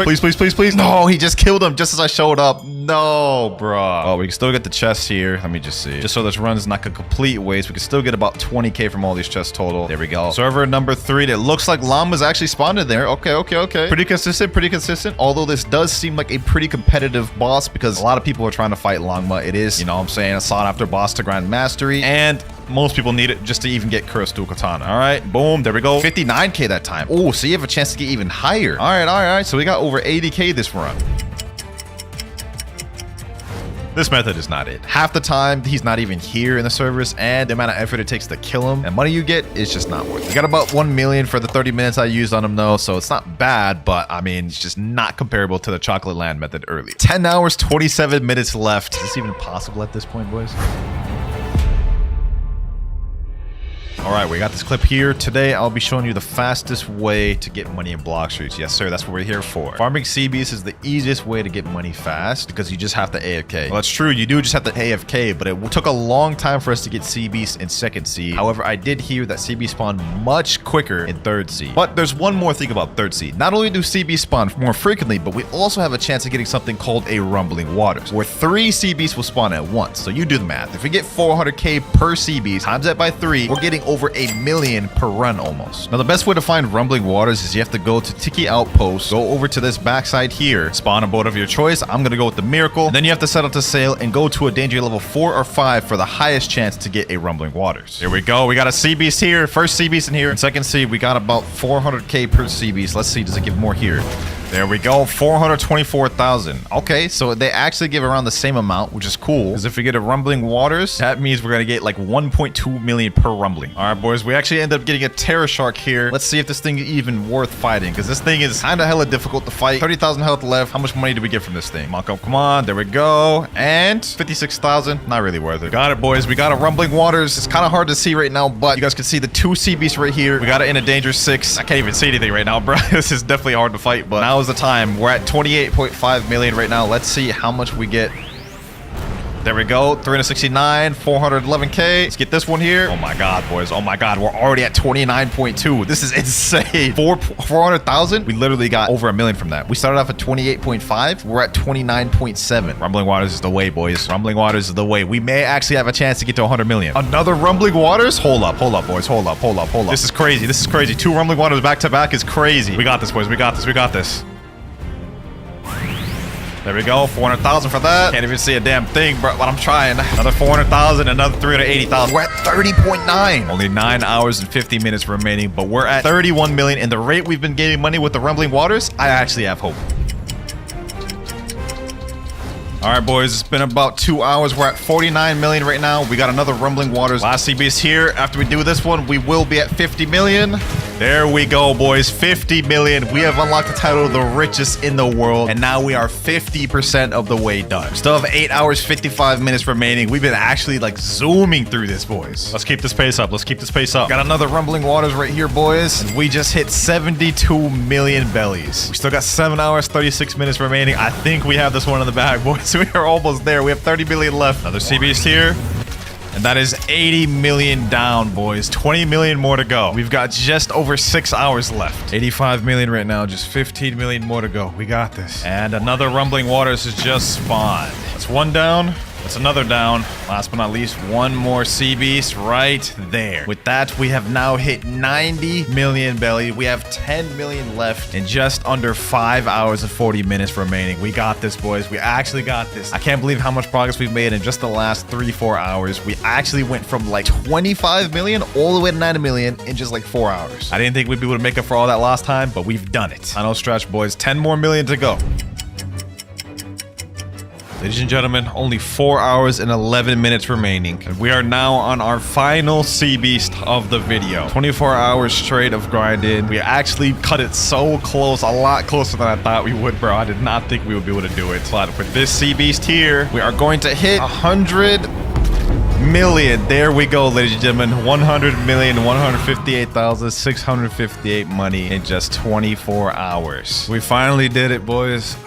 S1: Please. No, he just killed him just as I showed up. No, bro. Oh, we can still get the chests here. Let me just see. Just so this run is not a complete waste. We can still get about 20k from all these chests total. There we go. Server number 3. That looks like llama's actually spawned in there. Okay. Pretty consistent. Although this does seem like a pretty competitive boss because a lot of people are trying to fight Longma. It is, you know what I'm saying, a sought after boss to grind mastery. And most people need it just to even get Cursed Dual Katana. All right, boom, there we go. 59k that time. Oh, so you have a chance to get even higher. All right. So we got over 80k this run. This method is not it. Half the time, he's not even here in the servers, and the amount of effort it takes to kill him and money you get is just not worth it. We got about 1 million for the 30 minutes I used on him though, so it's not bad, but I mean, it's just not comparable to the Chocolate Land method earlier. 10 hours, 27 minutes left. Is this even possible at this point, boys? All right, we got this clip here. Today, I'll be showing you the fastest way to get money in Blox Fruits. Yes, sir, that's what we're here for. Farming CBs is the easiest way to get money fast because you just have to AFK. Well, that's true. You do just have to AFK, but it took a long time for us to get CBs in 2nd Sea. However, I did hear that CB spawn much quicker in 3rd Sea. But there's one more thing about 3rd Sea. Not only do CBs spawn more frequently, but we also have a chance of getting something called a Rumbling Waters, where 3 CBs will spawn at once. So you do the math. If we get 400k per CBs, times that by 3, we're getting over a million per run almost. Now, the best way to find Rumbling Waters is you have to go to Tiki Outpost, go over to this backside here, spawn a boat of your choice. I'm gonna go with the Miracle. And then you have to set up to sail and go to a danger level 4 or 5 for the highest chance to get a Rumbling Waters. Here we go. We got a CBs here. First CBs in here. In 2nd Sea, we got about 400k per CBs. Let's see, does it give more here? There we go, 424,000. Okay, so they actually give around the same amount, which is cool. Because if we get a Rumbling Waters, that means we're gonna get like 1.2 million per rumbling. All right, boys, we actually end up getting a Terror Shark here. Let's see if this thing is even worth fighting, because this thing is kind of hella difficult to fight. 30,000 health left. How much money do we get from this thing? Come on, there we go. And 56,000, not really worth it. Got it, boys. We got a Rumbling Waters. It's kind of hard to see right now, but you guys can see the 2 CBs right here. We got it in a danger 6. I can't even see anything right now, bro. This is definitely hard to fight, but now is the time. We're at 28.5 million right now. Let's see how much we get. There we go, 369, 411k. Let's get this one here. Oh my god, boys. Oh my god, we're already at 29.2. This is insane. 400,000. We literally got over a million from that. We started off at 28.5. We're at 29.7. Rumbling Waters is the way, boys. Rumbling Waters is the way. We may actually have a chance to get to 100 million. Another Rumbling Waters? Hold up, boys. Hold up. This is crazy. 2 Rumbling Waters back to back is crazy. We got this, boys. We got this. There we go, 400,000 for that. Can't even see a damn thing, bro, but I'm trying. Another 400,000, another 380,000. We're at 30.9. Only 9 hours and 50 minutes remaining, but we're at 31 million. And the rate we've been getting money with the Rumbling Waters, I actually have hope. All right, boys, it's been about 2 hours. We're at 49 million right now. We got another Rumbling Waters. Last CB's here. After we do this one, we will be at 50 million. There we go, boys. 50 million. We have unlocked the title of the richest in the world, and now we are 50% of the way done. Still have 8 hours, 55 minutes remaining. We've been actually like zooming through this, boys. Let's keep this pace up. Got another Rumbling Waters right here, boys. And we just hit 72 million bellies. We still got 7 hours, 36 minutes remaining. I think we have this one in the bag, boys. We are almost there. We have 30 million left. Another CB's here.
S5: And that is 80 million down, boys. 20 million more to go. We've got just over 6 hours left. 85 million right now, just 15 million more to go. We got this. And another Rumbling Waters has just spawned. That's one down. That's another down. Last but not least, one more sea beast right there. With that, we have now hit 90 million belly. We have 10 million left in just under 5 hours and 40 minutes remaining. We got this, boys. We actually got this. I can't believe how much progress we've made in just the last 3-4 hours. We actually went from like 25 million all the way to 90 million in just like 4 hours. I didn't think we'd be able to make up for all that last time, but we've done it. Final stretch, boys. 10 more million to go. Ladies and gentlemen, only 4 hours and 11 minutes remaining. And we are now on our final sea beast of the video. 24 hours straight of grinding. We actually cut it so close, a lot closer than I thought we would, bro. I did not think we would be able to do it. But with this sea beast here, we are going to hit 100 million. There we go, ladies and gentlemen. 100,158,658 money in just 24 hours. We finally did it, boys.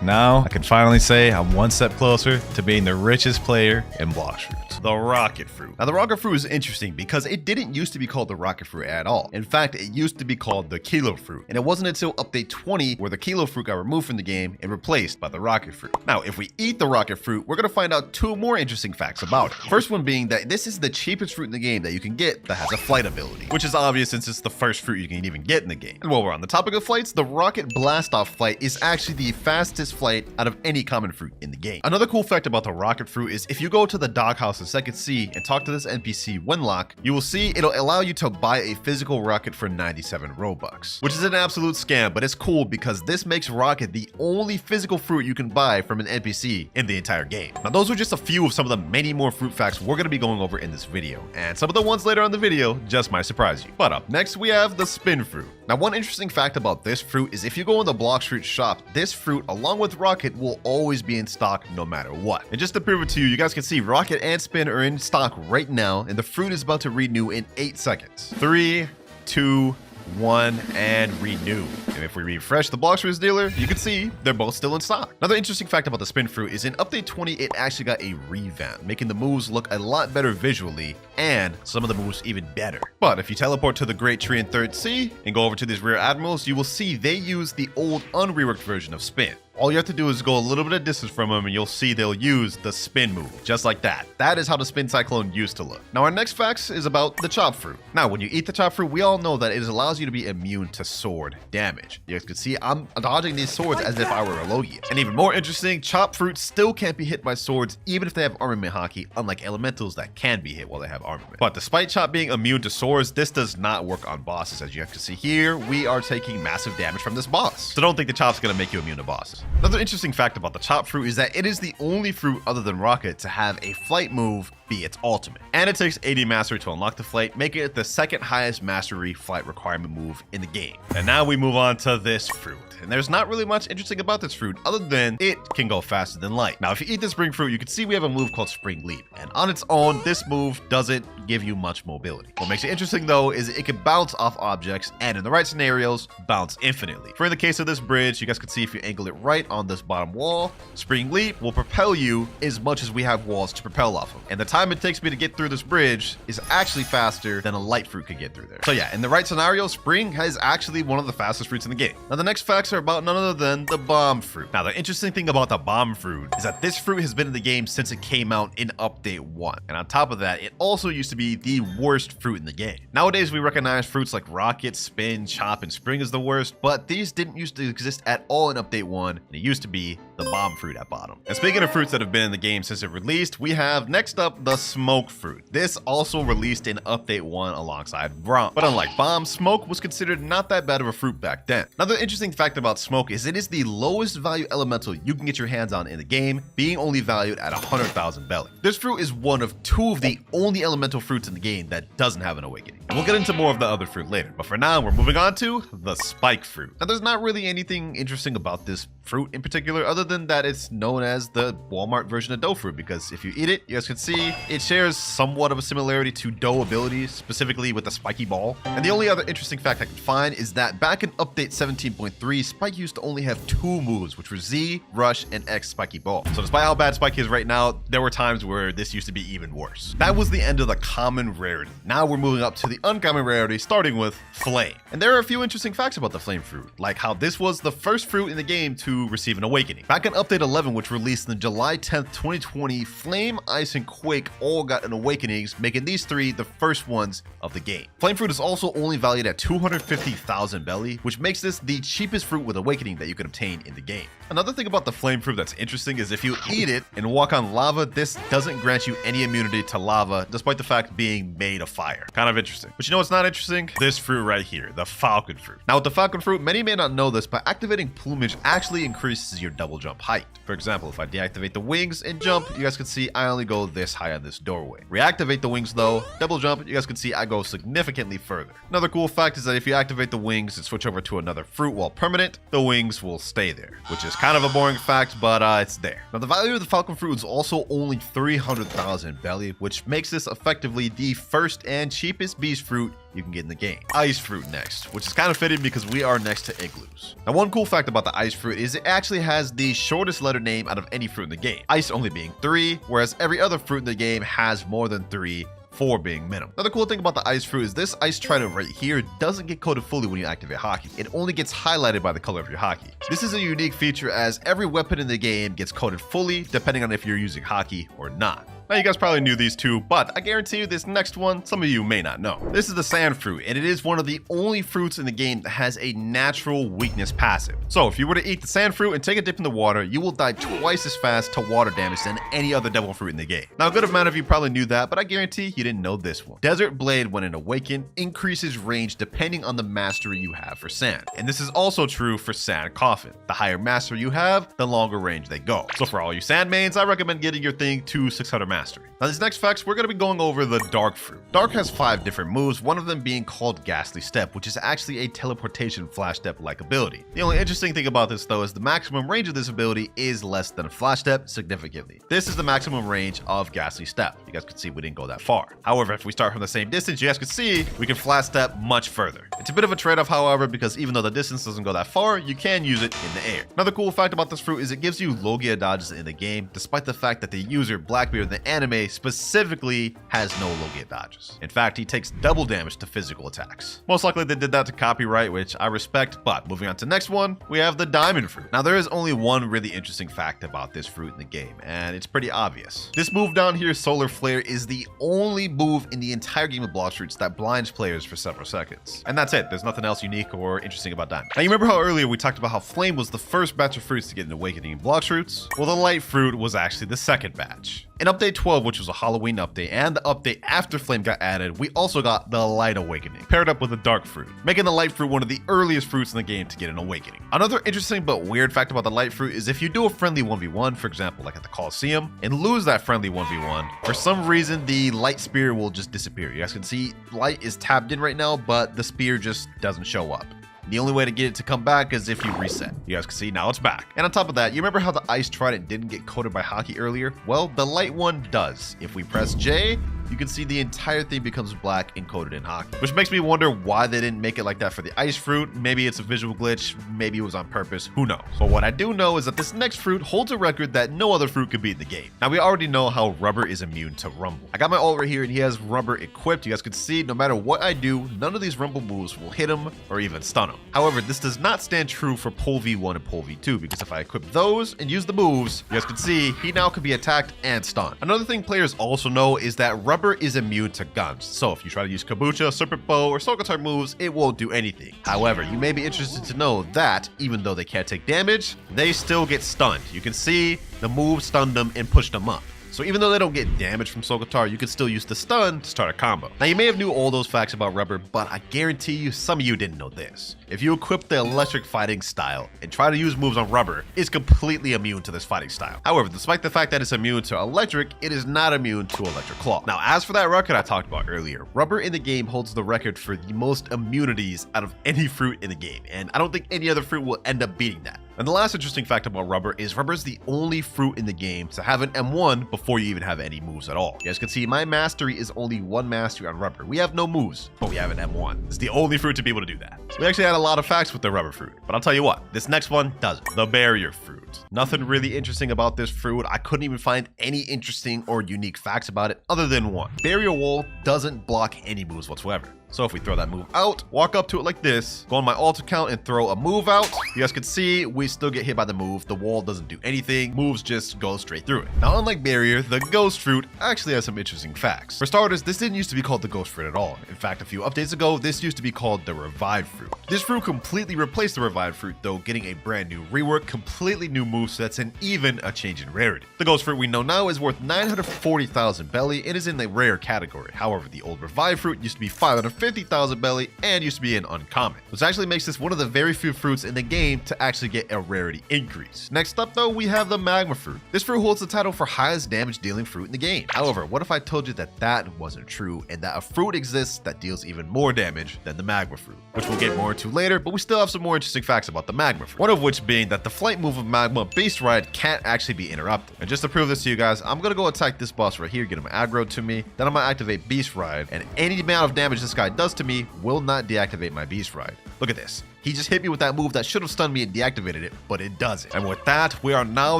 S5: Now, I can finally say I'm one step closer to being the richest player in Blox Fruits. The rocket fruit. Now, the rocket fruit is interesting because it didn't used to be called the rocket fruit at all. In fact, it used to be called the kilo fruit. And it wasn't until update 20 where the kilo fruit got removed from the game and replaced by the rocket fruit. Now, if we eat the rocket fruit, we're going to find out 2 more interesting facts about it. First one being that this is the cheapest fruit in the game that you can get that has a flight ability, which is obvious since it's the first fruit you can even get in the game. And while we're on the topic of flights, the rocket blast off flight is actually the fastest flight out of any common fruit in the game. Another cool fact about the rocket fruit is if you go to the doghouse in Second Sea and talk to this NPC Wenlock, you will see it'll allow you to buy a physical rocket for 97 Robux, which is an absolute scam, but it's cool because this makes rocket the only physical fruit you can buy from an NPC in the entire game. Now, those are just a few of some of the many more fruit facts we're going to be going over in this video, and some of the ones later on in the video just might surprise you. But up next, we have the spin fruit. Now, one interesting fact about this fruit is if you go in the Blox Fruit shop, this fruit, along with rocket, will always be in stock no matter what. And just to prove it to you, you guys can see rocket and spin are in stock right now, and the fruit is about to renew in 8 seconds. 3, 2, 1, and renew. And if we refresh the Blox Fruits dealer, you can see they're both still in stock. Another interesting fact about the spin fruit is in update 20, it actually got a revamp, making the moves look a lot better visually and some of the moves even better. But if you teleport to the Great Tree in 3rd Sea and go over to these rear admirals, you will see they use the old unreworked version of spin. All you have to do is go a little bit of distance from them and you'll see they'll use the spin move, just like that. That is how the spin cyclone used to look. Now, our next facts is about the chop fruit. Now, when you eat the chop fruit, we all know that it allows you to be immune to sword damage. You guys can see I'm dodging these swords as if I were a Logia. And even more interesting, chop fruit still can't be hit by swords even if they have armament hockey, unlike elementals that can be hit while they have armament. But despite chop being immune to swords, this does not work on bosses. As you have to see here, we are taking massive damage from this boss. So don't think the chop's gonna make you immune to bosses. Another interesting fact about the chop fruit is that it is the only fruit other than rocket to have a flight move be its ultimate. And it takes 80 mastery to unlock the flight, making it the 2nd highest mastery flight requirement move in the game. And now we move on to this fruit. And there's not really much interesting about this fruit other than it can go faster than light. Now, if you eat the spring fruit, you can see we have a move called Spring Leap. And on its own, this move doesn't give you much mobility. What makes it interesting though is it can bounce off objects and in the right scenarios, bounce infinitely. For in the case of this bridge, you guys can see if you angle it right on this bottom wall, Spring Leap will propel you as much as we have walls to propel off of. And the time it takes me to get through this bridge is actually faster than a light fruit could get through there. So yeah, in the right scenario, Spring is actually one of the fastest fruits in the game. Now, the next facts are about none other than the bomb fruit. Now, the interesting thing about the bomb fruit is that this fruit has been in the game since it came out in update 1. And on top of that, it also used to be the worst fruit in the game. Nowadays, we recognize fruits like rocket, spin, chop, and spring as the worst, but these didn't used to exist at all in update 1, and it used to be the bomb fruit at bottom. And speaking of fruits that have been in the game since it released, we have next up the smoke fruit. This also released in update 1 alongside Brom. But unlike bomb, smoke was considered not that bad of a fruit back then. Another interesting fact about smoke is it is the lowest value elemental you can get your hands on in the game, being only valued at 100,000 belly. This fruit is one of 2 of the only elemental
S1: fruits in the game that doesn't have an awakening. And we'll get into more of the other fruit later, but for now, we're moving on to the spike fruit. Now, there's not really anything interesting about this fruit in particular, other than that it's known as the Walmart version of dough fruit, because if you eat it, you guys can see it shares somewhat of a similarity to dough abilities, specifically with the spiky ball. And the only other interesting fact I can find is that back in update 17.3, Spike used to only have 2 moves, which were Z, Rush, and X spiky ball. So despite how bad Spike is right now, there were times where this used to be even worse. That was the end of the common rarity. Now we're moving up to the uncommon rarity, starting with Flame. And there are a few interesting facts about the Flame fruit, like how this was the first fruit in the game to receive an awakening. Back in update 11, which released on July 10th, 2020, Flame, Ice, and Quake all got an awakenings, making these 3 the first ones of the game. Flame fruit is also only valued at 250,000 belly, which makes this the cheapest fruit with awakening that you can obtain in the game. Another thing about the flame fruit that's interesting is if you eat it and walk on lava, this doesn't grant you any immunity to lava, despite the fact being made of fire. Kind of interesting. But you know what's not interesting? This fruit right here, the falcon fruit. Now with the falcon fruit, many may not know this, but activating plumage actually increases your double jump height. For example, if I deactivate the wings and jump, you guys can see I only go this high on this doorway. Reactivate the wings though, double jump, you guys can see I go significantly further. Another cool fact is that if you activate the wings and switch over to another fruit while permanent, the wings will stay there, which is kind of a boring fact, but it's there. Now the value of the falcon fruit is also only 300,000 belly, which makes this effectively the first and cheapest beast fruit you can get in the game. Ice fruit next, which is kind of fitting because we are next to igloos. Now one cool fact about the ice fruit is it actually has the shortest letter name out of any fruit in the game, ice only being 3, whereas every other fruit in the game has more than 3, 4 being minimum. Another cool thing about the ice fruit is this ice trident right here doesn't get coated fully when you activate hockey. It only gets highlighted by the color of your hockey. This is a unique feature as every weapon in the game gets coated fully depending on if you're using hockey or not. Now you guys probably knew these two, but I guarantee you this next one, some of you may not know. This is the sand fruit, and it is one of the only fruits in the game that has a natural weakness passive. So if you were to eat the sand fruit and take a dip in the water, you will die twice as fast to water damage than any other devil fruit in the game. Now a good amount of you probably knew that, but I guarantee you didn't know this one. Desert Blade, when it awakened, increases range depending on the mastery you have for sand. And this is also true for Sand Coffin. The higher mastery you have, the longer range they go. So for all you sand mains, I recommend getting your thing to 600 mastery. Now these next facts, we're going to be going over the Dark fruit. Dark has 5 different moves, one of them being called Ghastly Step, which is actually a teleportation flash step-like ability. The only interesting thing about this though is the maximum range of this ability is less than a flash step significantly. This is the maximum range of Ghastly Step. You guys can see we didn't go that far. However, if we start from the same distance, you guys can see we can flash step much further. It's a bit of a trade-off, however, because even though the distance doesn't go that far, you can use it in the air. Another cool fact about this fruit is it gives you Logia dodges in the game, despite the fact that the user Blackbeard in the anime specifically has no Logia dodges. In fact, he takes double damage to physical attacks. Most likely they did that to copyright, which I respect, but moving on to the next one, we have the diamond fruit. Now there is only one really interesting fact about this fruit in the game, and it's pretty obvious. This move down here, Solar Flare, is the only move in the entire game of Blox fruits that blinds players for several seconds. And that's it. There's nothing else unique or interesting about diamond. Now you remember how earlier we talked about how Flame was the first batch of fruits to get an awakening in Blox fruits? Well, the light fruit was actually the second batch. In update 12, which was a Halloween update, and the update after Flame got added, we also got the Light Awakening, paired up with the Dark Fruit, making the Light Fruit one of the earliest fruits in the game to get an awakening. Another interesting but weird fact about the Light Fruit is if you do a friendly 1v1, for example, like at the Coliseum, and lose that friendly 1v1, for some reason, the Light Spear will just disappear. You guys can see Light is tabbed in right now, but the spear just doesn't show up. The only way to get it to come back is if you reset. You guys can see now it's back. And on top of that, you remember how the ice trident didn't get coated by hockey earlier? Well, the light one does. If we press J, you can see the entire thing becomes black and coated in hockey, which makes me wonder why they didn't make it like that for the ice fruit. Maybe it's a visual glitch, maybe it was on purpose, who knows. But what I do know is that this next fruit holds a record that no other fruit could beat in the game. Now we already know how Rubber is immune to Rumble. I got my ult right here and he has Rubber equipped. You guys can see no matter what I do, none of these Rumble moves will hit him or even stun him. However, this does not stand true for Pole V1 and Pole V2 because if I equip those and use the moves, you guys can see he now can be attacked and stunned. Another thing players also know is that Rubber is immune to guns. So if you try to use Kabucha, Serpent Bow, or Soul Guitar moves, it won't do anything. However, you may be interested to know that even though they can't take damage, they still get stunned. You can see the move stunned them and pushed them up. So even though they don't get damage from Sokotar, you can still use the stun to start a combo. Now you may have knew all those facts about rubber, but I guarantee you some of you didn't know this. If you equip the electric fighting style and try to use moves on rubber, it's completely immune to this fighting style. However, despite the fact that it's immune to electric, it is not immune to electric claw. Now as for that record I talked about earlier, rubber in the game holds the record for the most immunities out of any fruit in the game, and I don't think any other fruit will end up beating that. And the last interesting fact about rubber is the only fruit in the game to have an M1 before you even have any moves at all. You guys can see my mastery is only 1 mastery on rubber. We have no moves, but we have an M1. It's the only fruit to be able to do that. We actually had a lot of facts with the rubber fruit, but I'll tell you what, this next one doesn't. The barrier fruit. Nothing really interesting about this fruit. I couldn't even find any interesting or unique facts about it other than one. Barrier wall doesn't block any moves whatsoever. So if we throw that move out, walk up to it like this, go on my alt account and throw a move out, you guys can see we still get hit by the move. The wall doesn't do anything. Moves just go straight through it. Now, unlike barrier, the ghost fruit actually has some interesting facts. For starters, this didn't used to be called the ghost fruit at all. In fact, a few updates ago, this used to be called the revived fruit. This fruit completely replaced the revived fruit, though getting a brand new rework, completely new movesets, and even a change in rarity. The ghost fruit we know now is worth 940,000 belly. It is in the rare category. However, the old revived fruit used to be 550,000 belly and used to be an uncommon, which actually makes this one of the very few fruits in the game to actually get a rarity increase. Next up though, we have the magma fruit. This fruit holds the title for highest damage dealing fruit in the game. However, what if I told you that that wasn't true and that a fruit exists that deals even more damage than the magma fruit, which we'll get more into later, but we still have some more interesting facts about the magma fruit. One of which being that the flight move of magma beast ride can't actually be interrupted. And just to prove this to you guys, I'm gonna go attack this boss right here, get him aggro to me, then I'm gonna activate beast ride, and any amount of damage this guy does to me will not deactivate my beast ride. Look at this. He just hit me with that move that should have stunned me and deactivated it, but it doesn't. And with that, we are now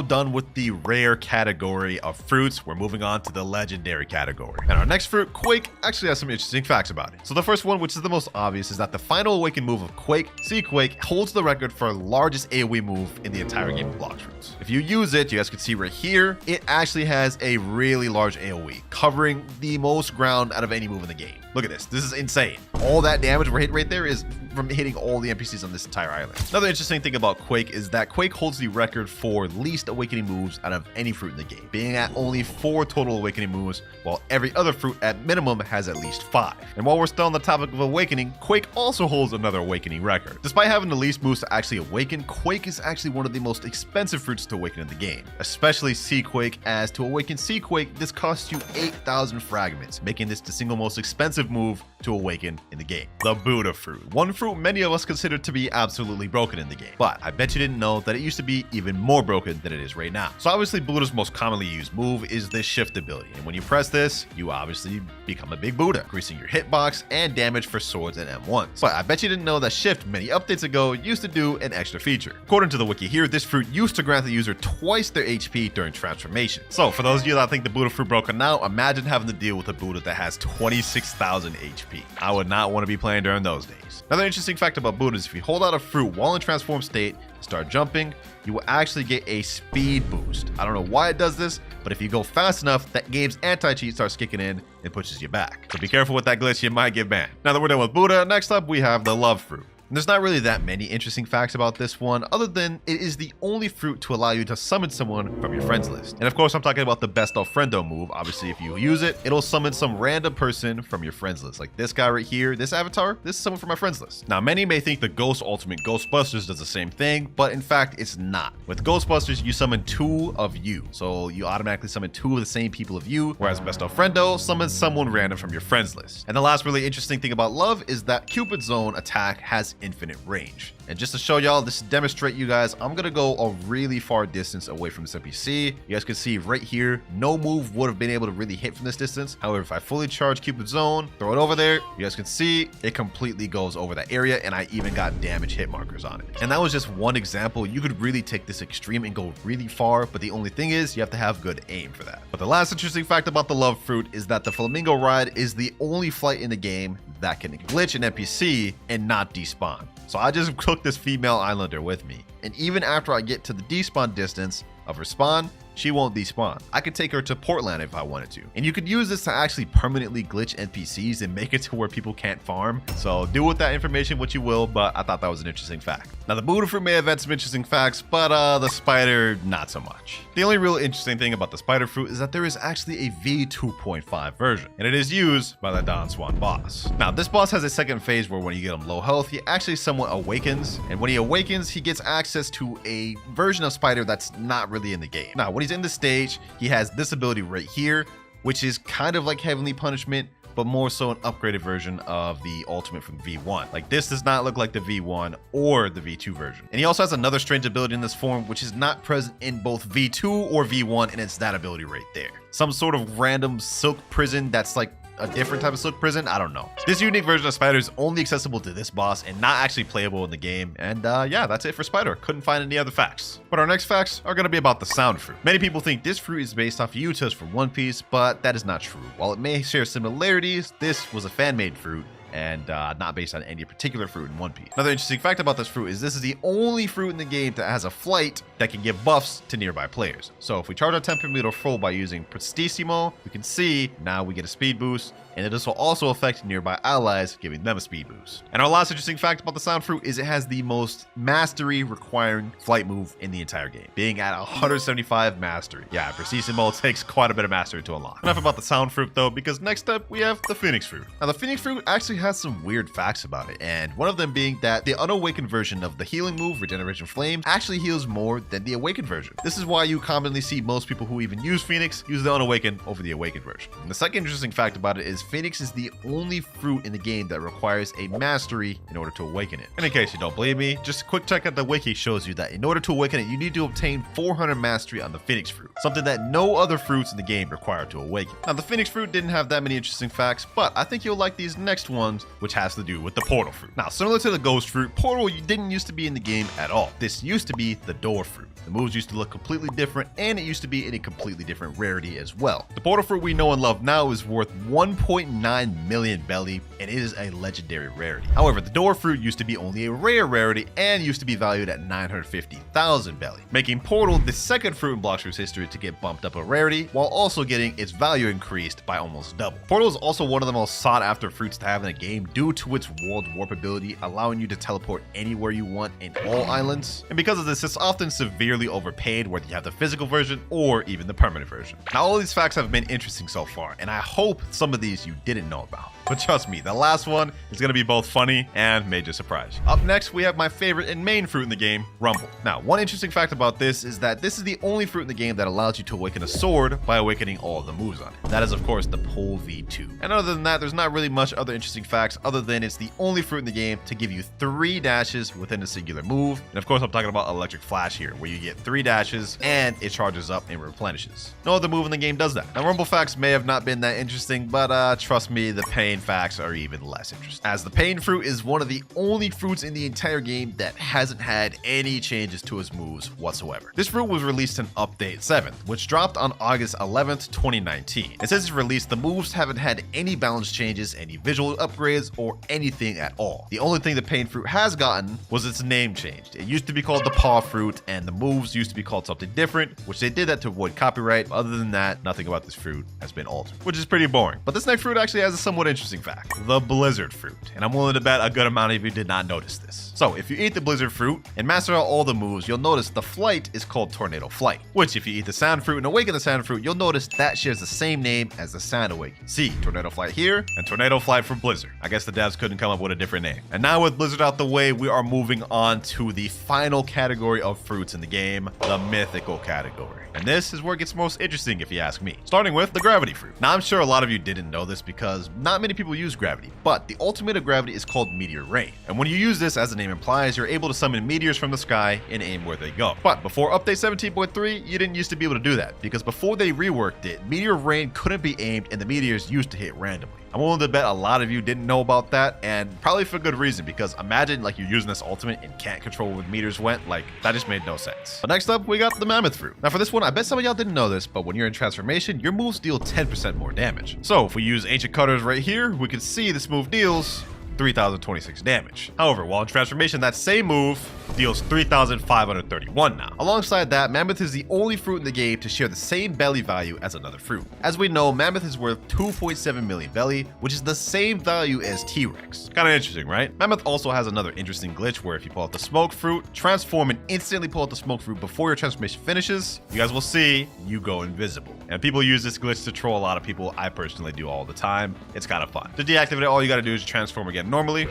S1: done with the rare category of fruits. We're moving on to the legendary category. And our next fruit, Quake, actually has some interesting facts about it. So the first one, which is the most obvious, is that the final awakened move of Quake, Sea Quake, holds the record for largest AoE move in the entire game of Blox fruits. If you use it, you guys can see right here, it actually has a really large AoE, covering the most ground out of any move in the game. Look at this. This is insane. All that damage we're hitting right there is from hitting all the NPCs on this entire island. Another interesting thing about Quake is that Quake holds the record for least awakening moves out of any fruit in the game, being at only 4 total awakening moves, while every other fruit at minimum has at least 5. And while we're still on the topic of awakening, Quake also holds another awakening record. Despite having the least moves to actually awaken, Quake is actually one of the most expensive fruits to awaken in the game, especially Sea Quake, as to awaken Sea Quake, this costs you 8,000 fragments, making this the single most expensive move to awaken in the game. The Buddha fruit. One fruit many of us consider to be absolutely broken in the game, but I bet you didn't know that it used to be even more broken than it is right now. So obviously Buddha's most commonly used move is the shift ability, and when you press this, you obviously become a big Buddha, increasing your hitbox and damage for swords and M1s. But I bet you didn't know that shift many updates ago used to do an extra feature. According to the wiki here, this fruit used to grant the user twice their HP during transformation. So for those of you that think the Buddha fruit broken now, imagine having to deal with a Buddha that has 26,000 HP. I would not want to be playing during those days. Another interesting fact about Buddha is if you hold out a fruit while in transform state and start jumping, you will actually get a speed boost. I don't know why it does this, but if you go fast enough, that game's anti-cheat starts kicking in and pushes you back. So be careful with that glitch, you might get banned. Now that we're done with Buddha, next up we have the love fruit. And there's not really that many interesting facts about this one, other than it is the only fruit to allow you to summon someone from your friends list. And of course, I'm talking about the best of friendo move. Obviously, if you use it, it'll summon some random person from your friends list. Like this guy right here, this avatar, this is someone from my friends list. Now, many may think the Ghost Ultimate Ghostbusters does the same thing, but in fact, it's not. With Ghostbusters, you summon 2 of you. So you automatically summon 2 of the same people of you, whereas best of friendo summons someone random from your friends list. And the last really interesting thing about love is that Cupid Zone attack has infinite range. And just to show y'all, this to demonstrate you guys, I'm gonna go a really far distance away from this NPC. You guys can see right here, no move would have been able to really hit from this distance. However, if I fully charge Cupid Zone, throw it over there, you guys can see it completely goes over that area, and I even got damage hit markers on it. And that was just one example. You could really take this extreme and go really far, but the only thing is you have to have good aim for that. But the last interesting fact about the love fruit is that the flamingo ride is the only flight in the game that can glitch an NPC and not despawn. So I just took this female islander with me, and even after I get to the despawn distance of her spawn, she won't despawn. I could take her to Portland if I wanted to. And you could use this to actually permanently glitch NPCs and make it to where people can't farm. So do with that information what you will, but I thought that was an interesting fact. Now the Buddha fruit may have had some interesting facts, but the spider, not so much. The only real interesting thing about the spider fruit is that there is actually a V2.5 version, and it is used by the Don Swan boss. Now this boss has a second phase where when you get him low health, he actually somewhat awakens, and when he awakens, he gets access to a version of spider that's not really in the game. Now when he's in the stage, he has this ability right here, which is kind of like Heavenly Punishment, but more so an upgraded version of the ultimate from V1. Like this does not look like the V1 or the V2 version. And he also has another strange ability in this form, which is not present in both V2 or V1, and it's that ability right there. Some sort of random silk prison that's like a different type of silk prison. I don't know. This unique version of Spider is only accessible to this boss and not actually playable in the game. And yeah, that's it for Spider. Couldn't find any other facts. But our next facts are going to be about the sound fruit. Many people think this fruit is based off Uzoth from One Piece, but that is not true. While it may share similarities, this was a fan-made fruit and not based on any particular fruit in One Piece. Another interesting fact about this fruit is this is the only fruit in the game that has a flight that can give buffs to nearby players. So if we charge our temperamental full by using Prestissimo, we can see now we get a speed boost, and this will also affect nearby allies, giving them a speed boost. And our last interesting fact about the sound fruit is it has the most mastery requiring flight move in the entire game, being at 175 mastery. Yeah, Prestissimo takes quite a bit of mastery to unlock. Enough about the sound fruit though, because next up we have the Phoenix fruit. Now the Phoenix fruit actually has some weird facts about it, and one of them being that the unawakened version of the healing move, Regeneration Flame, actually heals more than the awakened version. This is why you commonly see most people who even use Phoenix use the unawakened over the awakened version. And the second interesting fact about it is Phoenix is the only fruit in the game that requires a mastery in order to awaken it. And in case you don't believe me, just a quick check at the wiki shows you that in order to awaken it, you need to obtain 400 mastery on the Phoenix fruit, something that no other fruits in the game require to awaken. Now the Phoenix fruit didn't have that many interesting facts, but I think you'll like these next ones, which has to do with the portal fruit. Now similar to the ghost fruit, portal didn't used to be in the game at all. This used to be the door fruit. The moves used to look completely different, and it used to be in a completely different rarity as well. The portal fruit we know and love now is worth 1.9 million belly, and it is a legendary rarity. However, the door fruit used to be only a rare rarity and used to be valued at 950,000 belly, making portal the second fruit in Blox Fruit's history to get bumped up a rarity, while also getting its value increased by almost double. Portal is also one of the most sought after fruits to have in a game due to its world warp ability, allowing you to teleport anywhere you want in all islands. And because of this, it's often severely overpaid, whether you have the physical version or even the permanent version. Now all these facts have been interesting so far, and I hope some of these you didn't know about. But trust me, the last one is going to be both funny and major surprise. Up next, we have my favorite and main fruit in the game, Rumble. Now, one interesting fact about this is that this is the only fruit in the game that allows you to awaken a sword by awakening all of the moves on it. That is, of course, the Pole V2. And other than that, there's not really much other interesting facts other than it's the only fruit in the game to give you 3 dashes within a singular move. And of course, I'm talking about Electric Flash here, where you get 3 dashes and it charges up and replenishes. No other move in the game does that. Now, Rumble facts may have not been that interesting, but trust me, the pain facts are even less interesting, as the pain fruit is one of the only fruits in the entire game that hasn't had any changes to its moves whatsoever. This fruit was released in Update 7th, which dropped on August 11th, 2019. And since its release, the moves haven't had any balance changes, any visual upgrades, or anything at all. The only thing the pain fruit has gotten was its name changed. It used to be called the paw fruit, and the moves used to be called something different, which they did that to avoid copyright. Other than that, nothing about this fruit has been altered, which is pretty boring. But this next fruit actually has a somewhat interesting fact. The blizzard fruit, and I'm willing to bet a good amount of you did not notice this. So if you eat the blizzard fruit and master out all the moves, you'll notice the flight is called tornado flight, which if you eat the sand fruit and awaken the sand fruit, you'll notice that shares the same name as the sand awaken. See, tornado flight here and tornado flight for blizzard. I guess the devs couldn't come up with a different name. And now with blizzard out the way, we are moving on to the final category of fruits in the game, the mythical category. And this is where it gets most interesting if you ask me. Starting with the gravity fruit. Now I'm sure a lot of you didn't know this because not many people use gravity, but the ultimate of gravity is called meteor rain. And when you use this, as the name implies, you're able to summon meteors from the sky and aim where they go. But before update 17.3, you didn't used to be able to do that, because before they reworked it, meteor rain couldn't be aimed and the meteors used to hit randomly. I'm willing to bet a lot of you didn't know about that, and probably for good reason, because imagine like you're using this ultimate and can't control where meteors went. Like, that just made no sense. But next up, we got the mammoth fruit. Now for this one, I bet some of y'all didn't know this, but when you're in transformation, your moves deal 10% more damage. So if we use ancient cutters right here, we can see this move deals 3,026 damage. However, while in transformation, that same move deals 3,531 now. Alongside that, Mammoth is the only fruit in the game to share the same belly value as another fruit. As we know, Mammoth is worth 2.7 million belly, which is the same value as T-Rex. Kinda interesting, right? Mammoth also has another interesting glitch where if you pull out the smoke fruit, transform and instantly pull out the smoke fruit before your transformation finishes, you guys will see you go invisible. And people use this glitch to troll a lot of people. I personally do all the time. It's kind of fun. To deactivate it, all you gotta do is transform again normally,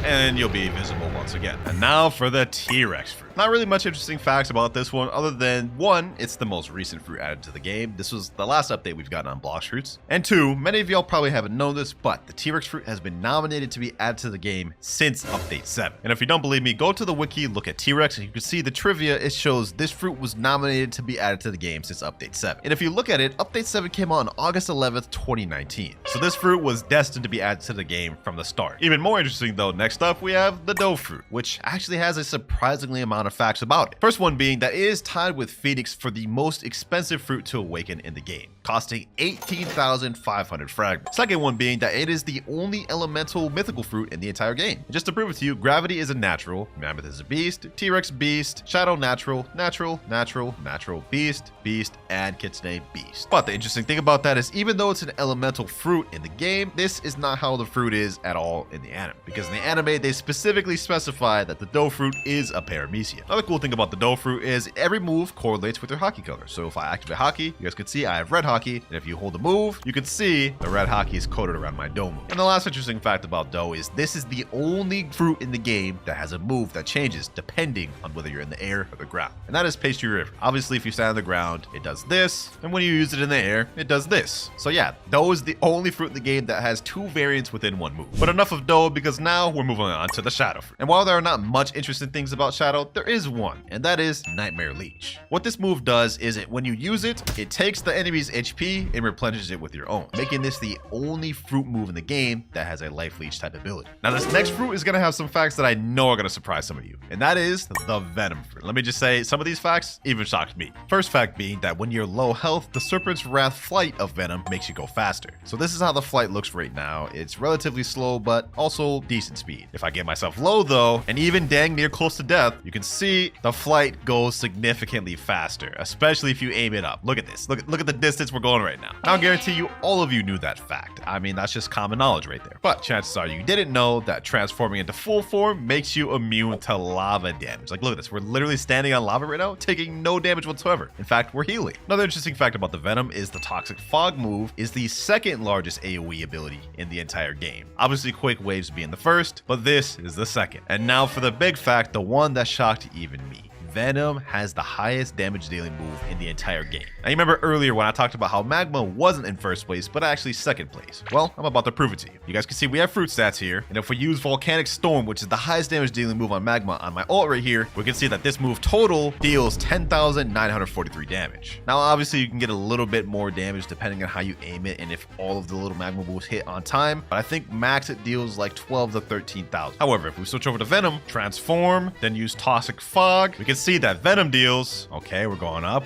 S1: and you'll be visible once again. And now for the T-Rex fruit. Not really much interesting facts about this one other than one, it's the most recent fruit added to the game. This was the last update we've gotten on Blox fruits. And two, many of y'all probably haven't known this, but the T-Rex fruit has been nominated to be added to the game since update 7. And if you don't believe me, go to the wiki, look at T-Rex, and you can see the trivia. It shows this fruit was nominated to be added to the game since update 7. And if you look at it, update 7 came out on August 11th, 2019. So this fruit was destined to be added to the game from the start. Even more interesting though, next up we have the dough fruit, which actually has a surprisingly amount of facts about it. First one being that it is tied with Phoenix for the most expensive fruit to awaken in the game, costing 18,500 fragments. Second one being that it is the only elemental mythical fruit in the entire game. And just to prove it to you, Gravity is a natural, Mammoth is a beast, T-Rex beast, Shadow natural, natural, natural, natural, beast, beast, and Kitsune beast. But the interesting thing about that is even though it's an elemental fruit in the game, this is not how the fruit is at all in the anime. Because in the anime, they specifically specify that the dough fruit is a paramecia. Another cool thing about the dough fruit is every move correlates with your hockey color. So if I activate hockey, you guys can see I have red hockey, and if you hold the move, you can see the red hockey is coated around my dough move. And the last interesting fact about dough is this is the only fruit in the game that has a move that changes depending on whether you're in the air or the ground. And that is Pastry River. Obviously, if you stand on the ground, it does this, and when you use it in the air, it does this. So yeah, dough is the only fruit in the game that has two variants within one move. But enough of dough, because now we're moving on to the Shadow fruit. And while there are not much interesting things about Shadow, there is one, and that is Nightmare Leech. What this move does is when you use it, it takes the enemy's HP and replenishes it with your own, making this the only fruit move in the game that has a life leech type ability. Now this next fruit is gonna have some facts that I know are gonna surprise some of you, and that is the Venom fruit. Let me just say, some of these facts even shocked me. First fact being that when you're low health, the Serpent's Wrath flight of Venom makes you go faster. So this is how the flight looks right now. It's relatively slow, but also decent speed. If I get myself low though, and even dang near close to death, you can see the flight goes significantly faster, especially if you aim it up. Look at this. Look at the distance we're going right now. I'll guarantee you all of you knew that fact. I mean, that's just common knowledge right there. But chances are you didn't know that transforming into full form makes you immune to lava damage. Like, look at this. We're literally standing on lava right now, taking no damage whatsoever. In fact, we're healing. Another interesting fact about the Venom is the Toxic Fog move is the second largest AoE ability in the entire game. Obviously, Quake Waves being the first, but this is the second. And now for the big fact, the one that shocked even me. Venom has the highest damage dealing move in the entire game. Now you remember earlier when I talked about how Magma wasn't in first place, but actually second place. Well, I'm about to prove it to you. You guys can see we have fruit stats here, and if we use Volcanic Storm, which is the highest damage dealing move on Magma on my ult right here, we can see that this move total deals 10,943 damage. Now obviously you can get a little bit more damage depending on how you aim it and if all of the little Magma moves hit on time, but I think max it deals like 12 to 13,000. However, if we switch over to Venom, transform, then use Toxic Fog, we can see that Venom deals, okay, we're going up,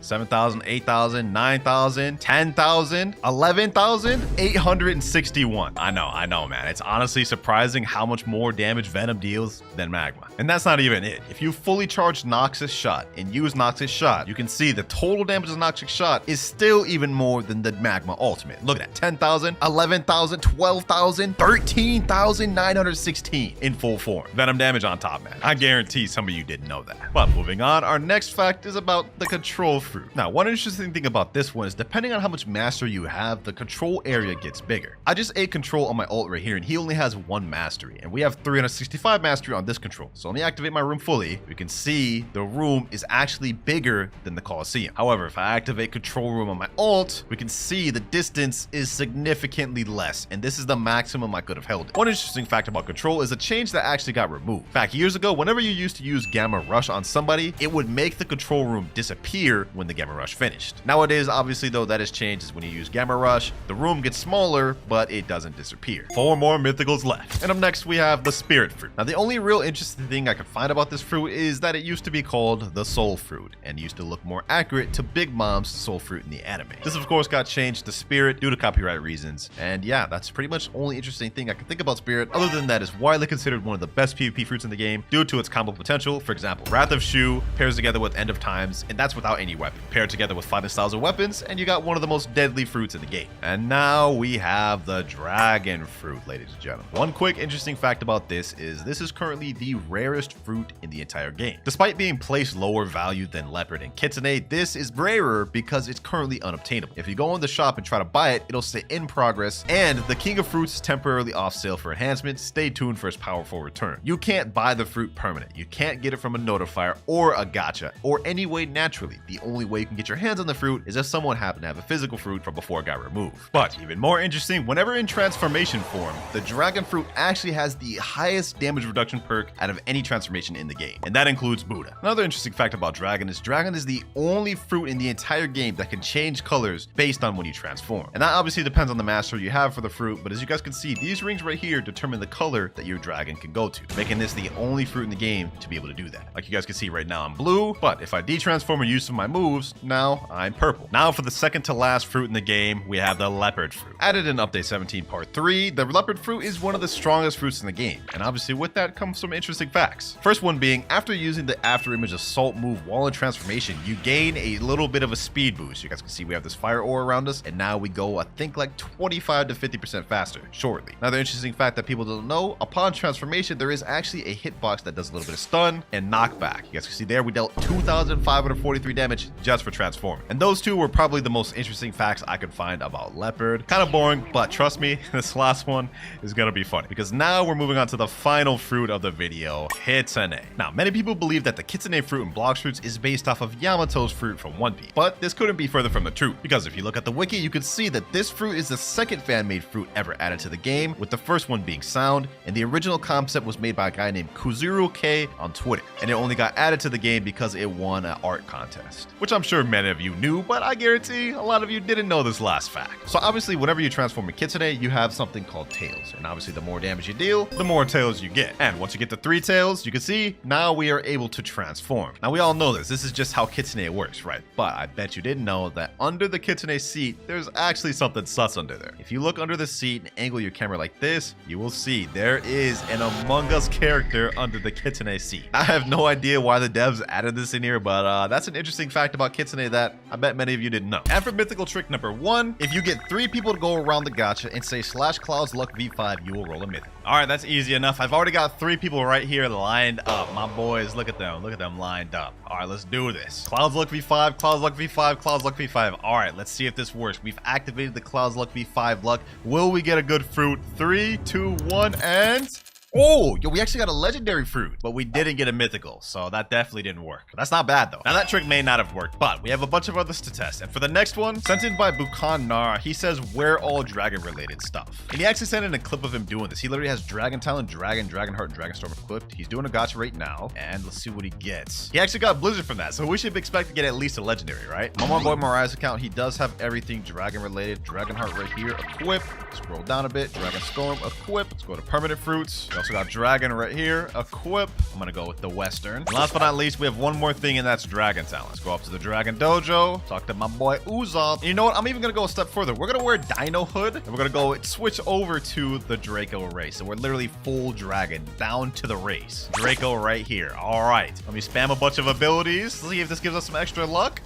S1: 7,000, 8,000, 9,000, 10,000, 11,861. I know, man. It's honestly surprising how much more damage Venom deals than Magma. And that's not even it. If you fully charge Noxus Shot and use Noxus Shot, you can see the total damage of Noxus Shot is still even more than the Magma Ultimate. Look at that, 10,000, 11,000, 12,000, 13,916 in full form. Venom damage on top, man. I guarantee some of you didn't know that. But moving on, our next fact is about the control fruit. Now, one interesting thing about this one is depending on how much mastery you have, the control area gets bigger. I just ate control on my ult right here, and he only has 1 mastery, and we have 365 mastery on this control. So let me activate my room fully. You can see the room is actually bigger than the Colosseum. However, if I activate control room on my ult, we can see the distance is significantly less, and this is the maximum I could have held it. One interesting fact about control is a change that actually got removed. Back years ago, whenever you used to use Gamma Rush, rush on somebody, it would make the control room disappear when the Gamma Rush finished. Nowadays, obviously though, that has changed, is when you use Gamma Rush, the room gets smaller, but it doesn't disappear. 4 more mythicals left. And up next, we have the Spirit Fruit. Now, the only real interesting thing I could find about this fruit is that it used to be called the Soul Fruit, and used to look more accurate to Big Mom's Soul Fruit in the anime. This, of course, got changed to Spirit due to copyright reasons, and yeah, that's pretty much the only interesting thing I can think about Spirit. Other than that, is widely considered one of the best PvP fruits in the game due to its combo potential. For example, Wrath of Shu pairs together with End of Times, and that's without any weapon. Paired together with fighting styles of weapons, and you got one of the most deadly fruits in the game. And now we have the Dragon Fruit, ladies and gentlemen. One quick interesting fact about this is currently the rarest fruit in the entire game. Despite being placed lower value than Leopard and Kitsune, this is rarer because it's currently unobtainable. If you go in the shop and try to buy it, it'll say in progress, and the King of Fruits is temporarily off sale for enhancement. Stay tuned for its powerful return. You can't buy the fruit permanent. You can't get it from a notifier or a gacha or any way naturally. The only way you can get your hands on the fruit is if someone happened to have a physical fruit from before it got removed. But even more interesting, whenever in transformation form, the Dragon Fruit actually has the highest damage reduction perk out of any transformation in the game, and that includes Buddha. Another interesting fact about Dragon is the only fruit in the entire game that can change colors based on when you transform. And that obviously depends on the master you have for the fruit, but as you guys can see, these rings right here determine the color that your dragon can go to, making this the only fruit in the game to be able to do that. Like you guys can see right now, I'm blue, but if I detransform or use some of my moves, now I'm purple. Now for the second to last fruit in the game, we have the Leopard Fruit. Added in Update 17 Part 3, the Leopard Fruit is one of the strongest fruits in the game, and obviously with that comes some interesting facts. First one being, after using the After Image Assault move while in transformation, you gain a little bit of a speed boost. You guys can see we have this fire ore around us, and now we go, I think, like 25 to 50% faster shortly. Another interesting fact that people don't know, upon transformation, there is actually a hitbox that does a little bit of stun and knockback. You guys can see there, we dealt 2,543 damage just for transforming. And those two were probably the most interesting facts I could find about Leopard. Kind of boring, but trust me, this last one is gonna be funny, because now we're moving on to the final fruit of the video, Kitsune. Now, many people believe that the Kitsune fruit in Blox fruits is based off of Yamato's fruit from One Piece, but this couldn't be further from the truth, because if you look at the wiki, you can see that this fruit is the second fan-made fruit ever added to the game, with the first one being Sound, and the original concept was made by a guy named Kuzuru K on Twitter, and it only got added to the game because it won an art contest, which I'm sure many of you knew, but I guarantee a lot of you didn't know this last fact. So obviously, whenever you transform a Kitsune, you have something called tails, and obviously the more damage you deal, the more tails you get. And once you get the 3 tails, you can see now we are able to transform. Now we all know this is just how Kitsune works, right? But I bet you didn't know that under the Kitsune seat, there's actually something sus under there. If you look under the seat and angle your camera like this, you will see there is an Among Us character under the Kitsune seat. I have no idea why the devs added this in here, but that's an interesting fact about Kitsune that I bet many of you didn't know. And for mythical trick number 1, if you get 3 people to go around the gacha and say /Cloud's Luck V5, you will roll a mythic. All right, that's easy enough. I've already got 3 people right here lined up. My boys, look at them lined up. All right, let's do this. Cloud's Luck V5, Cloud's Luck V5, Cloud's Luck V5. All right, let's see if this works. We've activated the Cloud's Luck V5 luck. Will we get a good fruit? 3, 2, 1, and... Oh, yo, we actually got a legendary fruit, but we didn't get a mythical, so that definitely didn't work. But that's not bad, though. Now, that trick may not have worked, but we have a bunch of others to test. And for the next one, sent in by Bukan Nara, he says, we're all dragon-related stuff. And he actually sent in a clip of him doing this. He literally has Dragon Talon, Dragon, Dragon Heart, and Dragon Storm equipped. He's doing a gacha right now, and let's see what he gets. He actually got Blizzard from that, so we should expect to get at least a legendary, right? On my boy Mariah's account, he does have everything dragon-related. Dragon Heart right here, equip. Scroll down a bit, Dragon Storm, equip. Let's go to permanent fruits. We also got Dragon right here, equip. I'm gonna go with the Western. And last but not least, we have one more thing, and that's Dragon Talon. Let's go up to the Dragon Dojo, talk to my boy Uzoth. And you know what? I'm even gonna go a step further. We're gonna wear Dino Hood, and we're gonna go switch over to the Draco race. So we're literally full dragon down to the race. Draco right here. All right, let me spam a bunch of abilities. See if this gives us some extra luck.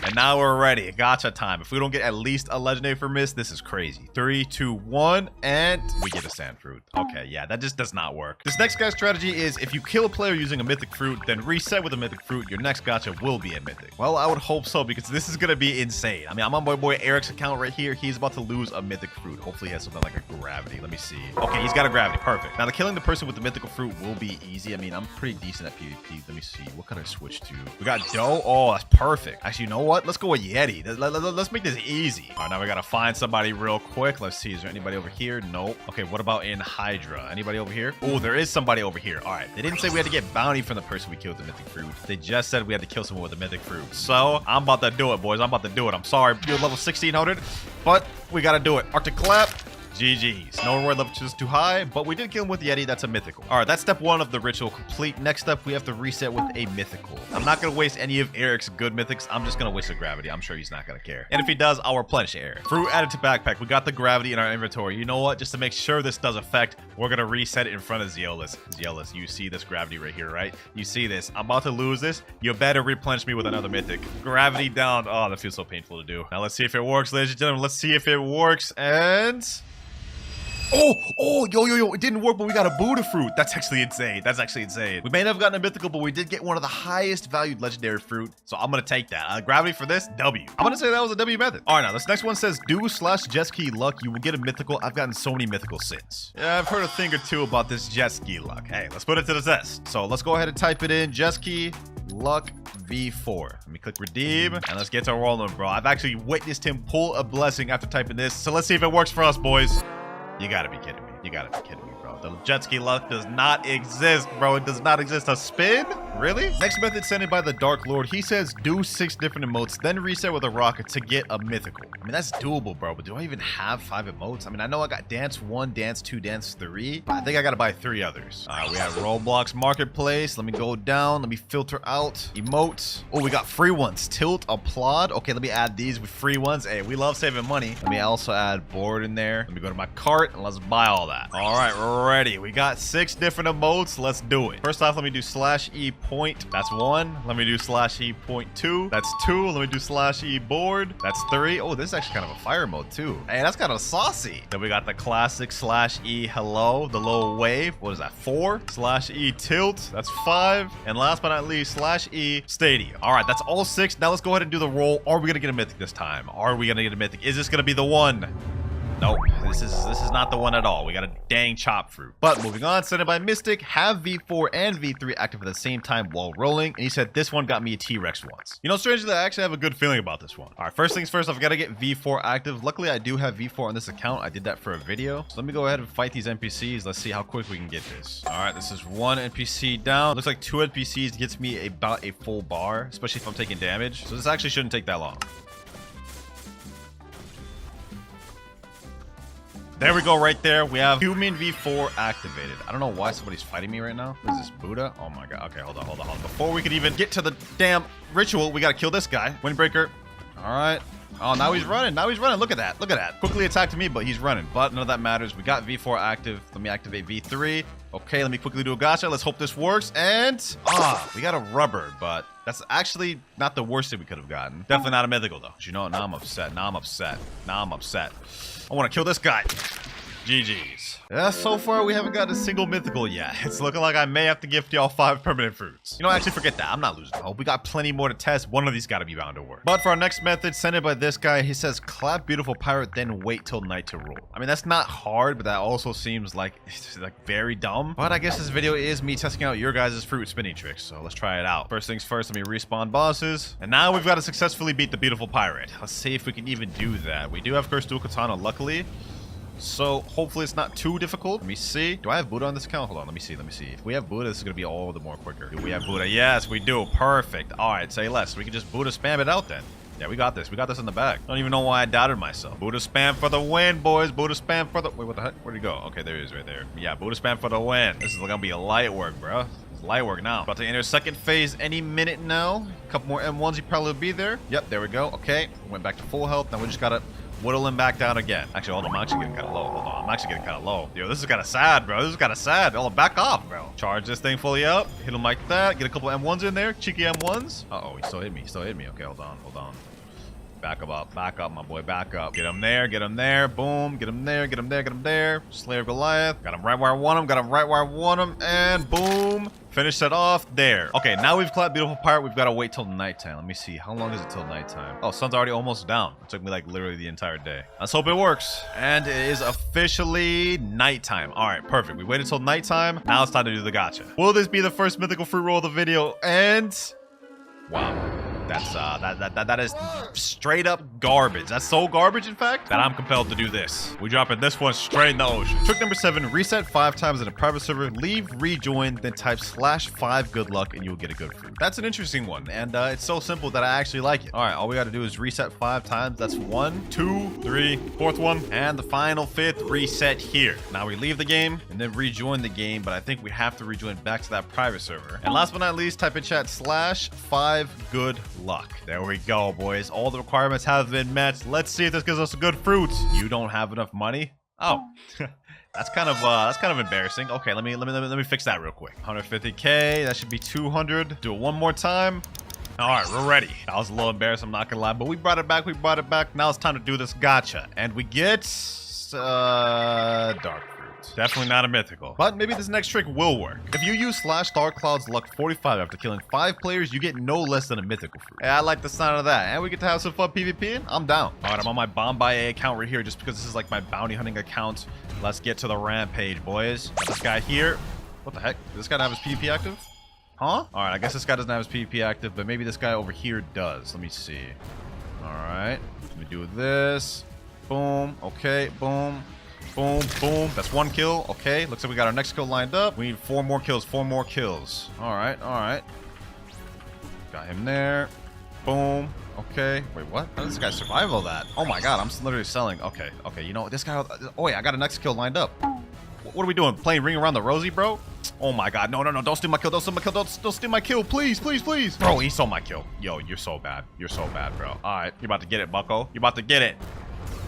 S1: And now we're ready. Gacha time. If we don't get at least a legendary for Mist, this is crazy. 3, 2, 1, and we get a sand fruit. Okay, yeah, that just does not work. This next guy's strategy is if you kill a player using a mythic fruit, then reset with a mythic fruit, your next gacha will be a mythic. Well, I would hope so, because this is gonna be insane. I mean, I'm on my boy Eric's account right here. He's about to lose a mythic fruit. Hopefully he has something like a gravity. Let me see. Okay, he's got a gravity. Perfect. Now, the killing the person with the mythical fruit will be easy. I mean, I'm pretty decent at PvP. Let me see. What can I switch to? We got dough. Oh, that's perfect. Actually, you know what? what? Let's go with Yeti. Let's make this easy. All right, now we gotta find somebody real quick. Let's see. Is there anybody over here? Nope. Okay, what about in Hydra? Anybody over here? Oh, there is somebody over here. All right. They didn't say we had to get bounty from the person we killed with the mythic fruit. They just said we had to kill someone with a mythic fruit. So I'm about to do it, boys. I'm about to do it. I'm sorry. You're level 1600, but we gotta do it. Arctic clap. GG's. No reward level is too high, but we did kill him with Yeti. That's a mythical. All right, that's step 1 of the ritual complete. Next up, we have to reset with a mythical. I'm not going to waste any of Eric's good mythics. I'm just going to waste the gravity. I'm sure he's not going to care. And if he does, I'll replenish Eric. Fruit added to backpack. We got the gravity in our inventory. You know what? Just to make sure this does effect, we're going to reset it in front of Zeolus. Zeolus, you see this gravity right here, right? You see this. I'm about to lose this. You better replenish me with another mythic. Gravity down. Oh, that feels so painful to do. Now let's see if it works, ladies and gentlemen. Let's see if it works. And... yo, it didn't work, but we got a Buddha fruit. That's actually insane. That's actually insane. We may not have gotten a mythical, but we did get one of the highest valued legendary fruit. So I'm going to take that. Gravity for this, W. I'm going to say that was a W method. All right, now this next one says do/jet ski luck. You will get a mythical. I've gotten so many mythicals since. Yeah, I've heard a thing or two about this jet ski luck. Hey, let's put it to the test. So let's go ahead and type it in. Jet ski luck V4. Let me click redeem and let's get to rolling, bro. I've actually witnessed him pull a blessing after typing this. So let's see if it works for us, boys. You gotta be kidding me. You gotta be kidding me, bro. The jet ski luck does not exist, bro. It does not exist. A spin? Really? Next method sent in by the Dark Lord. He says do 6 different emotes, then reset with a rocket to get a mythical. I mean, that's doable, bro. But do I even have 5 emotes? I mean, I know I got dance 1, dance 2, dance 3. But I think I gotta buy 3 others. All right, we have Roblox Marketplace. Let me go down. Let me filter out emotes. Oh, we got free ones. Tilt, applaud. Okay, let me add these with free ones. Hey, we love saving money. Let me also add board in there. Let me go to my cart and let's buy all that. All right, we're ready. We got 6 different emotes. Let's do it. First off, let me do /E point. That's 1. Let me do /E point 2. That's 2. Let me do /E board. That's 3. Oh, this is actually kind of a fire mode too. Hey, that's kind of saucy. Then we got the classic /E hello, the little wave. What is that? 4. /E tilt. That's 5. And last but not least, /E stadium. All right, that's all 6. Now let's go ahead and do the roll. Are we gonna get a mythic this time? Are we gonna get a mythic? Is this gonna be the one? Nope, this is not the one at all. We got a dang chop fruit. But moving on, sent it by Mystic, have V4 and V3 active at the same time while rolling. And he said this one got me a T-Rex once. You know, strangely, I actually have a good feeling about this one. All right, first things first, I've got to get V4 active. Luckily, I do have V4 on this account. I did that for a video. So let me go ahead and fight these NPCs. Let's see how quick we can get this. All right, this is 1 NPC down. Looks like 2 NPCs gets me about a full bar, especially if I'm taking damage. So this actually shouldn't take that long. There we go, right there. We have human V4 activated. I don't know why somebody's fighting me right now. What is this, Buddha? Oh my god. Okay, hold on. Before we could even get to the damn ritual, we gotta kill this guy. Windbreaker. All right. Oh, now he's running. Look at that. Quickly attacked me, but he's running. But none of that matters. We got V4 active. Let me activate V3. Okay, let me quickly do a gacha. Let's hope this works. And, we got a rubber, but that's actually not the worst thing we could have gotten. Definitely not a mythical, though. You know what? Now I'm upset. I want to kill this guy. GG's. Yeah, so far we haven't gotten a single mythical yet. It's looking like I may have to gift y'all 5 permanent fruits. You know, actually forget that. I'm not losing hope. We got plenty more to test. One of these got to be bound to work. But for our next method, sent it by this guy, he says, clap beautiful pirate, then wait till night to roll. I mean, that's not hard, but that also seems like very dumb. But I guess this video is me testing out your guys' fruit spinning tricks. So let's try it out. First things first, let me respawn bosses. And now we've got to successfully beat the beautiful pirate. Let's see if we can even do that. We do have Cursed Dual Katana, luckily. So hopefully it's not too difficult. Let me see. Do I have Buddha on this account? Hold on. Let me see. If we have Buddha, this is going to be all the more quicker. Do we have Buddha? Yes, we do. Perfect. All right, say less. We can just Buddha spam it out then. Yeah, we got this. We got this in the bag. Don't even know why I doubted myself. Buddha spam for the win, boys. Buddha spam for the... Wait, what the heck? Where'd he go? Okay, there he is right there. Yeah, Buddha spam for the win. This is going to be a light work, bro. It's light work now. About to enter second phase any minute now. A couple more M1s. He probably will be there. Yep, there we go. Okay, went back to full health. Now we just got to... whittle him back down again. Actually, hold on. I'm actually getting kind of low. Hold on. I'm actually getting kind of low. Yo, this is kind of sad, bro. This is kind of sad. Hold on. Back off, bro. Charge this thing fully up. Hit him like that. Get a couple M1s in there. Cheeky M1s. Uh-oh. He still hit me. Okay, hold on. Back up. Back up, my boy. Back up. Get him there. Boom. Get him there. Slayer of Goliath. Got him right where I want him. And boom. Finish that off there. Okay, now we've clapped beautiful pirate. We've got to wait till nighttime. Let me see. How long is it till nighttime? Oh, sun's already almost down. It took me like literally the entire day. Let's hope it works. And it is officially nighttime. All right, perfect. We waited till nighttime. Now it's time to do the gacha. Will this be the first mythical fruit roll of the video? And wow. That's that is straight up garbage. That's so garbage, in fact, that I'm compelled to do this. We dropping this one straight in the ocean. Trick number 7, reset 5 times in a private server, leave, rejoin, then type /5 good luck and you'll get a good fruit. That's an interesting one, and it's so simple that I actually like it. All right, all we got to do is reset 5 times. That's 1, 2, 3, 4th one, and the final 5th reset here. Now we leave the game and then rejoin the game, but I think we have to rejoin back to that private server. And last but not least, type in chat /5 good luck. There we go, boys. All the requirements have been met. Let's see if this gives us a good fruit. You don't have enough money? Oh. That's kind of embarrassing. Okay, let me fix that real quick. 150k, that should be 200. Do it one more time. All right, we're ready. That was a little embarrassing, I'm not gonna lie, but we brought it back. Now it's time to do this gacha, and we get dark fruit. Definitely not a mythical, but maybe this next trick will work. If you use /WinterKloudz luck 45 after killing 5 players, you get no less than a mythical fruit. Yeah, I like the sound of that, and we get to have some fun PvPing. I'm down. All right, I'm on my Bombay account right here, just because this is like my bounty hunting account. Let's get to the rampage, boys. This guy here. What the heck? Does this guy not have his PvP active? Huh? All right, I guess this guy doesn't have his PvP active, but maybe this guy over here does. Let me see. All right. Let me do this. Boom. Okay. Boom. Boom. Boom. That's 1 kill. Okay. Looks like we got our next kill lined up. We need 4 more kills. 4 more kills. All right. All right. Got him there. Boom. Okay. Wait, what? How does this guy survive all that? Oh my god, I'm literally selling. Okay. Okay, you know what? This guy... Oh wait, I got a next kill lined up. What are we doing? Playing Ring Around the Rosie, bro? Oh my god. No, no, no. Don't steal my kill. Don't steal my kill. Don't steal my kill. Please, please, please. Bro, he stole my kill. Yo, you're so bad. You're so bad, bro. All right. You're about to get it, bucko. You're about to get it.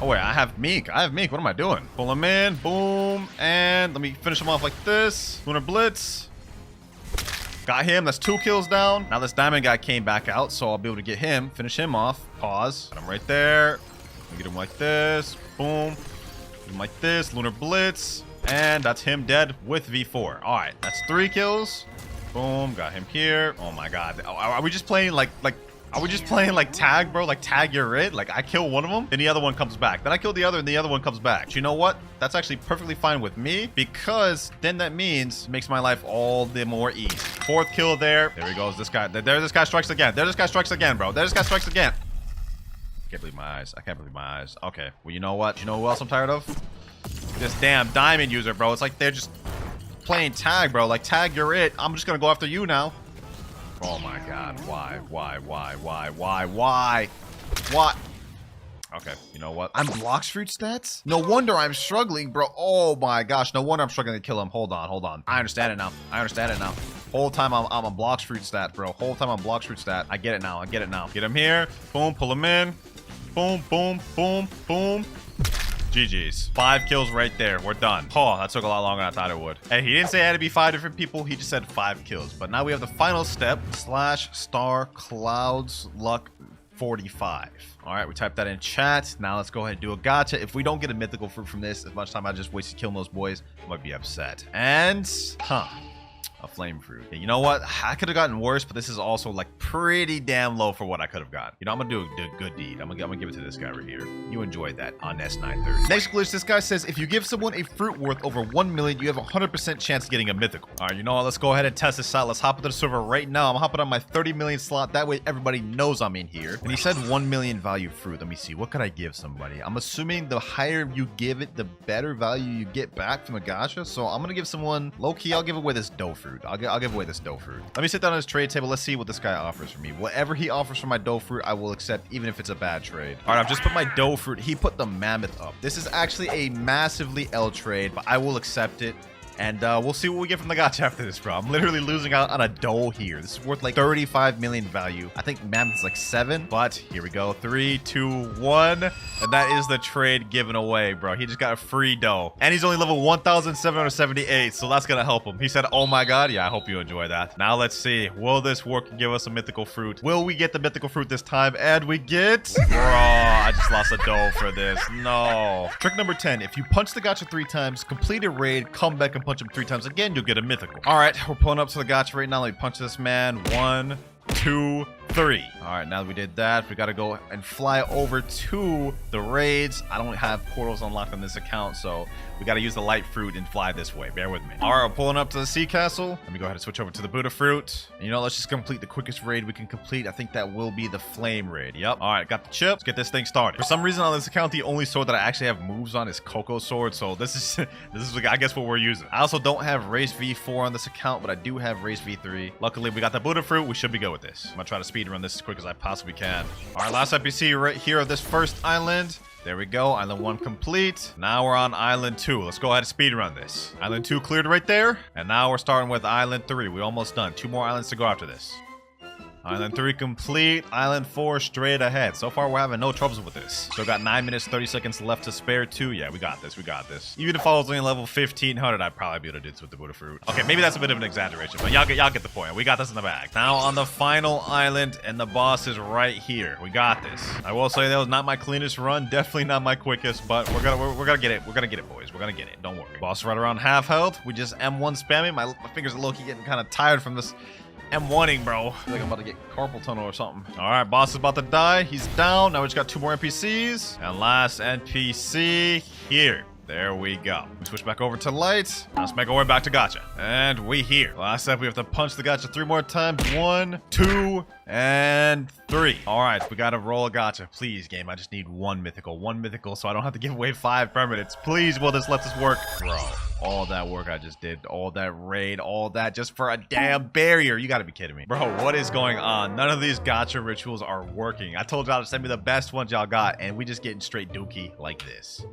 S1: Oh wait, I have Meek. What am I doing? Pull him in. Boom. And let me finish him off like this. Lunar Blitz. Got him. That's 2 kills down. Now this diamond guy came back out, so I'll be able to get him. Finish him off. Pause. Got him right there. Get him like this. Boom. Get him like this. Lunar Blitz. And that's him dead with V4. All right. That's 3 kills. Boom. Got him here. Oh my god. Are we just playing are we just playing like tag, bro? Like tag you're it? Like I kill one of them, then the other one comes back. Then I kill the other and the other one comes back. But you know what? That's actually perfectly fine with me, because then that means it makes my life all the more easy. 4th kill there. There he goes. This guy. There this guy strikes again. There this guy strikes again, bro. There this guy strikes again. I can't believe my eyes. I can't believe my eyes. Okay. Well, you know what? You know who else I'm tired of? This damn diamond user, bro. It's like they're just playing tag, bro. Like tag you're it. I'm just gonna go after you now. Oh my god, why? Okay, you know what? I'm Blox fruit stats? No wonder I'm struggling, bro. Oh my gosh, no wonder I'm struggling to kill him. Hold on. I understand it now. Whole time I'm a Blox fruit stat, bro. Whole time I'm Blox fruit stat. I get it now. Get him here. Boom, pull him in. Boom, boom, boom, boom. GG's. 5 kills right there. We're done. Oh, that took a lot longer than I thought it would. Hey, he didn't say it had to be 5 different people. He just said 5 kills. But now we have the final step. /WinterKloudz luck 45. All right, we typed that in chat. Now let's go ahead and do a gacha. If we don't get a mythical fruit from this, as much time I just wasted killing those boys, I might be upset. And, a flame fruit. Yeah, you know what? I could have gotten worse, but this is also like pretty damn low for what I could have got. You know, I'm gonna do a good deed. I'm gonna give it to this guy right here. You enjoyed that on S930. Next glitch, this guy says if you give someone a fruit worth over 1 million, you have a 100% chance of getting a mythical. All right, you know what? Let's go ahead and test this out. Let's hop into the server right now. I'm hopping on my 30 million slot. That way everybody knows I'm in here. And he said 1 million value fruit. Let me see. What could I give somebody? I'm assuming the higher you give it, the better value you get back from a gacha. So I'm gonna give someone low key. I'll give away this dough fruit. I'll give away this dough fruit. Let me sit down on his trade table. Let's see what this guy offers for me. Whatever he offers for my dough fruit, I will accept, even if it's a bad trade. All right, I've just put my dough fruit. He put the mammoth up. This is actually a massively L trade, but I will accept it. And we'll see what we get from the gacha after this, bro. I'm literally losing out on a dough here. This is worth like 35 million value. I think Mammoth's like 7, but here we go. 3, 2, 1. And that is the trade given away, bro. He just got a free dough. And he's only level 1,778, so that's gonna help him. He said, oh my god. Yeah, I hope you enjoy that. Now let's see. Will this work and give us a mythical fruit? Will we get the mythical fruit this time? And we get... Bro, I just lost a dough for this. No. Trick number 10. If you punch the gacha 3 times, complete a raid, come back and punch him 3 times again, you'll get a mythical. All right, we're pulling up to the gacha right now. Let me punch this man. 1, 2,
S5: 3. All right, now that we did that, we got to go and fly over to the raids. I don't have portals unlocked on this account, so we got to use the light fruit and fly this way. Bear with me. All right, we're pulling up to the sea castle. Let me go ahead and switch over to the Buddha fruit. And, you know, let's just complete the quickest raid we can complete. I think that will be the flame raid. Yep. All right, got the chip. Let's get this thing started. For some reason on this account, the only sword that I actually have moves on is Coco sword. So this is I guess what we're using. I also don't have race V4 on this account, but I do have race V3. Luckily, we got the Buddha fruit. We should be good with this. I'm gonna try to speed run this as quick as I possibly can. All right, last NPC right here of this first island. There we go. Island 1 complete. Now we're on Island 2. Let's go ahead and speed run this. Island 2 cleared right there. And now we're starting with Island 3. We're almost done. 2 more islands to go after this. Island 3 complete. Island 4 straight ahead. So far, we're having no troubles with this. So got 9 minutes, 30 seconds left to spare too. Yeah, we got this. We got this. Even if I was only level 1500, I'd probably be able to do this with the Buddha fruit. Okay, maybe that's a bit of an exaggeration, but y'all get the point. We got this in the bag. Now on the final island, and the boss is right here. We got this. I will say that was not my cleanest run. Definitely not my quickest, but we're gonna get it. We're gonna get it, boys. We're gonna get it. Don't worry. Boss right around half health. We just M1 spamming. My fingers are low-key getting kind of tired from this M1ing, bro. I feel like I'm about to get carpal tunnel or something. All right, boss is about to die. He's down. Now we just got 2 more NPCs. And last NPC here. There we go. We switch back over to light. Now let's make our way back to gacha. And we here. Last step, we have to punch the gacha 3 more times. 1, 2, and 3. All right, we got to roll a gacha. Please, game. I just need 1 mythical. 1 mythical so I don't have to give away 5 permanents. Please, will this let this work? Bro, all that work I just did, all that raid, all that just for a damn barrier. You got to be kidding me. Bro, what is going on? None of these gacha rituals are working. I told y'all to send me the best ones y'all got, and we just getting straight dookie like this.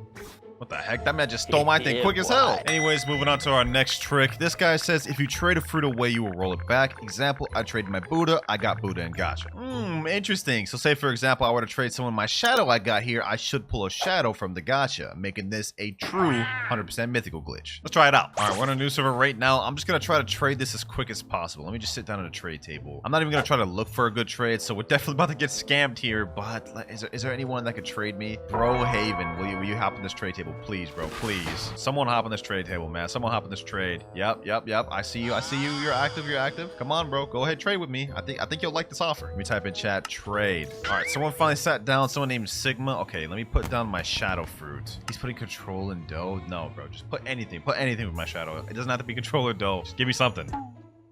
S5: What the heck? That man just stole my thing quick as hell. Anyways, moving on to our next trick. This guy says if you trade a fruit away, you will roll it back. Example, I traded my Buddha. I got Buddha and gacha. Interesting. So say, for example, I were to trade someone my shadow I got here. I should pull a shadow from the gacha, making this a true 100% mythical glitch. Let's try it out. All right, we're on a new server right now. I'm just going to try to trade this as quick as possible. Let me just sit down at a trade table. I'm not even going to try to look for a good trade, so we're definitely about to get scammed here, but is there anyone that could trade me? Bro Haven, will you hop on this trade table? Please, bro, please. Someone hop on this trade table, man. Someone hop on this trade. Yep. I see you. You're active. Come on, bro. Go ahead, trade with me. I think you'll like this offer. Let me type in chat, trade. All right, someone finally sat down. Someone named Sigma. Okay, let me put down my shadow fruit. He's putting control and dough. No, bro, just put anything. Put anything with my shadow. It doesn't have to be control or dough. Just give me something.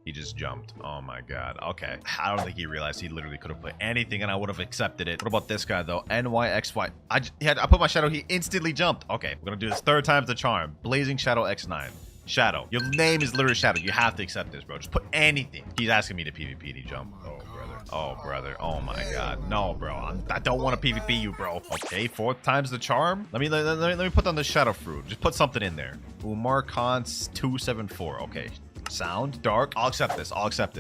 S5: He just jumped. Oh my god. Okay. I don't think he realized he literally could have put anything and I would have accepted it. What about this guy though? NYXY. I put my shadow. He instantly jumped. Okay. We're gonna do this 3rd time's the charm. Blazing Shadow X9. Shadow. Your name is literally Shadow. You have to accept this, bro. Just put anything. He's asking me to PvP and he jumped. Oh, brother. Oh, my God. No, bro. I don't want to PvP you, bro. Okay, 4th time's the charm. Let me put down the shadow fruit. Just put something in there. Umar Khan's 274. Okay. Sound dark. I'll accept this,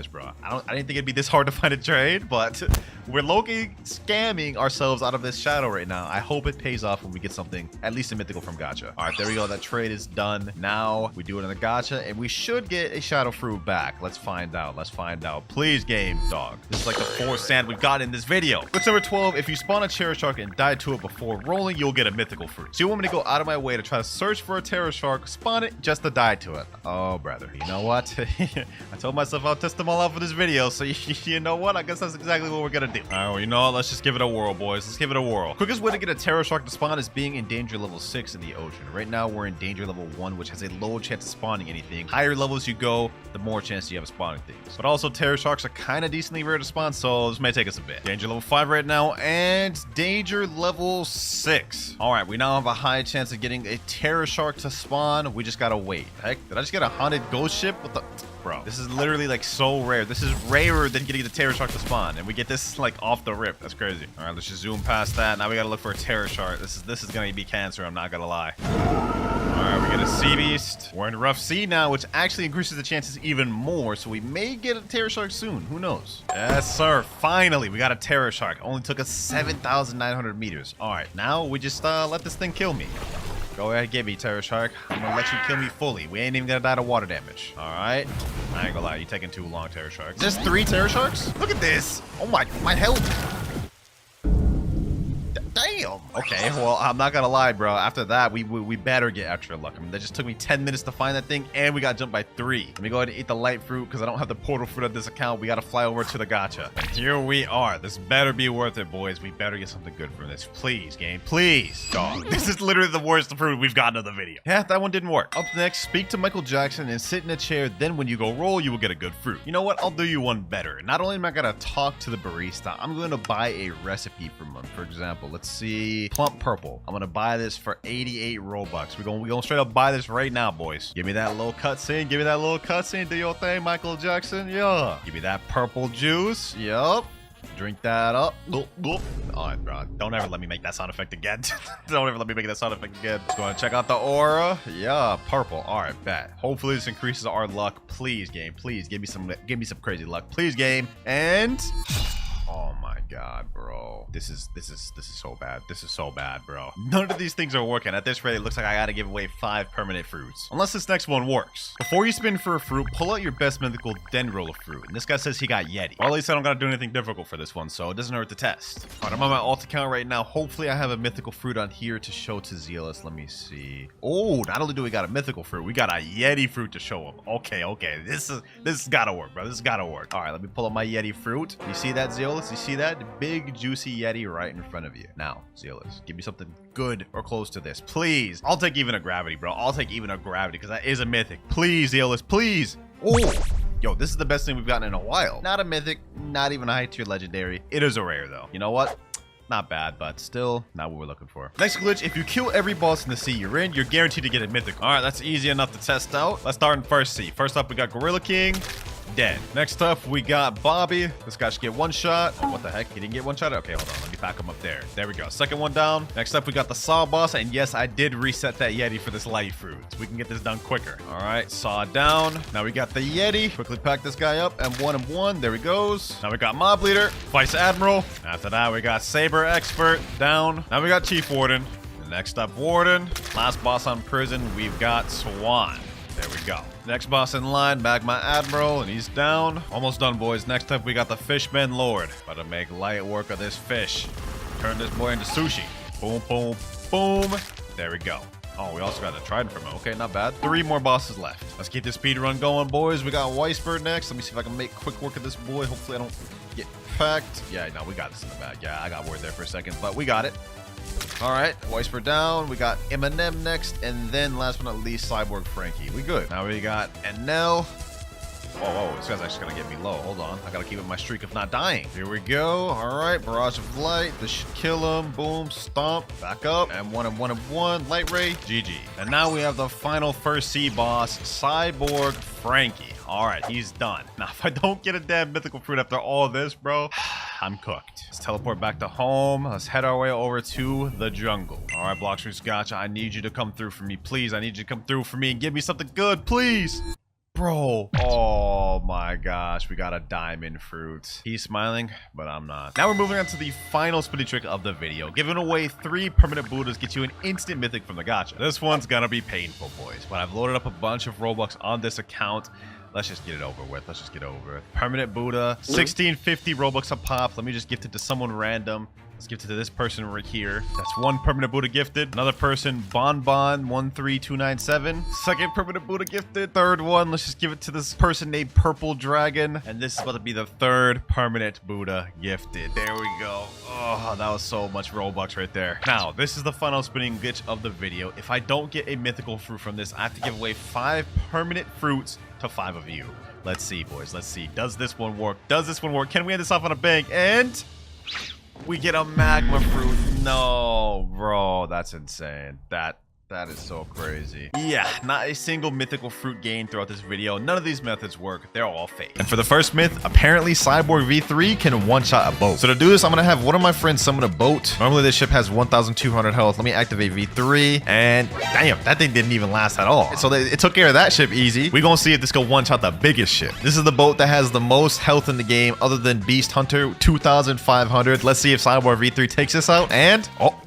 S5: bro. I didn't think it'd be this hard to find a trade, but we're low-key scamming ourselves out of this shadow right now. I hope it pays off when we get something, at least a mythical from gacha. All right, there we go. That trade is done. Now we do it in the gacha, and we should get a shadow fruit back. Let's find out. Please, game dog. This is like the 4th sand we've got in this video. Glitch number 12. If you spawn a terror shark and die to it before rolling, you'll get a mythical fruit. So you want me to go out of my way to try to search for a terror shark, spawn it just to die to it. Oh, brother. You know what? I told myself I'll test them all out for this video, so you know what? I guess that's exactly what we're gonna do. All right, well, you know what? Let's just give it a whirl, boys. Let's give it a whirl. Quickest way to get a terror shark to spawn is being in danger level 6 in the ocean. Right now, we're in danger level 1, which has a low chance of spawning anything. Higher levels you go, the more chance you have of spawning things. But also, terror sharks are kind of decently rare to spawn, so this may take us a bit. Danger level 5 right now, and danger level 6. All right, we now have a high chance of getting a terror shark to spawn. We just gotta wait. Heck, did I just get a haunted ghost ship? What the... Bro, this is literally like so rare. This is rarer than getting the terror shark to spawn, and we get this like off the rip. That's crazy. All right, let's just zoom past that. Now we gotta look for a terror shark. This is gonna be cancer. I'm not gonna lie. All right, we get a sea beast. We're in rough sea now, which actually increases the chances even more. So we may get a terror shark soon. Who knows? Yes, sir. Finally, we got a terror shark. Only took us 7,900 meters. All right, now we just let this thing kill me. Go ahead, give me, Terror Shark. I'm gonna let you kill me fully. We ain't even gonna die to water damage. All right? I ain't gonna lie, you're taking too long, Terror Shark. There's 3 Terror Sharks? Look at this. Oh my health. Damn.
S1: Okay, well, I'm not gonna lie, bro. After that, we better get extra luck. I mean, that just took me 10 minutes to find that thing, and we got jumped by 3. Let me go ahead and eat the light fruit because I don't have the portal fruit on this account. We gotta fly over to the gacha. And here we are. This better be worth it, boys. We better get something good from this. Please, game. Please. Dog. This is literally the worst fruit we've gotten in the video. Yeah, that one didn't work. Up next, speak to Michael Jackson and sit in a chair. Then when you go roll, you will get a good fruit. You know what? I'll do you one better. Not only am I gonna talk to the barista, I'm going to buy a recipe from him. For example, let's see, plump purple. I'm gonna buy this for 88 Robux. We're gonna straight up buy this right now, boys. Give me that little cutscene. Give me that little cutscene. Do your thing, Michael Jackson. Yeah. Give me that purple juice. Yup. Drink that up. All right, bro. Don't ever let me make that sound effect again. Don't ever let me make that sound effect again. Let's go and check out the aura. Yeah, purple. All right, bet. Hopefully this increases our luck. Please, game. Please give me some crazy luck. Please, game. And oh my god, bro. This is so bad. This is so bad, bro. None of these things are working. At this rate, it looks like I gotta give away 5 permanent fruits. Unless this next one works. Before you spin for a fruit, pull out your best mythical, then roll a fruit. And this guy says he got Yeti. Or at least I don't gotta do anything difficult for this one, so it doesn't hurt to test. Alright, I'm on my alt account right now. Hopefully I have a mythical fruit on here to show to Zealous. Let me see. Oh, not only do we got a mythical fruit, we got a Yeti fruit to show him. Okay. This has gotta work, bro. This has gotta work. Alright, let me pull up my Yeti fruit. You see that, Zealous? You see that? The big, juicy Yeti right in front of you. Now, Zealous, give me something good or close to this. Please. I'll take even a gravity, bro. I'll take even a gravity because that is a mythic. Please, Zealous, please. Oh, yo, this is the best thing we've gotten in a while. Not a mythic, not even a high tier legendary. It is a rare, though. You know what? Not bad, but still not what we're looking for. Next glitch, if you kill every boss in the sea you're in, you're guaranteed to get a mythic. All right, that's easy enough to test out. Let's start in first sea. First up, we got Gorilla King. Dead. Next up, we got Bobby. This guy should get 1 shot. Oh, what the heck? He didn't get 1 shot? Okay, hold on. Let me back him up there. There we go. Second one down. Next up, we got the Saw boss. And yes, I did reset that Yeti for this light fruit. So we can get this done quicker. All right, Saw down. Now we got the Yeti. Quickly pack this guy up. And 1 and 1. There he goes. Now we got Mob Leader, Vice Admiral. After that, we got Saber Expert down. Now we got Chief Warden. Next up, Warden. Last boss on prison, we've got Swan. There we go. Next boss in line, Magma Admiral, and he's down. Almost done, boys. Next up, we got the Fishman Lord. About to make light work of this fish. Turn this boy into sushi. Boom, boom, boom. There we go. Oh, we also got a trident from him. Okay, not bad. 3 more bosses left. Let's keep this speed run going, boys. We got Weisberg next. Let me see if I can make quick work of this boy. Hopefully I don't get packed. Yeah, no, we got this in the bag. Yeah, I got worried there for a second, but we got it. All right, Weisberg down. We got Eminem next, and then last but not least, Cyborg Frankie. We good. Now we got Enel. Whoa, this guy's actually gonna get me low. Hold on, I gotta keep up my streak of not dying. Here we go. All right, Barrage of Light. This should kill him. Boom, stomp, back up, and 1 and 1 and 1. Light Ray, GG. And now we have the final first sea boss, Cyborg Frankie. All right, he's done. Now, if I don't get a damn mythical fruit after all this, bro, I'm cooked. Let's teleport back to home. Let's head our way over to the jungle. All right, Blox Gotcha. I need you to come through for me, please. I need you to come through for me and give me something good, please. Bro. Oh my gosh, we got a diamond fruit. He's smiling, but I'm not. Now we're moving on to the final spinning trick of the video. Giving away 3 permanent Buddhas gets you an instant mythic from the gacha. This one's gonna be painful, boys, but I've loaded up a bunch of Robux on this account. Let's just get it over with. Let's just get it over with. Permanent Buddha, 1650 Robux a pop. Let me just gift it to someone random. Let's give it to this person right here. That's 1 permanent Buddha gifted. Another person, Bonbon 13297. Second permanent Buddha gifted. Third one, let's just give it to this person named Purple Dragon. And this is about to be the 3rd permanent Buddha gifted. There we go. Oh, that was so much Robux right there. Now, this is the final spinning glitch of the video. If I don't get a mythical fruit from this, I have to give away 5 permanent fruits to 5 of you. Let's see, boys. Let's see. Does this one work? Does this one work? Can we end this off on a bang? And we get a magma fruit. No, bro, that's insane. That is so crazy. Yeah, not a single mythical fruit gained throughout this video. None of these methods work. They're all fake. And for the first myth, apparently Cyborg V3 can one-shot a boat. So to do this, I'm gonna have one of my friends summon a boat. Normally this ship has 1,200 health. Let me activate V3, and damn, that thing didn't even last at all. So it took care of that ship easy. We're gonna see if this can one-shot the biggest ship. This is the boat that has the most health in the game other than Beast Hunter, 2,500. Let's see if Cyborg V3 takes this out, and oh,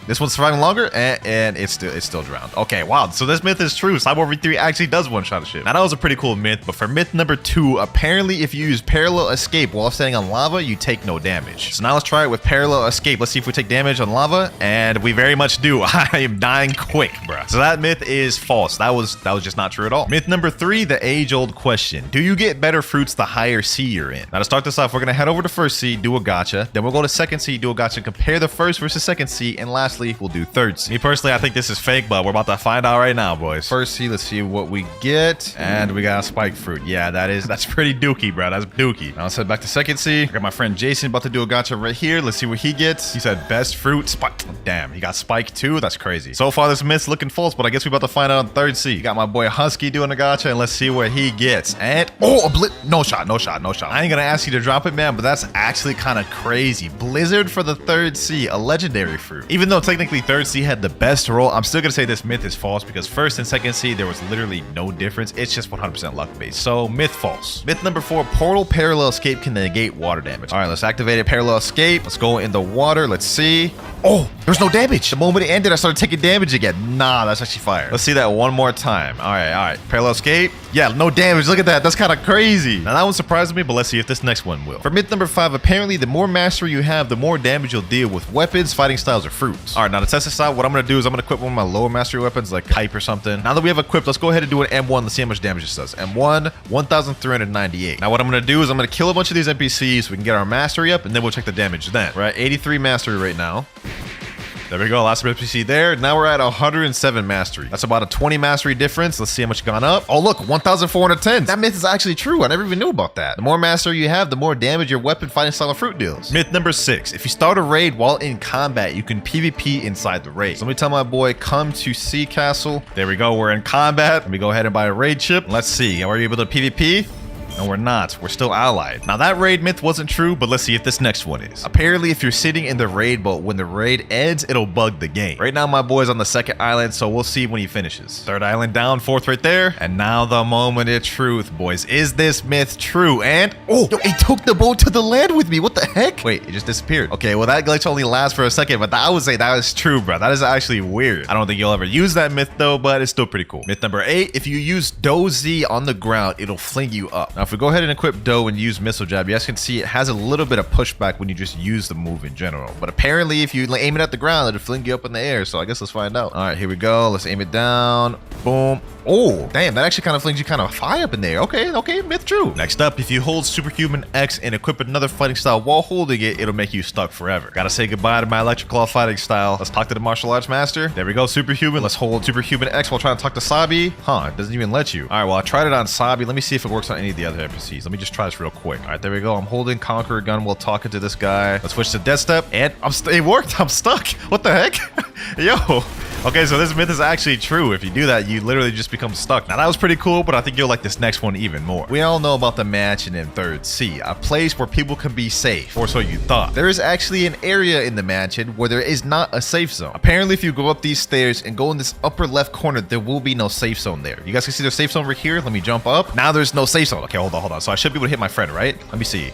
S5: This one's surviving longer, and it's still drowned. Okay, wow. So this myth is true. Cyborg V3 actually does one-shot a ship. Now that was a pretty cool myth, but for myth number 2, apparently if you use parallel escape while standing on lava, you take no damage. So now let's try it with parallel escape. Let's see if we take damage on lava, and we very much do. I am dying quick, bruh. So that myth is false. That was just not true at all. Myth number 3, the age-old question: do you get better fruits the higher sea you're in? Now to start this off, we're gonna head over to first sea, do a gacha, then we'll go to second sea, do a gacha, compare the first versus second sea, and lastly, we'll do third sea. Me personally, I think this is fake, but we're about to find out right now, boys. First sea, let's see what we get, and we got a spike fruit. Yeah, that's pretty dookie, bro. That's dookie. Now let's head back to second sea. I got my friend Jason about to do a gacha right here. Let's see what he gets. He said best fruit, spike. Damn, he got spike too. That's crazy. So far, this myth's looking false, but I guess we're about to find out on third sea. Got my boy Husky doing a gacha, and let's see what he gets. And no shot. I ain't gonna ask you to drop it, man, but that's actually kind of crazy. Blizzard for the third sea, a legendary fruit. Even though technically third sea had the best roll, I'm still gonna say this myth is false because first and second sea there was literally no difference. It's just 100% luck based. So myth false. Myth number 4, portal parallel escape can negate water damage. All right, let's activate a parallel escape. Let's go in the water. Let's see. Oh, there's no damage. The moment it ended, I started taking damage again. Nah, that's actually fire. Let's see that one more time. All right. Parallel escape. Yeah, no damage. Look at that. That's kind of crazy. Now that one surprised me, but let's see if this next one will. For myth number 5, apparently the more mastery you have, the more damage you'll deal with weapons, fighting styles, or fruits. All right, now to test this out, what I'm gonna do is I'm gonna equip one of my lower mastery weapons like hype or something. Now that we have equipped, let's go ahead and do an M1. Let's see how much damage this does. M1, 1,398. Now what I'm gonna do is I'm gonna kill a bunch of these NPCs so we can get our mastery up, and then we'll check the damage then. We're at 83 mastery right now. There we go, last NPC there. Now we're at 107 mastery. That's about a 20 mastery difference. Let's see how much gone up. Oh look, 1,410. That myth is actually true. I never even knew about that. The more mastery you have, the more damage your weapon, fighting style, and fruit deals. Myth number 6, if you start a raid while in combat, you can PvP inside the raid. So let me tell my boy, come to Sea Castle. There we go, we're in combat. Let me go ahead and buy a raid ship. Let's see, are we able to PvP? No, we're not. We're still allied. Now that raid myth wasn't true, but let's see if this next one is. Apparently, if you're sitting in the raid boat, when the raid ends, it'll bug the game. Right now, my boy's on the second island, so we'll see when he finishes. Third island down, fourth right there. And now the moment of truth, boys. Is this myth true? And, yo, it took the boat to the land with me. What the heck? Wait, it just disappeared. Okay, well, that glitch only lasts for a second, but I would say that is true, bro. That is actually weird. I don't think you'll ever use that myth, though, but it's still pretty cool. Myth number 8, if you use Do-Z on the ground, it'll fling you up. Now, if we go ahead and equip Do and use missile jab, you guys can see it has a little bit of pushback when you just use the move in general, but apparently if you aim it at the ground, it'll fling you up in the air. So I guess let's find out. All right, here we go. Let's aim it down. Boom. Oh, damn, that actually kind of flings you kind of high up in there. Okay, myth true. Next up, if you hold Superhuman X and equip another fighting style while holding it, it'll make you stuck forever. Gotta say goodbye to my electric claw fighting style. Let's talk to the martial arts master. There we go, Superhuman. Let's hold Superhuman X while trying to talk to Sabi. It doesn't even let you. All right, well, I tried it on Sabi. Let me see if it works on any of the other NPCs. Let me just try this real quick. All right, there we go. I'm holding Conqueror Gun while talking to this guy. Let's switch to Death Step, and it worked. I'm stuck. What the heck? Yo. Okay, so this myth is actually true. If you do that, you literally just become stuck. Now, that was pretty cool, but I think you'll like this next one even more. We all know about the mansion in Third Sea, a place where people can be safe, or so you thought. There is actually an area in the mansion where there is not a safe zone. Apparently, if you go up these stairs and go in this upper left corner, there will be no safe zone there. You guys can see the safe zone over here. Let me jump up. Now there's no safe zone. Okay, hold on. So I should be able to hit my friend, right? Let me see.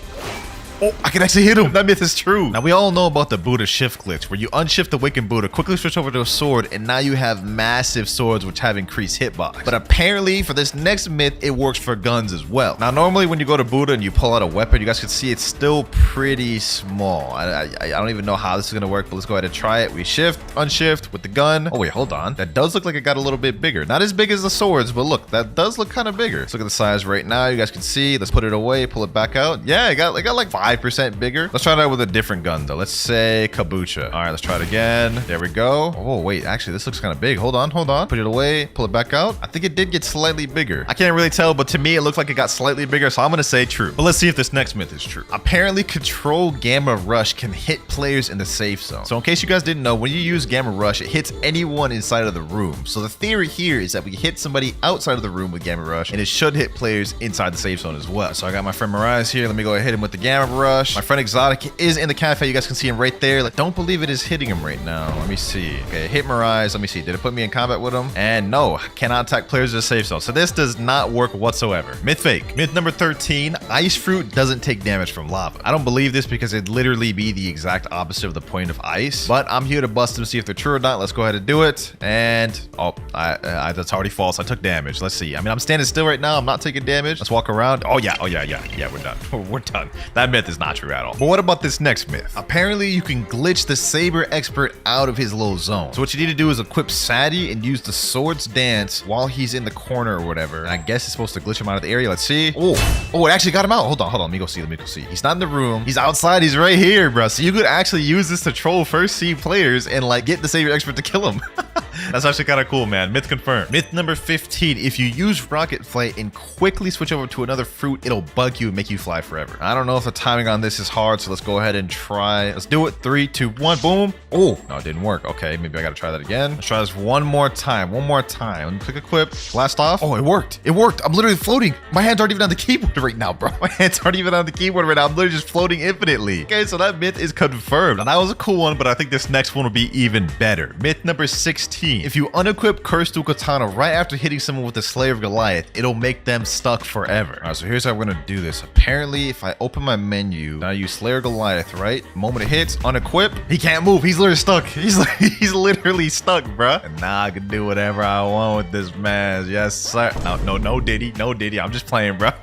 S5: Oh, I can actually hit him. That myth is true. Now, we all know about the Buddha shift glitch, where you unshift the Awakened Buddha, quickly switch over to a sword, and now you have massive swords which have increased hitbox. But apparently, for this next myth, it works for guns as well. Now, normally when you go to Buddha and you pull out a weapon, you guys can see it's still pretty small. I don't even know how this is going to work, but let's go ahead and try it. We shift, unshift with the gun. Oh, wait, hold on. That does look like it got a little bit bigger. Not as big as the swords, but look, that does look kind of bigger. Let's look at the size right now. You guys can see. Let's put it away, pull it back out. Yeah, it got like 5% bigger. Let's try it out with a different gun though. Let's say Kabucha. All right, let's try it again. There we go. Oh wait, actually this looks kind of big. Hold on. Put it away, pull it back out. I think it did get slightly bigger. I can't really tell, but to me it looks like it got slightly bigger, so I'm gonna say true. But let's see if this next myth is true. Apparently Control Gamma Rush can hit players in the safe zone. So in case you guys didn't know, when you use Gamma Rush, it hits anyone inside of the room. So the theory here is that we hit somebody outside of the room with Gamma Rush, and it should hit players inside the safe zone as well. So I got my friend Mariah here. Let me go ahead and hit him with the Gamma rush. My friend Exotic is in the cafe. You guys can see him right there. Like, don't believe it is hitting him right now. Let me see. Okay, hit Mirage. Let me see. Did it put me in combat with him? And no, cannot attack players in a safe zone. So this does not work whatsoever. Myth fake. Myth number 13, ice fruit doesn't take damage from lava. I don't believe this because it'd literally be the exact opposite of the point of ice, but I'm here to bust them, see if they're true or not. Let's go ahead and do it. And oh, that's already false. I took damage. Let's see. I mean, I'm standing still right now. I'm not taking damage. Let's walk around. Oh yeah, we're done. We're done. That myth is not true at all. But what about this next myth? Apparently you can glitch the Saber expert out of his little zone. So what you need to do is equip Sadie and use the Swords Dance while he's in the corner or whatever. And I guess it's supposed to glitch him out of the area. Let's see. Oh, it actually got him out. Hold on. Let me go see. He's not in the room. He's outside. He's right here, bro. So you could actually use this to troll first seed players and like get the Saber expert to kill him. That's actually kind of cool, man. Myth confirmed. Myth number 15. If you use Rocket Flight and quickly switch over to another fruit, it'll bug you and make you fly forever. I don't know if the timing on this is hard, so let's go ahead and try. Let's do it. 3, 2, 1. Boom. Oh, no, it didn't work. Okay, maybe I got to try that again. Let's try this one more time. Let me click equip. Blast off. Oh, it worked. I'm literally floating. My hands aren't even on the keyboard right now, bro. My hands aren't even on the keyboard right now. I'm literally just floating infinitely. Okay, so that myth is confirmed. And that was a cool one, but I think this next one will be even better. Myth number 16. If you unequip Cursed Katana right after hitting someone with the Slayer of Goliath, it'll make them stuck forever. All right, so here's how we're gonna do this. Apparently, if I open my menu, now I use Slayer Goliath, right? Moment it hits, unequip, he can't move. He's literally stuck. He's literally stuck, bruh. And now I can do whatever I want with this man. Yes, sir. No, Diddy. I'm just playing, bruh.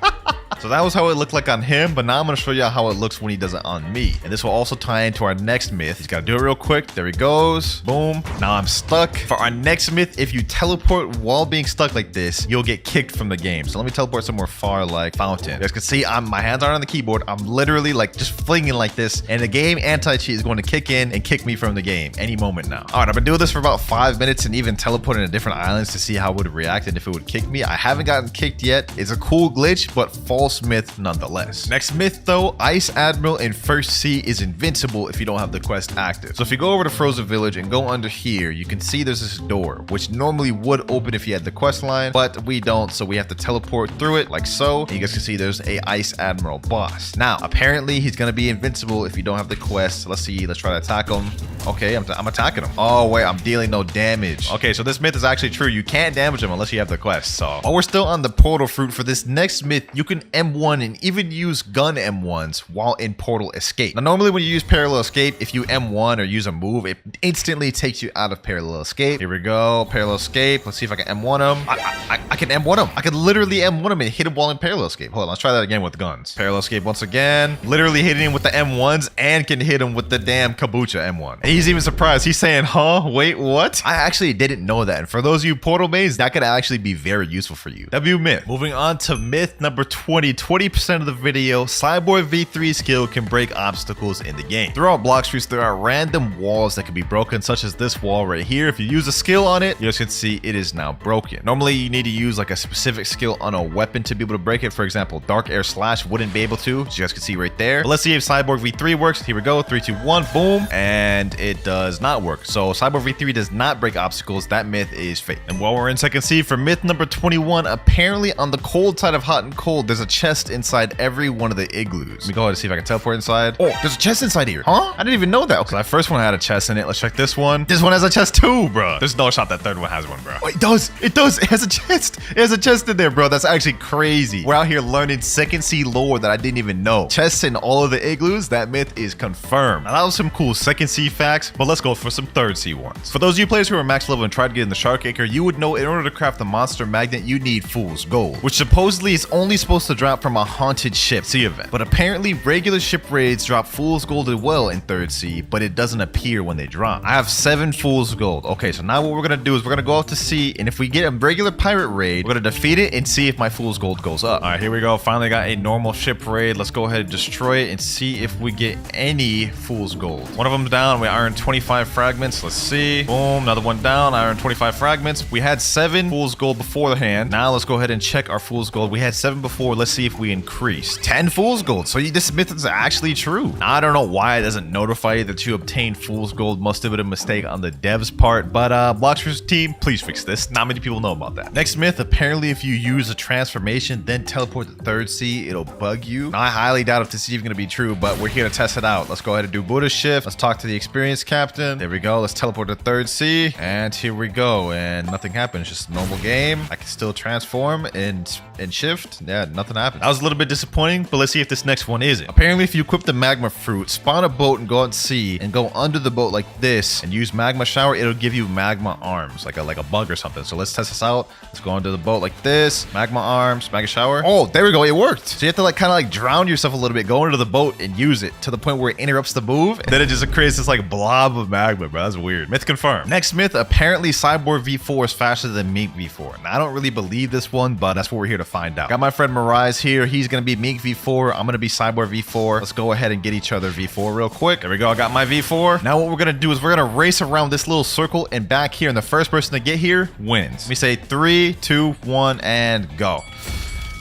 S5: So that was how it looked like on him, but now I'm going to show you how it looks when he does it on me. And this will also tie into our next myth. He's got to do it real quick. There he goes. Boom. Now I'm stuck. For our next myth, if you teleport while being stuck like this, you'll get kicked from the game. So let me teleport somewhere far like Fountain. You guys can see my hands aren't on the keyboard. I'm literally like just flinging like this. And the game anti-cheat is going to kick in and kick me from the game any moment now. All right, I've been doing this for about 5 minutes and even teleporting to different islands to see how it would react and if it would kick me. I haven't gotten kicked yet. It's a cool glitch, but false myth nonetheless. Next myth though, Ice Admiral in First Sea is invincible if you don't have the quest active. So if you go over to Frozen Village and go under here, you can see there's this door, which normally would open if you had the quest line, but we don't, so we have to teleport through it like so. And you guys can see there's a Ice Admiral boss. Now, apparently he's gonna be invincible if you don't have the quest. Let's see, let's try to attack him. Okay, I'm attacking him. Oh wait, I'm dealing no damage. Okay, so this myth is actually true. You can't damage him unless you have the quest. So while we're still on the portal fruit, for this next myth, you can M1 and even use gun M1s while in portal escape. Now normally when you use parallel escape, if you M1 or use a move, it instantly takes you out of parallel escape. Here we go, parallel escape. Let's see if I can M1 him. I can M1 him. I can literally M1 him and hit him while in parallel escape. Hold on, let's try that again with guns. Parallel escape once again. Literally hitting him with the M1s and can hit him with the damn Kabucha M1. And he's even surprised. He's saying, huh? Wait, what? I actually didn't know that. And for those of you portal mains, that could actually be very useful for you. W myth. Moving on to myth number 20. 20% of the video, Cyborg V3 skill can break obstacles in the game. Throughout Blox Fruits, there are random walls that can be broken, such as this wall right here. If you use a skill on it, you guys can see it is now broken. Normally, you need to use like a specific skill on a weapon to be able to break it. For example, Dark Air Slash wouldn't be able to, as you guys can see right there. But let's see if Cyborg V3 works. Here we go, 3, 2, 1, boom. And it does not work. So Cyborg V3 does not break obstacles. That myth is fake. And while we're in second seed for myth number 21, apparently on the cold side of hot and cold, there's a chest inside every one of the igloos. Let me go ahead and see if I can teleport inside. Oh, there's a chest inside here. Huh? I didn't even know that. Okay, that first one had a chest in it. Let's check this one. This one has a chest too, bro. There's no shot that third one has one, bro. Oh, it does. It does. It has a chest. It has a chest in there, bro. That's actually crazy. We're out here learning second sea lore that I didn't even know. Chests in all of the igloos. That myth is confirmed. Now, that was some cool second sea facts, but let's go for some third sea ones. For those of you players who are max level and tried to get in the Shark Acre, you would know in order to craft the monster magnet, you need Fool's Gold, which supposedly is only supposed to drop from a haunted ship sea event. But apparently regular ship raids drop Fool's Gold as well in third sea, but it doesn't appear when they drop. I have 7 Fool's Gold. Okay, so now what we're gonna do is we're gonna go out to sea, and if we get a regular pirate raid, we're gonna defeat it and see if my Fool's Gold goes up. All right, here we go. Finally got a normal ship raid. Let's go ahead and destroy it and see if we get any Fool's Gold. One of them's down. We iron 25 fragments. Let's see. Boom, another one down. Iron 25 fragments. We had 7 Fool's Gold beforehand. Now let's go ahead and check our Fool's Gold. We had 7 before. V4. Let's see if we increase 10 fool's gold. So this myth is actually true. I don't know why it doesn't notify you that you obtained fool's gold. Must have been a mistake on the dev's part, but Blox's team, please fix this. Not many people know about that. Next myth, apparently if you use a transformation then teleport to 3rd sea, it'll bug you. Now, I highly doubt if this is even gonna be true, but we're here to test it out. Let's go ahead and do Buddha shift. Let's talk to the experienced captain. There we go. Let's teleport to 3rd sea, and here we go. And nothing happens. Just a normal game. I can still transform and shift. Yeah, nothing happened. That was a little bit disappointing, but let's see if this next one isn't. Apparently, if you equip the magma fruit, spawn a boat and go out to sea and go under the boat like this and use magma shower, it'll give you magma arms, like a bug or something. So let's test this out. Let's go under the boat like this. Magma arms, magma shower. Oh, there we go. It worked. So you have to like kind of like drown yourself a little bit, go into the boat and use it to the point where it interrupts the move. And then it just creates this like blob of magma, bro. That's weird. Myth confirmed. Next myth, apparently Cyborg V4 is faster than Mink V4. Now, I don't really believe this one, but that's what we're here to find out. Got my friend Mirai here. He's going to be Mink V4. I'm going to be Cyborg V4. Let's go ahead and get each other V4 real quick. There we go. I got my V4. Now what we're going to do is we're going to race around this little circle and back here. And the first person to get here wins. Let me say 3, 2, 1, and go.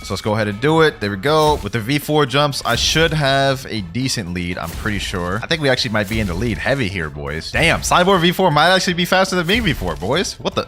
S5: So let's go ahead and do it. There we go. With the V4 jumps, I should have a decent lead, I'm pretty sure. I think we actually might be in the lead heavy here, boys. Damn, Cyborg V4 might actually be faster than Mink V4, boys. What the?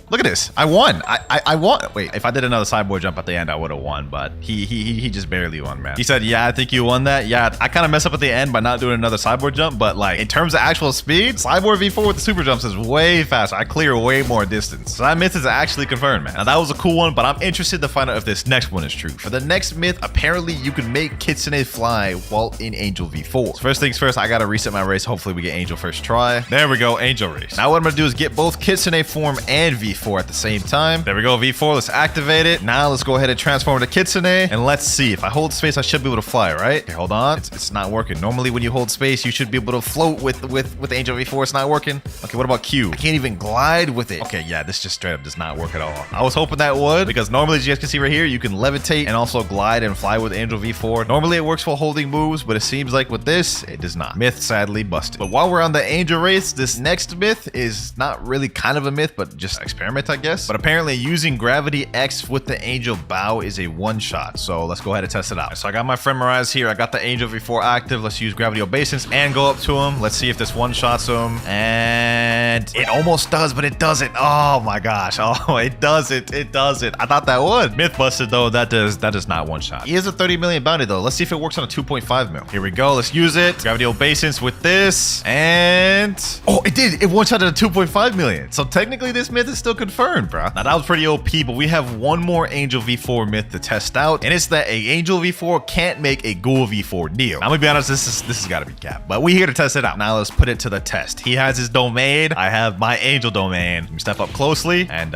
S5: Look at this. I won. I won. Wait, if I did another Cyborg jump at the end, I would have won, but he just barely won, man. He said, yeah, I think you won that. Yeah, I kind of messed up at the end by not doing another Cyborg jump, but like in terms of actual speed, Cyborg V4 with the super jumps is way faster. I clear way more distance. So that myth is actually confirmed, man. Now that was a cool one, but I'm interested to find out if this next one is true. For the next myth, apparently you can make Kitsune fly while in Angel V4. So first things first, I gotta reset my race. Hopefully we get Angel first try. There we go, Angel race. Now what I'm gonna do is get both Kitsune form and V4 at the same time. There we go, V4, let's activate it. Now let's go ahead and transform to Kitsune, and let's see. If I hold space, I should be able to fly, right? Okay, hold on. It's not working. Normally when you hold space, you should be able to float with Angel V4. It's not working. Okay, what about Q? I can't even glide with it. Okay, yeah, this just straight up does not work at all. I was hoping that would, because normally, as you guys can see right here, you can levitate and also glide and fly with Angel V4. Normally it works while holding moves, but it seems like with this, it does not. Myth sadly busted. But while we're on the Angel race, this next myth is not really kind of a myth, but just an experiment, I guess. But apparently using Gravity X with the Angel Bow is a one-shot. So let's go ahead and test it out. So I got my friend Mirai here. I got the Angel V4 active. Let's use Gravity Obeisance and go up to him. Let's see if this one-shots him. And it almost does, but it doesn't. Oh my gosh. Oh, it doesn't. It doesn't. I thought that would. Myth busted though. That does not one-shot. He is a 30 million bounty though. Let's see if it works on a 2.5 mil. Here we go. Let's use it. Gravity Obeisance with this. And oh, it did. It one-shot at a 2.5 million. So technically this myth is still confirmed, bro. Now that was pretty OP, but we have one more Angel V4 myth to test out. And it's that a Angel V4 can't make a Ghoul V4 Neo. I'm gonna be honest, this has got to be cap. But we're here to test it out. Now let's put it to the test. He has his domain. I have my Angel domain. Let me step up closely and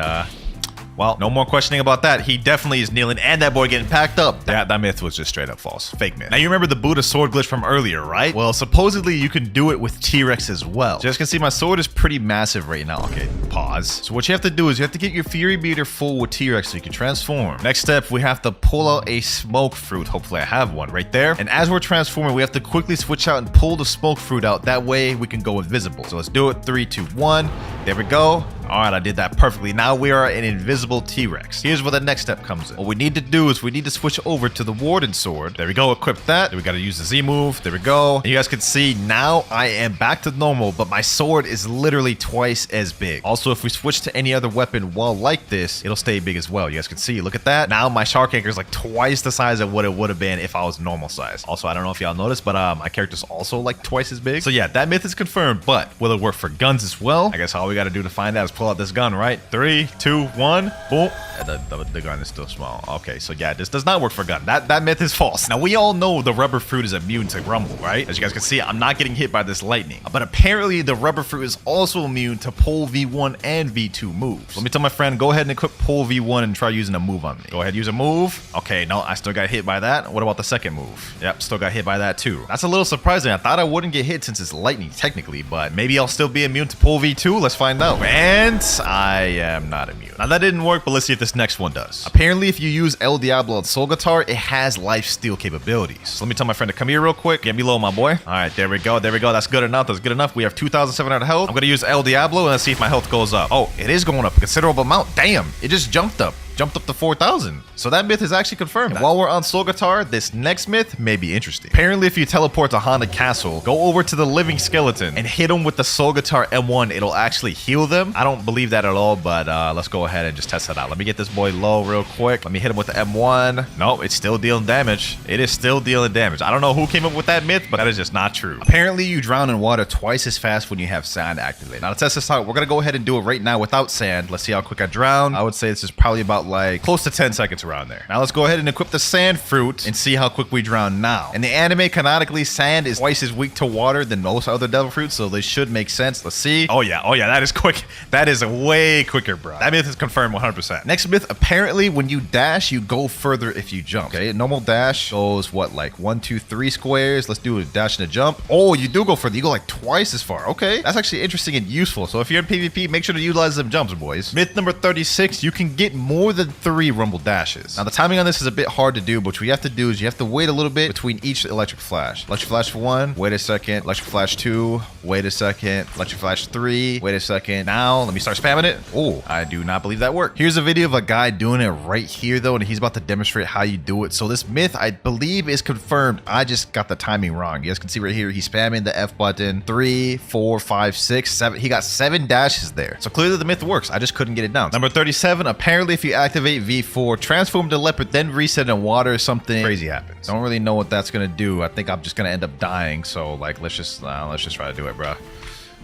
S5: well, no more questioning about that. He definitely is kneeling, and that boy getting packed up. That myth was just straight up false. Fake myth. Now, you remember the Buddha sword glitch from earlier, right? Well, supposedly you can do it with T-Rex as well. So as you can see, my sword is pretty massive right now. Okay, pause. So what you have to do is you have to get your Fury meter full with T-Rex so you can transform. Next step, we have to pull out a smoke fruit. Hopefully I have one right there. And as we're transforming, we have to quickly switch out and pull the smoke fruit out. That way we can go invisible. So let's do it. 3, 2, 1. There we go. All right, I did that perfectly. Now we are an invisible T-Rex. Here's where the next step comes in. What we need to do is we need to switch over to the Warden Sword. There we go, equip that. Then we gotta use the Z move. There we go. And you guys can see now I am back to normal, but my sword is literally twice as big. Also, if we switch to any other weapon while like this, it'll stay big as well. You guys can see, look at that. Now my shark anchor is like twice the size of what it would have been if I was normal size. Also, I don't know if y'all noticed, but my character's also like twice as big. So yeah, that myth is confirmed, but will it work for guns as well? I guess all we gotta do to find out is pull out this gun, right? 3, 2, 1, boom. The gun is still small. Okay, so yeah, this does not work for gun. That myth is false. Now, we all know the rubber fruit is immune to rumble, right? As you guys can see, I'm not getting hit by this lightning. But apparently, the rubber fruit is also immune to pole V1 and V2 moves. Let me tell my friend, go ahead and equip pole V1 and try using a move on me. Go ahead, use a move. Okay, no, I still got hit by that. What about the second move? Yep, still got hit by that too. That's a little surprising. I thought I wouldn't get hit since it's lightning, technically, but maybe I'll still be immune to pole V2. Let's find out. And I am not immune. Now, that didn't work, but let's see if this next one does. Apparently, if you use El Diablo on Soul Guitar, it has life steal capabilities. So let me tell my friend to come here real quick. Get me low, my boy. All right, there we go. There we go. That's good enough. That's good enough. We have 2,700 health. I'm going to use El Diablo and let's see if my health goes up. Oh, it is going up a considerable amount. Damn, it just jumped up. jumped up to 4,000. So that myth is actually confirmed. And while we're on Soul Guitar, this next myth may be interesting. Apparently, if you teleport to Haunted Castle, go over to the living skeleton and hit them with the Soul Guitar M1, it'll actually heal them. I don't believe that at all, but let's go ahead and just test that out. Let me get this boy low real quick. Let me hit him with the M1. No, it's still dealing damage. It is still dealing damage. I don't know who came up with that myth, but that is just not true. Apparently, you drown in water twice as fast when you have sand activated. Now, to test this out, we're going to go ahead and do it right now without sand. Let's see how quick I drown. I would say this is probably about like close to 10 seconds around there. Now, let's go ahead and equip the sand fruit and see how quick we drown now. In the anime, canonically, sand is twice as weak to water than most other devil fruits, so they should make sense. Let's see. Oh yeah, that is quick. That is way quicker, bro. That myth is confirmed 100%. Next myth, apparently when you dash, you go further if you jump. Okay, normal dash goes what, like 1, 2, 3 squares. Let's do a dash and a jump. Oh, you do go further. You go like twice as far. Okay, that's actually interesting and useful. So if you're in PvP, make sure to utilize them jumps, boys. Myth number 36, you can get more than 3 rumble dashes. Now the timing on this is a bit hard to do, but what you have to do is you have to wait a little bit between each electric flash. Electric flash for 1, wait a second. Electric flash 2, wait a second. Electric flash 3, wait a second. Now let me start spamming it. Oh, I do not believe that worked. Here's a video of a guy doing it right here though, and he's about to demonstrate how you do it. So this myth, I believe, is confirmed. I just got the timing wrong. You guys can see right here, he's spamming the F button. 3, 4, 5, 6, 7. He got 7 dashes there. So clearly the myth works. I just couldn't get it down. Number 37, apparently if you activate V4, transform to leopard, then reset in water, something crazy happens. Don't really know what that's gonna do. I think I'm just gonna end up dying. So like, let's just try to do it, bro.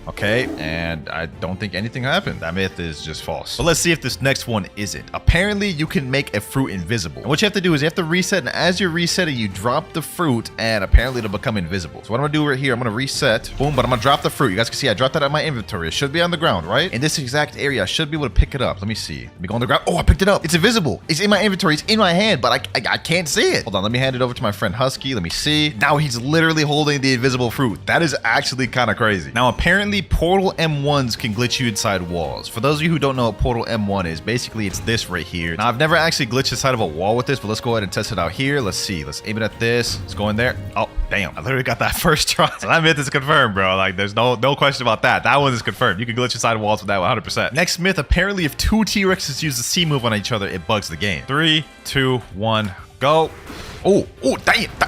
S5: Okay, and I don't think anything happened. That myth is just false. But let's see if this next one isn't. Apparently, you can make a fruit invisible. And what you have to do is you have to reset, and as you're resetting, you drop the fruit, and apparently it'll become invisible. So what I'm gonna do right here, I'm gonna reset, boom, but I'm gonna drop the fruit. You guys can see I dropped that out of my inventory. It should be on the ground, right? In this exact area, I should be able to pick it up. Let me see. Let me go on the ground. Oh, I picked it up. It's invisible. It's in my inventory. It's in my hand, but I can't see it. Hold on, let me hand it over to my friend Husky. Let me see. Now he's literally holding the invisible fruit. That is actually kind of crazy. Now, apparently, Portal M1s can glitch you inside walls. For those of you who don't know what Portal M1 is, basically it's this right here. Now, I've never actually glitched inside of a wall with this, but let's go ahead and test it out here. Let's see. Let's aim it at this. Let's go in there. Oh, damn. I literally got that first try. So that myth is confirmed, bro. Like, there's no question about that. That one is confirmed. You can glitch inside walls with that 100%. Next myth, apparently if 2 T-Rexes use the C move on each other, it bugs the game. 3, 2, 1, go. Oh,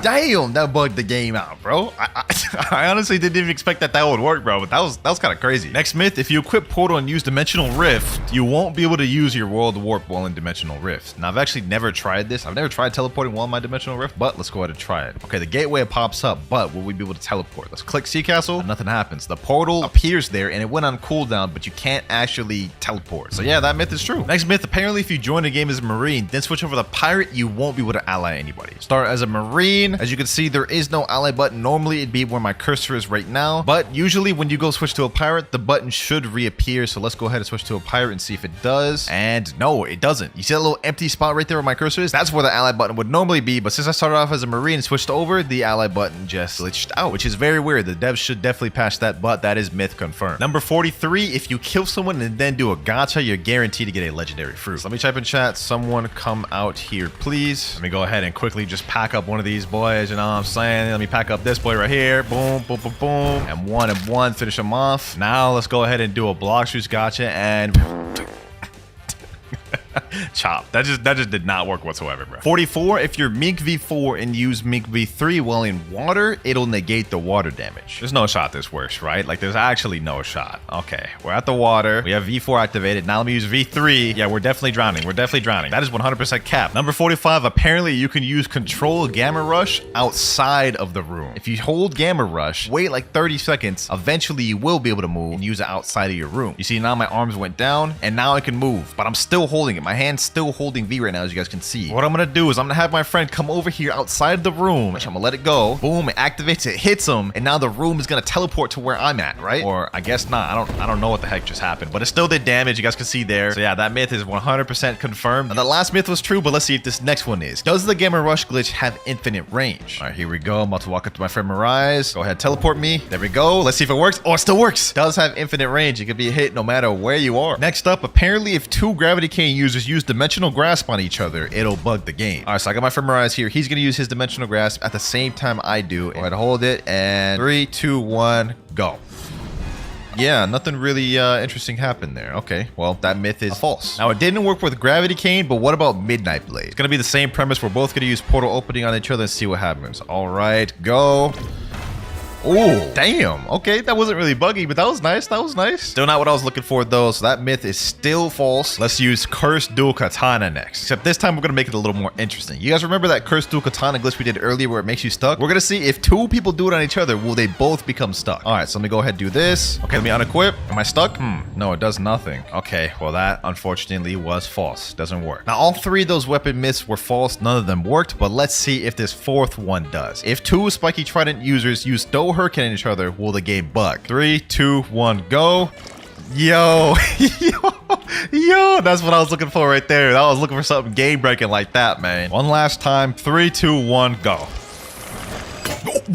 S5: damn, that bugged the game out, bro. I honestly didn't even expect that would work, bro, but that was kind of crazy. Next myth, if you equip Portal and use Dimensional Rift, you won't be able to use your World Warp while in Dimensional Rift. Now, I've actually never tried this. I've never tried teleporting while in my Dimensional Rift, but let's go ahead and try it. Okay, the gateway pops up, but will we be able to teleport? Let's click Sea Castle, and nothing happens. The portal appears there, and it went on cooldown, but you can't actually teleport. So yeah, that myth is true. Next myth, apparently if you join a game as a Marine, then switch over to Pirate, you won't be able to ally anybody. Start as a Marine. As you can see, there is no ally button. Normally, it'd be where my cursor is right now, but usually when you go switch to a pirate, the button should reappear. So let's go ahead and switch to a pirate and see if it does. And no, it doesn't. You see that little empty spot right there where my cursor is? That's where the ally button would normally be, but since I started off as a Marine and switched over, the ally button just glitched out, which is very weird. The devs should definitely patch that, but that is myth confirmed. Number 43, if you kill someone and then do a gacha, you're guaranteed to get a legendary fruit. So let me type in chat, someone come out here, please. Let me go ahead and quickly just pack up one of these boys, you know what I'm saying? Let me pack up this boy right here. Boom, boom, boom, boom. And one, finish him off. Now let's go ahead and do a Blox Juice gotcha and chop. That just did not work whatsoever, bro. 44, if you're Mink V4 and use Mink V3 while in water, it'll negate the water damage. There's no shot this works, right? Like, there's actually no shot. Okay, we're at the water. We have V4 activated. Now let me use V3. Yeah, we're definitely drowning. We're definitely drowning. That is 100% cap. Number 45, apparently you can use Control Gamma Rush outside of the room. If you hold Gamma Rush, wait like 30 seconds, eventually you will be able to move and use it outside of your room. You see, now my arms went down and now I can move, but I'm still holding it. My hand's still holding V right now, as you guys can see. What I'm gonna do is I'm gonna have my friend come over here outside the room. I'm gonna let it go. Boom, it activates, it hits him, and now the room is gonna teleport to where I'm at, right? Or I guess not. I don't know what the heck just happened, but it still did damage. You guys can see there. So yeah, that myth is 100% confirmed. Now, the last myth was true, but let's see if this next one is. Does the Gamma Rush glitch have infinite range? All right, here we go. I'm about to walk up to my friend Mirai. Go ahead, teleport me. There we go. Let's see if it works. Oh, it still works. It does have infinite range. It can be hit no matter where you are. Next up, apparently if 2 Gravity Cane users use Dimensional Grasp on each other, it'll bug the game. All right, so I got my friend Mirai here. He's gonna use his Dimensional Grasp at the same time I do. Go ahead, hold it, and 3, 2, 1, go. Yeah, nothing really interesting happened there. Okay, well, that myth is false. Now, it didn't work with Gravity Cane, but what about Midnight Blade? It's gonna be the same premise. We're both gonna use portal opening on each other and see what happens. All right, go. Oh, damn. Okay, that wasn't really buggy, but that was nice. That was nice. Still not what I was looking for, though, so that myth is still false. Let's use Cursed Dual Katana next. Except this time, we're going to make it a little more interesting. You guys remember that Cursed Dual Katana glitch we did earlier where it makes you stuck? We're going to see if two people do it on each other, will they both become stuck? All right, so let me go ahead and do this. Okay, let me unequip. Am I stuck? No, it does nothing. Okay, well, that unfortunately was false. Doesn't work. Now, all three of those weapon myths were false. None of them worked, but let's see if this fourth one does. If two Spiky Trident users use Stow Hurricane at each other, will the game bug? 3, 2, 1, go. Yo, yo, that's what I was looking for right there. I was looking for something game breaking like that, man. One last time. 3, 2, 1, go.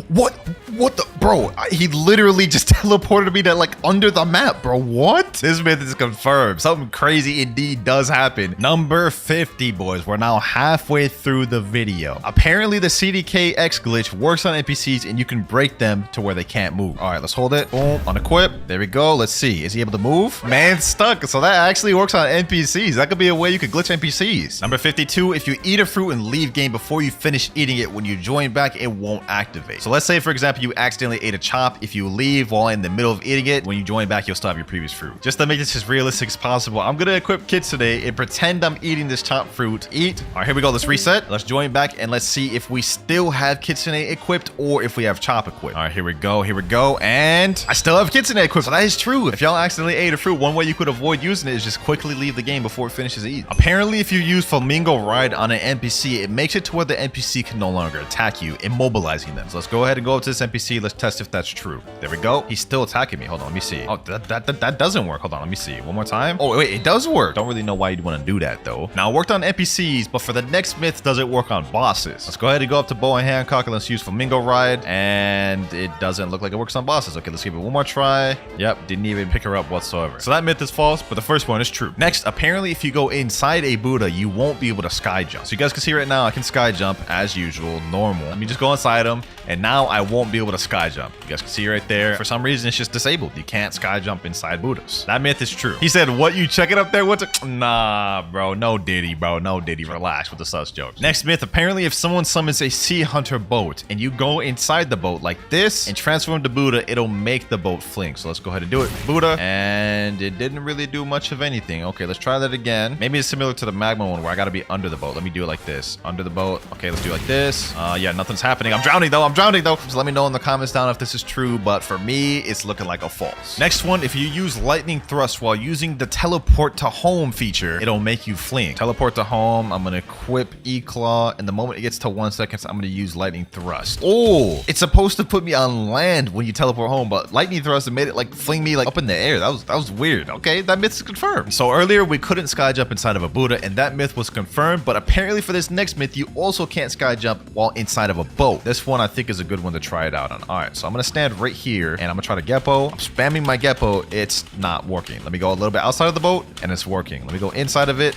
S5: What the, bro? He literally just teleported me to like under the map, bro. What? This myth is confirmed. Something crazy indeed does happen. Number 50, boys. We're now halfway through the video. Apparently, the CDKX glitch works on NPCs and you can break them to where they can't move. All right, let's hold it. Boom, unequip. There we go. Let's see. Is he able to move? Man's stuck. So that actually works on NPCs. That could be a way you could glitch NPCs. Number 52, if you eat a fruit and leave game before you finish eating it, when you join back, it won't activate. So let's say, for example, you accidentally ate a chop. If you leave while in the middle of eating it, when you join back, you'll still have your previous fruit. Just to make this as realistic as possible, I'm gonna equip kids today and pretend I'm eating this chopped fruit. Eat. All right, here we go. Let's reset. Let's join back and let's see if we still have Kitsune equipped or if we have chop equipped. All right, here we go. Here we go. And I still have Kitsune equipped. So that is true. If y'all accidentally ate a fruit, one way you could avoid using it is just quickly leave the game before it finishes eating. Apparently, if you use Flamingo Ride on an NPC, it makes it to where the NPC can no longer attack you, immobilizing them. So let's go ahead and go up to this NPC. Let's test if that's true. There we go. He's still attacking me. Hold on, let me see. Oh, that doesn't work. Hold on, let me see. One more time. Oh, wait, it does work. Don't really know why you'd want to do that, though. Now, it worked on NPCs, but for the next myth, does it work on bosses? Let's go ahead and go up to Bow and Hancock and let's use Flamingo Ride. And it doesn't look like it works on bosses. Okay, let's give it one more try. Yep, didn't even pick her up whatsoever. So that myth is false, but the first one is true. Next, apparently, if you go inside a Buddha, you won't be able to sky jump. So you guys can see right now, I can sky jump as usual, normal. Let me just go inside him, and now I won't be able to sky jump. You guys can see right there. For some reason, it's just disabled. You can't sky jump inside Buddhas. That myth is true. He said, what, you check it up there? What's it? Nah, bro. No Diddy, bro. No Diddy. Relax with the sus jokes. Next myth, apparently if someone summons a Sea Hunter boat and you go inside the boat like this and transform to Buddha, it'll make the boat fling. So let's go ahead and do it. Buddha. And it didn't really do much of anything. Okay, let's try that again. Maybe it's similar to the magma one where I gotta be under the boat. Let me do it like this. Under the boat. Okay, let's do it like this. Yeah, nothing's happening. I'm drowning though. I'm drowning though. So let me know in the comments down if this is true, but for me, it's looking like a false. Next one, if you use lightning thrust while using the teleport to home feature, it'll make you fling. Teleport to home, I'm gonna equip E-Claw, and the moment it gets to 1 second, I'm gonna use lightning thrust. Oh, it's supposed to put me on land when you teleport home, but lightning thrust made it like fling me like up in the air. That was weird. Okay, that myth is confirmed. So earlier we couldn't sky jump inside of a Buddha, and that myth was confirmed, but apparently for this next myth, you also can't sky jump while inside of a boat. This one I think is a good one to try it out on. All right, so I'm gonna stand right here and I'm gonna try to Geppo. I'm spamming my Geppo. It's not working. Let me go a little bit outside of the boat and it's working. Let me go inside of it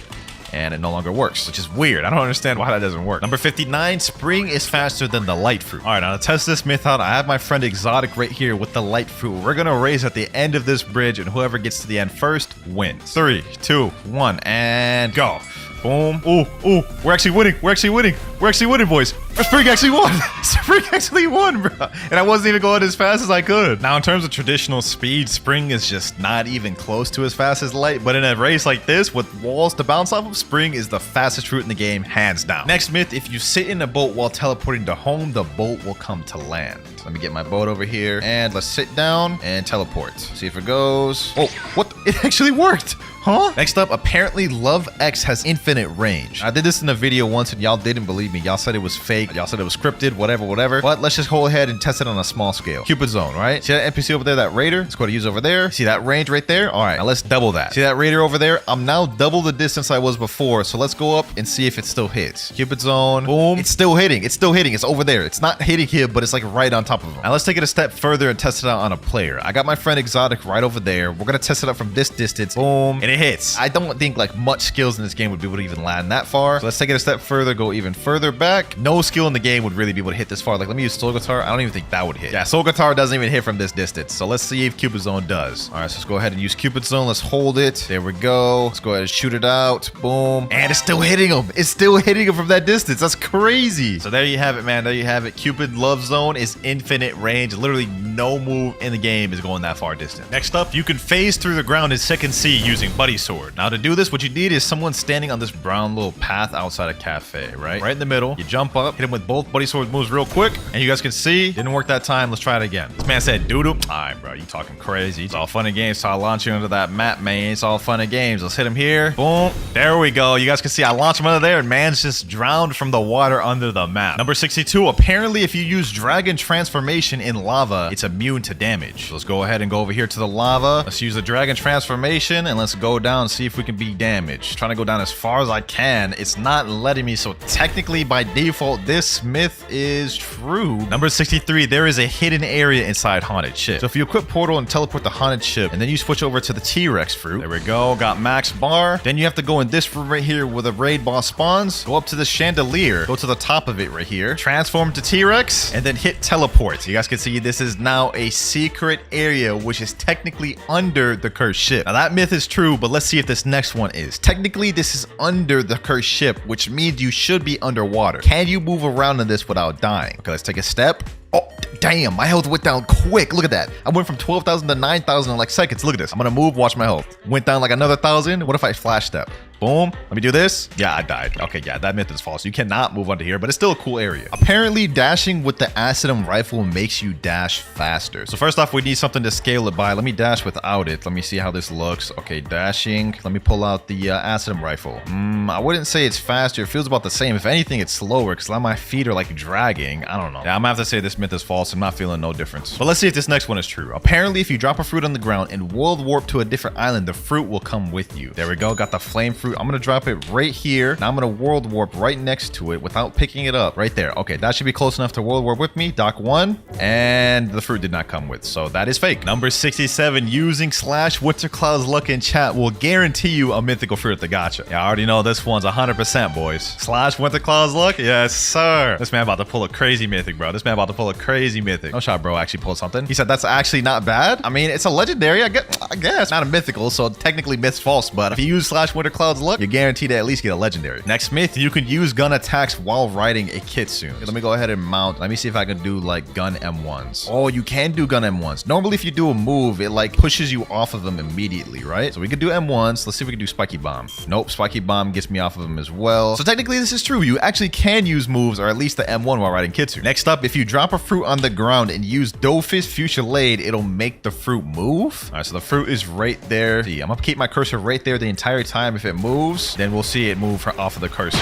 S5: and it no longer works, which is weird. I don't understand why that doesn't work. Number 59, spring is faster than the light fruit. All right, now to test this myth out, I have my friend Exotic right here with the light fruit. We're gonna race at the end of this bridge and whoever gets to the end first wins. 3, 2, 1, and go. Boom. Ooh, we're actually winning. We're actually winning. We're actually winning, boys. Spring actually won. Spring actually won, bro. And I wasn't even going as fast as I could. Now, in terms of traditional speed, Spring is just not even close to as fast as Light. But in a race like this, with walls to bounce off of, Spring is the fastest route in the game, hands down. Next myth, if you sit in a boat while teleporting to home, the boat will come to land. Let me get my boat over here. And let's sit down and teleport. See if it goes. Oh, what? It actually worked. Huh? Next up, apparently Love X has infinite range. I did this in a video once and y'all didn't believe me. Y'all said it was fake. Y'all said it was scripted, whatever. But let's just go ahead and test it on a small scale. Cupid Zone, right? See that NPC over there, that Raider? Let's go to use over there. See that range right there? All right, now let's double that. See that Raider over there? I'm now double the distance I was before. So let's go up and see if it still hits. Cupid Zone, boom. It's still hitting. It's still hitting. It's over there. It's not hitting him, but it's like right on top of him. Now let's take it a step further and test it out on a player. I got my friend Exotic right over there. We're gonna test it out from this distance. Boom, and it hits. I don't think like much skills in this game would be able to even land that far. So let's take it a step further, go even further back. No skills skill in the game would really be able to hit this far. Like, let me use Soul Guitar. I don't even think that would hit. Yeah, Soul Guitar doesn't even hit from this distance. So let's see if Cupid Zone does. All right, so let's go ahead and use Cupid Zone. Let's hold it. There we go. Let's go ahead and shoot it out. Boom. And it's still hitting him. It's still hitting him from that distance. That's crazy. So there you have it, man. There you have it. Cupid Love Zone is infinite range. Literally no move in the game is going that far distance. Next up, you can phase through the ground in second C using Buddy Sword. Now to do this, what you need is someone standing on this brown little path outside a cafe, right? Right in the middle. You jump up, hit him with both Buddy Sword moves real quick, and you guys can see, didn't work that time. Let's try it again. This man said doo-doo. All right, bro, you talking crazy. It's all fun and games, so I launch you into that map, man. It's all fun and games. Let's hit him here. Boom. There we go. You guys can see I launched him under there, and man's just drowned from the water under the map. Number 62, apparently if you use Dragon Transformation in lava, it's immune to damage. So let's go ahead and go over here to the lava. Let's use the Dragon Transformation, and let's go down and see if we can be damaged. Trying to go down as far as I can. It's not letting me, so technically by default, this myth is true. Number 63, there is a hidden area inside Haunted Ship. So if you equip Portal and teleport the Haunted Ship, and then you switch over to the T-Rex fruit, there we go, got max bar. Then you have to go in this room right here where the raid boss spawns, go up to the chandelier, go to the top of it right here, transform to T-Rex, and then hit teleport. You guys can see this is now a secret area, which is technically under the cursed ship. Now that myth is true, but let's see if this next one is. Technically, this is under the cursed ship, which means you should be underwater. Can you move around in this without dying? Okay, let's take a step. Oh, damn, my health went down quick. Look at that. I went from 12,000 to 9,000 in like seconds. Look at this. I'm gonna move, watch my health. Went down like another 1,000. What if I flash step? Boom. Let me do this. Yeah, I died. Okay, yeah, that myth is false. You cannot move under here, but it's still a cool area. Apparently, dashing with the Acidum rifle makes you dash faster. So first off, we need something to scale it by. Let me dash without it. Let me see how this looks. Okay, dashing. Let me pull out the Acidum rifle. I wouldn't say it's faster. It feels about the same. If anything, it's slower because my feet are like dragging. I don't know. Yeah, I'm gonna have to say this myth is false. I'm not feeling no difference. But let's see if this next one is true. Apparently, if you drop a fruit on the ground and world warp to a different island, the fruit will come with you. There we go. Got the flame fruit. I'm gonna drop it right here. Now I'm gonna world warp right next to it without picking it up. Right there. Okay, that should be close enough to world warp with me. Dock 1. And the fruit did not come with, so that is fake. Number 67, using /WinterKloudz luck in chat will guarantee you a mythical fruit at the gacha. Yeah, I already know this one's 100%, boys. /WinterKloudz luck? Yes, sir. This man about to pull a crazy mythic, bro. This man about to pull a crazy mythic. No shot, bro. Actually pulled something. He said that's actually not bad. I mean, it's a legendary. I guess. Not a mythical, so technically myth's false, but if you use /WinterKloudz luck, you're guaranteed to at least get a legendary. Next myth, you can use gun attacks while riding a kitsune. Okay, let me go ahead and mount. Let me see if I can do like gun M1s. Oh, you can do gun M1s. Normally, if you do a move, it like pushes you off of them immediately, right? So we could do M1s. Let's see if we can do Spiky Bomb. Nope, Spiky Bomb gets me off of them as well. So technically, this is true. You actually can use moves, or at least the M1 while riding kitsune. Next up, if you drop a fruit on the ground and use Dofus Fuchsialade, it'll make the fruit move. All right, so the fruit is right there. See, I'm gonna keep my cursor right there the entire time. If it moves, then we'll see it move off of the cursor.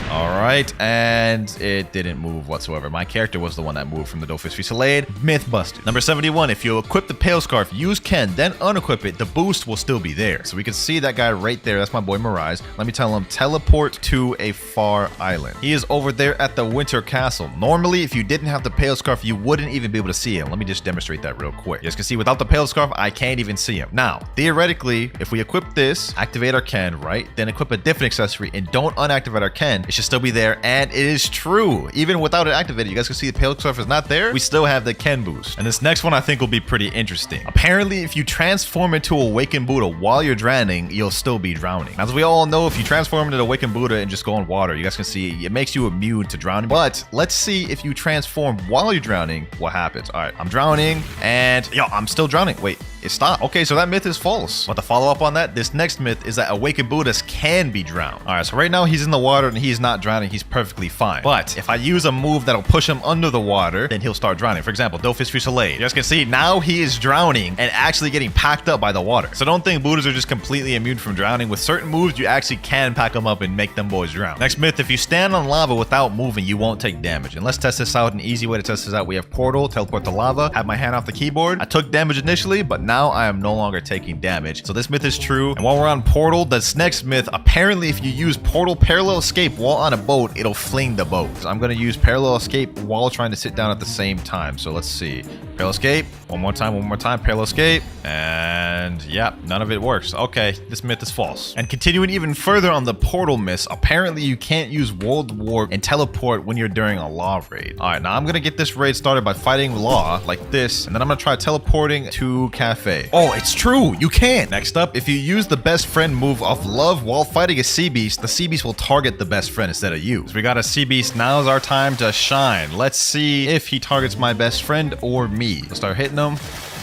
S5: All right, and it didn't move whatsoever. My character was the one that moved from the Dofus Fuchsialade. Myth busted. Number 71, if you equip the Pale Scarf, use Ken, then unequip it, the boost will still be there. So we can see that guy right there. That's my boy Mirage. Let me tell him, teleport to a far island. He is over there at the Winter Castle. Normally, if you didn't have the Pale Scarf, you wouldn't even be able to see him. Let me just demonstrate that real quick. You guys can see without the Pale Scarf, I can't even see him. Now, theoretically, if we equip this, activate our Ken, right? Then equip a different accessory and don't unactivate our Ken, it should still be there, and it is true. Even without it activated, you guys can see the Pale Scarf is not there. We still have the Ken boost. And this next one I think will be pretty interesting. Apparently, if you transform into Awakened Buddha while you're drowning, you'll still be drowning. As we all know, if you transform into Awakened Buddha and just go in water, you guys can see it makes you immune to drowning. But let's see if you transform while you're drowning, what happens. All right, I'm drowning, and yo, I'm still drowning. Wait, it stopped. Okay, so that myth is false. But to follow up on that, this next myth is that Awakened Buddhas can be drowned. All right, so right now he's in the water and he's not drowning. He's perfectly fine. But if I use a move that'll push him under the water, then he'll start drowning. For example, Dofus Fuchsialade. You guys can see now he is drowning and actually getting packed up by the water. So don't think Buddhas are just completely immune from drowning. With certain moves, you actually can pack them up and make them boys drown. Next myth, if you stand on lava without moving, you won't take damage. And let's test this out. An easy way to test this out, we have Portal, teleport to lava, have my hand off the keyboard. I took damage initially, but now I am no longer taking damage. So this myth is true. And while we're on Portal, this next myth, apparently if you use Portal Parallel Escape while on a boat, it'll fling the boat. So I'm going to use Parallel Escape while trying to sit down at the same time. So let's see. Parallel Escape. One more time. Parallel Escape. And And yeah, none of it works. Okay, this myth is false. And continuing even further on the portal myths, apparently you can't use world warp and teleport when you're during a law raid. All right, now I'm gonna get this raid started by fighting law like this, and then I'm gonna try teleporting to cafe. Oh, it's true, you can. Next up, if you use the best friend move of love while fighting a sea beast, the sea beast will target the best friend instead of you. So we got a sea beast. Now is our time to shine. Let's see if he targets my best friend or me. Let's start hitting him.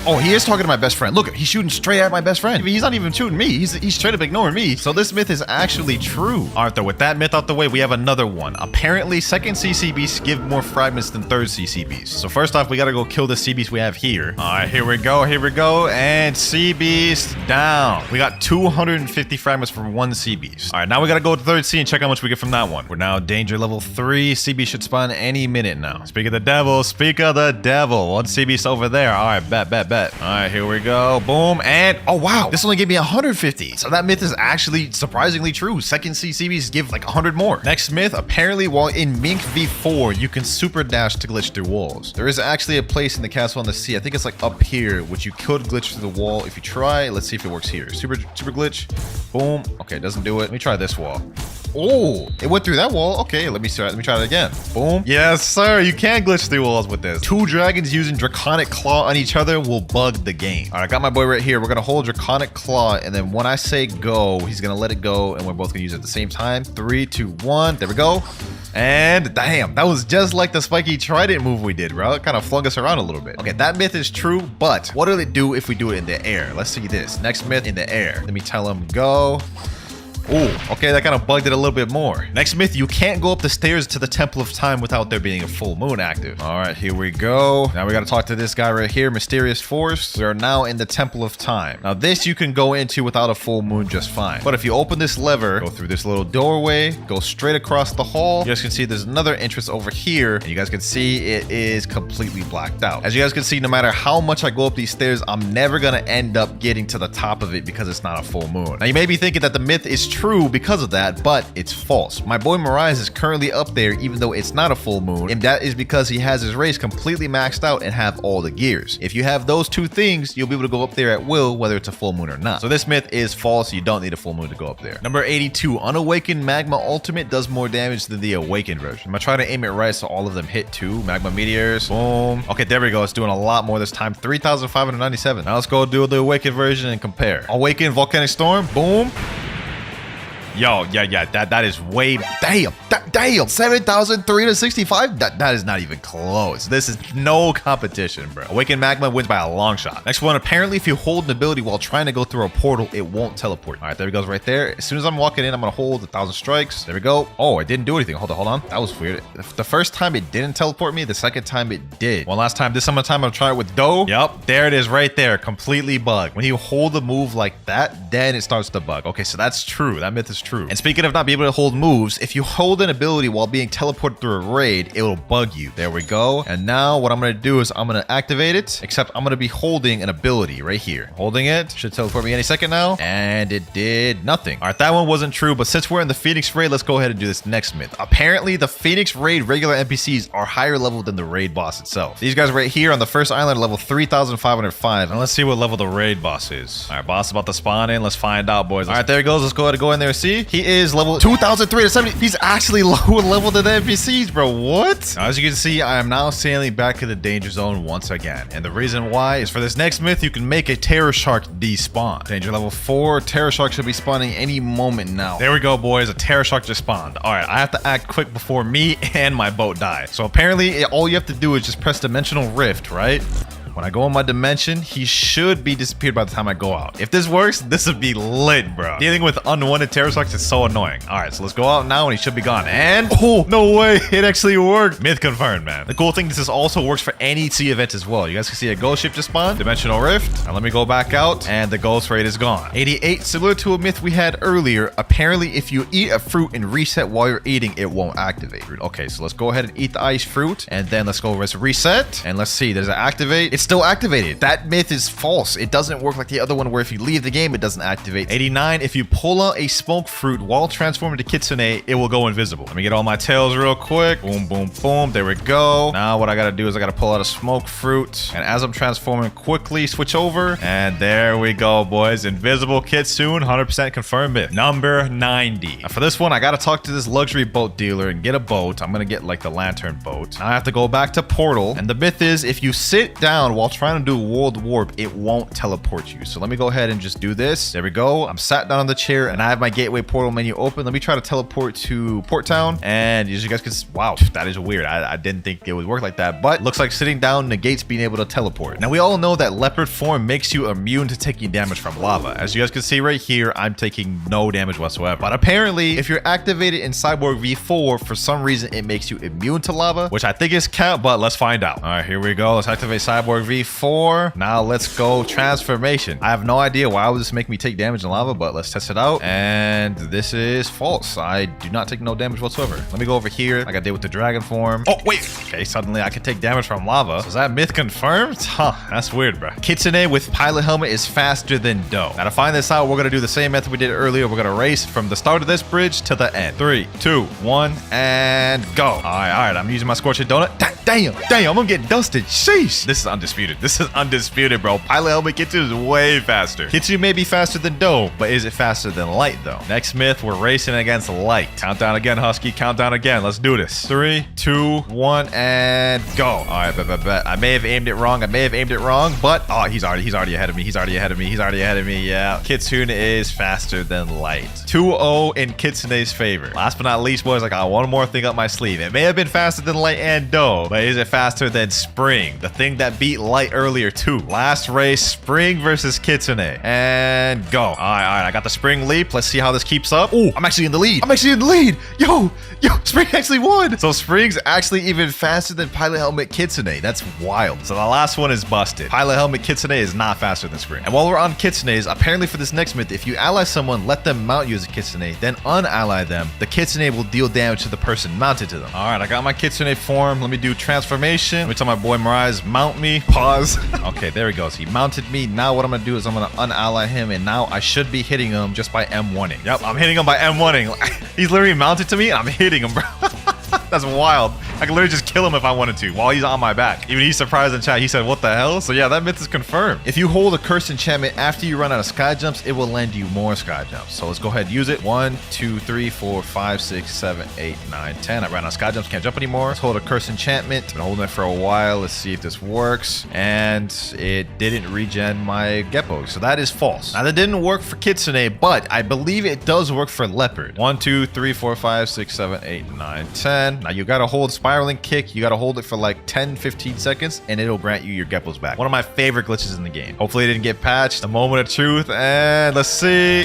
S5: Oh, he is targeting my best friend. Look, he's shooting straight at my best friend. He's not even shooting me. He's straight up ignoring me. So this myth is actually true. All right, though, with that myth out the way, we have another one. Apparently, second CC beasts give more fragments than third CC beasts. So first off, we got to go kill the sea beast we have here. All right, here we go. Here we go. And sea beast down. We got 250 fragments from one sea beast. All right, now we got to go to third sea and check how much we get from that one. We're now danger level 3. Sea beast should spawn any minute now. Speak of the devil. Speak of the devil. One sea beast over there. All right, bet. All right, here we go. Boom. And oh, wow. This only gave me 150. So that myth is actually surprisingly true. Second CCBs give like 100 more. Next myth, apparently while in Mink V4, you can super dash to glitch through walls. There is actually a place in the castle on the sea. I think it's like up here, which you could glitch through the wall. If you try, let's see if it works here. Super glitch. Boom. Okay, it doesn't do it. Let me try this wall. Oh, it went through that wall. Okay, let me try that again. Boom. Yes, sir. You can glitch through walls with this. 2 dragons using Draconic Claw on each other will bug the game. All right, I got my boy right here. We're going to hold Draconic Claw, and then when I say go, he's going to let it go, and we're both going to use it at the same time. 3, 2, 1. There we go. And damn, that was just like the spiky trident move we did, bro. It kind of flung us around a little bit. Okay, that myth is true, but what will it do if we do it in the air? Let's see this. Next myth, in the air. Let me tell him go. Oh, okay, that kind of bugged it a little bit more. Next myth, you can't go up the stairs to the Temple of Time without there being a full moon active. All right, here we go. Now we got to talk to this guy right here, Mysterious Force. We are now in the Temple of Time. Now this you can go into without a full moon just fine. But if you open this lever, go through this little doorway, go straight across the hall, you guys can see there's another entrance over here, and you guys can see it is completely blacked out. As you guys can see, no matter how much I go up these stairs, I'm never going to end up getting to the top of it because it's not a full moon. Now you may be thinking that the myth is true because of that, but it's false. My boy Mirage is currently up there even though it's not a full moon, and that is because he has his race completely maxed out and have all the gears. If you have those 2 things, you'll be able to go up there at will, whether it's a full moon or not. So this myth is false. You don't need a full moon to go up there. Number 82, Unawakened Magma Ultimate does more damage than the Awakened version. I'm gonna try to aim it right so all of them hit too. Magma Meteors, boom. Okay, there we go. It's doing a lot more this time. 3,597. Now let's go do the Awakened version and compare. Awakened Volcanic Storm, boom. Yo, yeah, that is way, damn, 7,365. That is not even close. This is no competition, bro. Awakened Magma wins by a long shot. Next one, apparently if you hold an ability while trying to go through a portal, it won't teleport. All right, there it goes right there. As soon as I'm walking in, I'm gonna hold 1,000 strikes. There we go. Oh, it didn't do anything. Hold on. That was weird. The first time it didn't teleport me. The second time it did. One last time. This time I'm gonna try it with Doe. Yep, there it is right there. Completely bugged. When you hold a move like that, then it starts to bug. Okay, so that's true. That myth is true. And speaking of not being able to hold moves, if you hold an ability while being teleported through a raid, it will bug you. There we go. And now what I'm going to do is I'm going to activate it, except I'm going to be holding an ability right here. Holding it. Should teleport me any second now. And it did nothing. All right, that one wasn't true, but since we're in the Phoenix raid, let's go ahead and do this next myth. Apparently, the Phoenix raid regular NPCs are higher level than the raid boss itself. These guys right here on the first island are level 3,505. And let's see what level the raid boss is. All right, boss about to spawn in. Let's find out, boys. All right, there he goes. Let's go ahead and go in there and see. He is level 2,370. He's actually lower level than the NPCs, bro. What? Now, as you can see, I am now sailing back to the danger zone once again. And the reason why is for this next myth, you can make a Terror Shark despawn. Danger level 4. Terror Shark should be spawning any moment now. There we go, boys. A Terror Shark just spawned. All right, I have to act quick before me and my boat die. So apparently, all you have to do is just press Dimensional Rift, right? When I go in my dimension, he should be disappeared by the time I go out. If this works, this would be lit, bro. Dealing with unwanted Terror Sharks is so annoying. All right, so let's go out now and he should be gone. And, oh, no way. It actually worked. Myth confirmed, man. The cool thing is this also works for any sea event as well. You guys can see a ghost ship just spawned. Dimensional Rift. Now let me go back out and the ghost raid is gone. 88, similar to a myth we had earlier. Apparently, if you eat a fruit and reset while you're eating, it won't activate. Okay, so let's go ahead and eat the ice fruit and then let's go reset. And let's see, there's an activate. It's
S1: still activated. That myth is false. It doesn't work like the other one where if you leave the game, it doesn't activate. 89, if you pull out a smoke fruit while transforming to Kitsune, it will go invisible. Let me get all my tails real quick. Boom, boom, boom. There we go. Now what I gotta do is I gotta pull out a smoke fruit. And as I'm transforming, quickly switch over. And there we go, boys. Invisible Kitsune, 100% confirmed myth. Number 90. Now for this one, I gotta talk to this luxury boat dealer and get a boat. I'm gonna get like the lantern boat. Now I have to go back to Portal. And the myth is if you sit down while trying to do world warp, it won't teleport you. So let me go ahead and just do this. There we go. I'm sat down on the chair and I have my gateway portal menu open. Let me try to teleport to Port Town. And as you guys can see, wow, that is weird. I didn't think it would work like that, but looks like sitting down negates being able to teleport. Now we all know that leopard form makes you immune to taking damage from lava. As you guys can see right here, I'm taking no damage whatsoever. But apparently, if you're activated in Cyborg V4, for some reason, it makes you immune to lava, which I think is count, but let's find out. All right, here we go. Let's activate Cyborg V4. Now let's go transformation. I have no idea why would this make me take damage in lava, but let's test it out. And this is false. I do not take no damage whatsoever. Let me go over here like I did with the dragon form. Oh, wait. Okay, suddenly I can take damage from lava. So is that myth confirmed? Huh, that's weird, bro. Kitsune with pilot helmet is faster than Do. Now to find this out, we're going to do the same method we did earlier. We're going to race from the start of this bridge to the end. 3, 2, 1, and go. All right. I'm using my scorching donut. Damn, I'm gonna get dusted. Sheesh. This is undisputed. This is undisputed, bro. Pilot helmet Kitsune is way faster. Kitsune may be faster than Do, but is it faster than Light, though? Next myth, we're racing against Light. Countdown again, Husky. Countdown again. Let's do this. 3, 2, 1, and go. All right, bet. I may have aimed it wrong. But oh, he's already ahead of me. He's already ahead of me. Yeah. Kitsune is faster than Light. 2-0 in Kitsune's favor. Last but not least, boys, I got one more thing up my sleeve. It may have been faster than Light and Do, but is it faster than Spring? The thing that beat Light earlier too. Last race, Spring versus Kitsune. And go. All right. I got the Spring leap. Let's see how this keeps up. Oh, I'm actually in the lead. Yo, Spring actually won. So Spring's actually even faster than Pilot Helmet Kitsune. That's wild. So the last one is busted. Pilot Helmet Kitsune is not faster than Spring. And while we're on Kitsunes, apparently for this next myth, if you ally someone, let them mount you as a Kitsune, then unally them, the Kitsune will deal damage to the person mounted to them. All right, I got my Kitsune form. Let me do transformation. Let me tell my boy Mirage, mount me. Pause. Okay, there he goes. He mounted me. Now what I'm gonna do is I'm gonna unally him, and now I should be hitting him just by M1ing. Yep, I'm hitting him by M1ing. He's literally mounted to me, and I'm hitting him, bro. That's wild. I can literally just kill him if I wanted to while he's on my back. Even he's surprised in chat. He said, what the hell? So yeah, that myth is confirmed. If you hold a cursed enchantment after you run out of sky jumps, it will lend you more sky jumps. So let's go ahead and use it. 1, 2, 3, 4, 5, 6, 7, 8, 9, 10. I ran out of sky jumps. Can't jump anymore. Let's hold a cursed enchantment. Been holding it for a while. Let's see if this works. And it didn't regen my Geppo. So that is false. Now that didn't work for Kitsune, but I believe it does work for Leopard. 1, 2, 3, 4, 5, 6, 7, 8, 9, 10. Now you gotta hold spiraling kick. You gotta hold it for like 10-15 seconds and it'll grant you your Geppos back. One of my favorite glitches in the game. Hopefully it didn't get patched. The moment of truth, and let's see.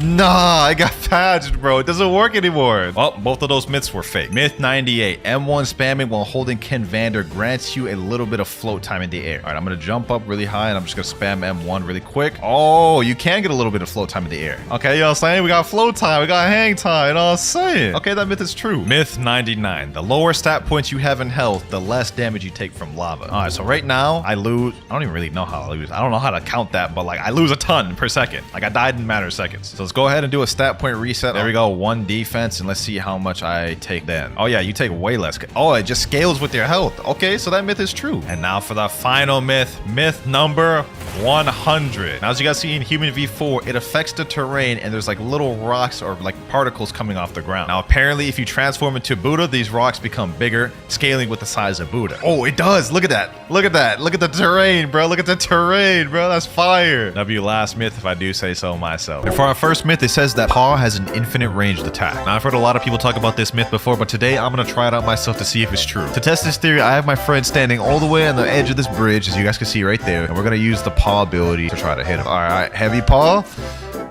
S1: Nah, I got patched, bro. It doesn't work anymore. Oh, both of those myths were fake. Myth 98. M1 spamming while holding Ken Vander grants you a little bit of float time in the air. All right, I'm going to jump up really high, and I'm just going to spam M1 really quick. Oh, you can get a little bit of float time in the air. Okay, you know what I'm saying? We got float time. We got hang time. You know what I'm saying? Okay, that myth is true. Myth 99. The lower stat points you have in health, the less damage you take from lava. All right, so right now, I lose. I don't even really know how I lose. I don't know how to count that, but like I lose a ton per second. Like I died in a matter of seconds. So let's go ahead and do a stat point reset. There we go. 1 defense, and let's see how much I take then. Oh yeah, you take way less. Oh, it just scales with your health. Okay, so that myth is true. And now for the final myth. Myth number 100. Now, as you guys see in Human V4, it affects the terrain, and there's like little rocks or like particles coming off the ground. Now, apparently, if you transform into Buddha, these rocks become bigger, scaling with the size of Buddha. Oh, it does. Look at that. Look at that. Look at the terrain, bro. Look at the terrain, bro. That's fire. W last myth, if I do say so myself. And for our first myth, it says that Paw has an infinite ranged attack. Now, I've heard a lot of people talk about this myth before, but today I'm going to try it out myself to see if it's true. To test this theory, I have my friend standing all the way on the edge of this bridge, as you guys can see right there, and we're going to use the Paw ability to try to hit him. All right, heavy Paw.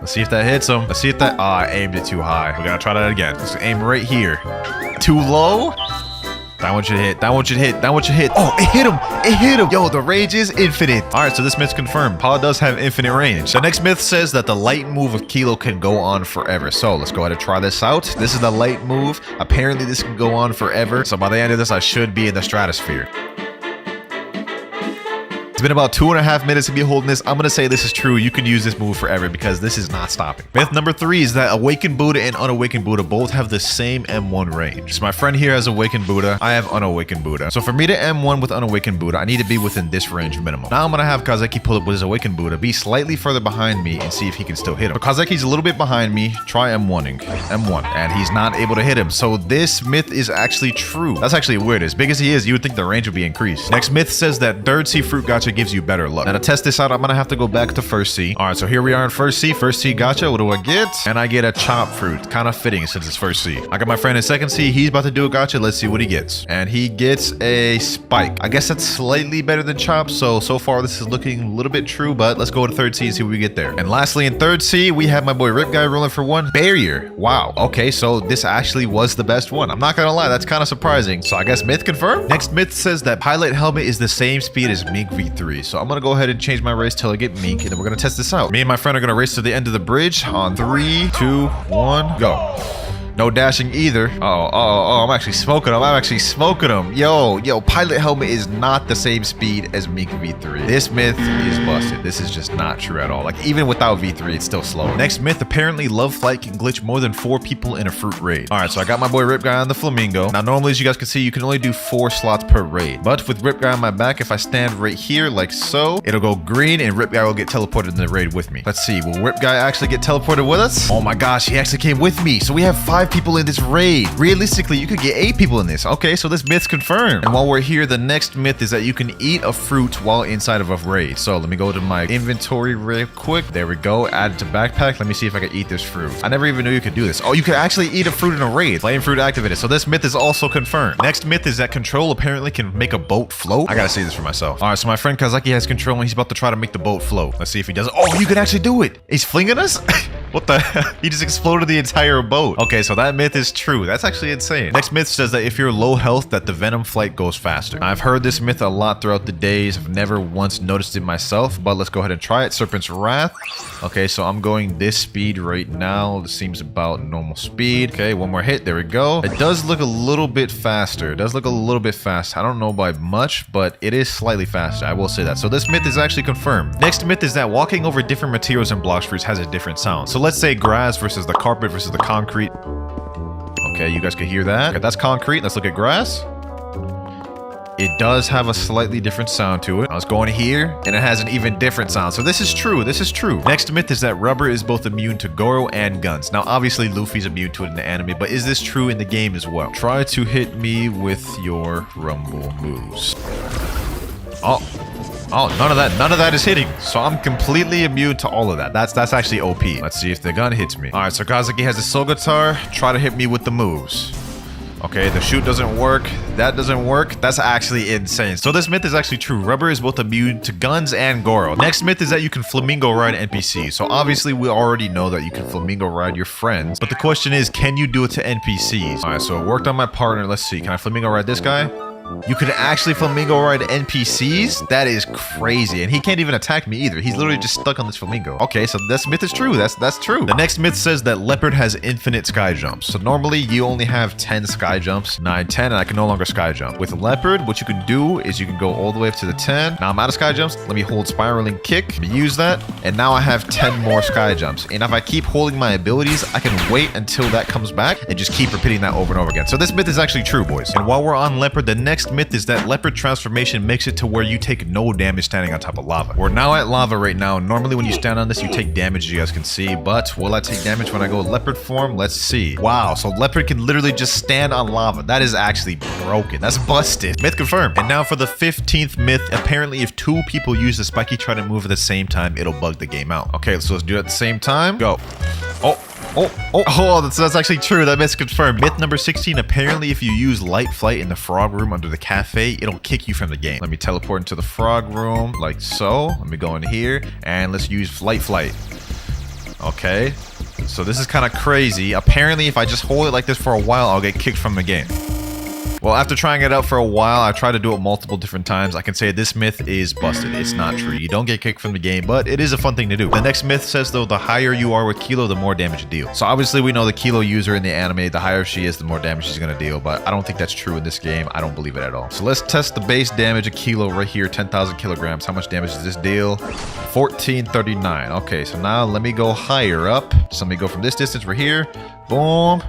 S1: Let's see if that hits him. Let's see if that... Ah, I aimed it too high. We got to try that again. Let's aim right here. Too low? That one should hit. That one should hit. That one should hit. Oh, it hit him. It hit him. Yo, the range is infinite. All right, so this myth's confirmed. Paw does have infinite range. The next myth says that the light move of Kilo can go on forever. So let's go ahead and try this out. This is the light move. Apparently, this can go on forever. So by the end of this, I should be in the stratosphere.
S5: It's been about 2.5 minutes to be holding this. I'm gonna say this is true. You can use this move forever because this is not stopping. Myth number 3 is that Awakened Buddha and Unawakened Buddha both have the same M1 range. So my friend here has Awakened Buddha. I have Unawakened Buddha. So for me to M1 with Unawakened Buddha, I need to be within this range minimum. Now I'm gonna have Kazeki pull up with his Awakened Buddha, be slightly further behind me, and see if he can still hit him. But Kazeki's a little bit behind me. Try M1ing. M1. And he's not able to hit him. So this myth is actually true. That's actually weird. As big as he is, you would think the range would be increased. Next myth says that third sea fruit gacha gives you better luck. Now to test this out, I'm gonna have to go back to first sea. All right, so here we are in first sea. First sea gacha. What do I get? And I get a chop fruit. Kind of fitting since it's first sea. I got my friend in second sea. He's about to do a gacha. Let's see what he gets. And he gets a spike. I guess that's slightly better than chop. So far this is looking a little bit true, but let's go to third sea and see what we get there. And lastly, in third sea, we have my boy Rip Guy rolling for 1 barrier. Wow. Okay, so this actually was the best one. I'm not gonna lie, that's kind of surprising. So I guess myth confirmed. Next myth says that pilot helmet is the same speed as Mink V3. So I'm gonna go ahead and change my race till I get Mink, and then we're gonna test this out. Me and my friend are gonna race to the end of the bridge on 3, 2, 1, go. No dashing either. Oh, I'm actually smoking him. Yo, pilot helmet is not the same speed as Mink V3. This myth is busted. This is just not true at all. Like, even without V3, it's still slow. Next myth, apparently Love Flight can glitch more than 4 people in a fruit raid. All right, so I got my boy Rip Guy on the Flamingo. Now, normally, as you guys can see, you can only do 4 slots per raid. But with Rip Guy on my back, if I stand right here like so, it'll go green and Rip Guy will get teleported in the raid with me. Let's see, will Rip Guy actually get teleported with us? Oh my gosh, he actually came with me. So we have 5 people in this raid. Realistically, you could get 8 people in this. Okay, so this myth's confirmed. And while we're here, the next myth is that you can eat a fruit while inside of a raid. So let me go to my inventory real quick. There we go. Add it to backpack. Let me see if I can eat this fruit. I never even knew you could do this. Oh, you can actually eat a fruit in a raid. Flame fruit activated. So this myth is also confirmed. Next myth is that control apparently can make a boat float. I gotta see this for myself. All right, so my friend Kazaki has control and he's about to try to make the boat float. Let's see if he does it. Oh, you can actually do it. He's flinging us? What the hell? He just exploded the entire boat. Okay, so that myth is true. That's actually insane. Next myth says that if you're low health, that the venom flight goes faster. I've heard this myth a lot throughout the days. I've never once noticed it myself, but let's go ahead and try it. Serpent's Wrath. Okay, so I'm going this speed right now. This seems about normal speed. Okay, one more hit. There we go. It does look a little bit faster. It does look a little bit fast. I don't know by much, but it is slightly faster. I will say that. So this myth is actually confirmed. Next myth is that walking over different materials in Blox fruits has a different sound. So let's say grass versus the carpet versus the concrete. Okay, you guys can hear that. Okay, that's concrete. Let's look at grass. It does have a slightly different sound to it. I was going here, and it has an even different sound. So this is true. This is true. Next myth is that rubber is both immune to Goro and guns. Now, obviously, Luffy's immune to it in the anime, but is this true in the game as well? Try to hit me with your rumble moves. Oh, none of that is hitting. So I'm completely immune to all of that. That's actually OP. Let's see if the gun hits me. All right, so Kazaki has a soul guitar. Try to hit me with the moves. Okay, the shoot doesn't work. That doesn't work. That's actually insane. So this myth is actually true. Rubber is both immune to guns and Goro. Next myth is that you can flamingo ride NPCs. So obviously we already know that you can flamingo ride your friends. But the question is, can you do it to NPCs? All right, so it worked on my partner. Let's see. Can I flamingo ride this guy? You could actually flamingo ride NPCs? That is crazy. And he can't even attack me either. He's literally just stuck on this flamingo. Okay, so this myth is true. That's true. The next myth says that leopard has infinite sky jumps. So normally you only have 10 sky jumps, 9, 10, and I can no longer sky jump. With leopard, what you can do is you can go all the way up to the 10. Now I'm out of sky jumps. Let me hold spiraling kick. Let me use that. And now I have 10 more sky jumps. And if I keep holding my abilities, I can wait until that comes back and just keep repeating that over and over again. So this myth is actually true, boys. And while we're on leopard, the next myth is that leopard transformation makes it to where you take no damage standing on top of lava. We're now at lava right now. Normally when you stand on this, you take damage, you guys can see, but will I take damage when I go leopard form? Let's see. Wow, so leopard can literally just stand on lava. That is actually broken. That's busted. Myth confirmed. And now for the 15th myth, apparently if 2 people use the spiky trident move at the same time, it'll bug the game out. Okay, so let's do it at the same time. Go. Oh, that's actually true. That myth's confirmed. Myth number 16. Apparently, if you use light flight in the frog room under the cafe, it'll kick you from the game. Let me teleport into the frog room like so. Let me go in here and let's use light flight. Okay. So this is kind of crazy. Apparently, if I just hold it like this for a while, I'll get kicked from the game. Well, after trying it out for a while, I tried to do it multiple different times. I can say this myth is busted. It's not true. You don't get kicked from the game, but it is a fun thing to do. The next myth says, though, the higher you are with Kilo, the more damage you deal. So obviously we know the Kilo user in the anime, the higher she is, the more damage she's going to deal, but I don't think that's true in this game. I don't believe it at all. So let's test the base damage of Kilo right here, 10,000 kilograms. How much damage does this deal? 1439. Okay, so now let me go higher up. So let me go from this distance right here. Boom.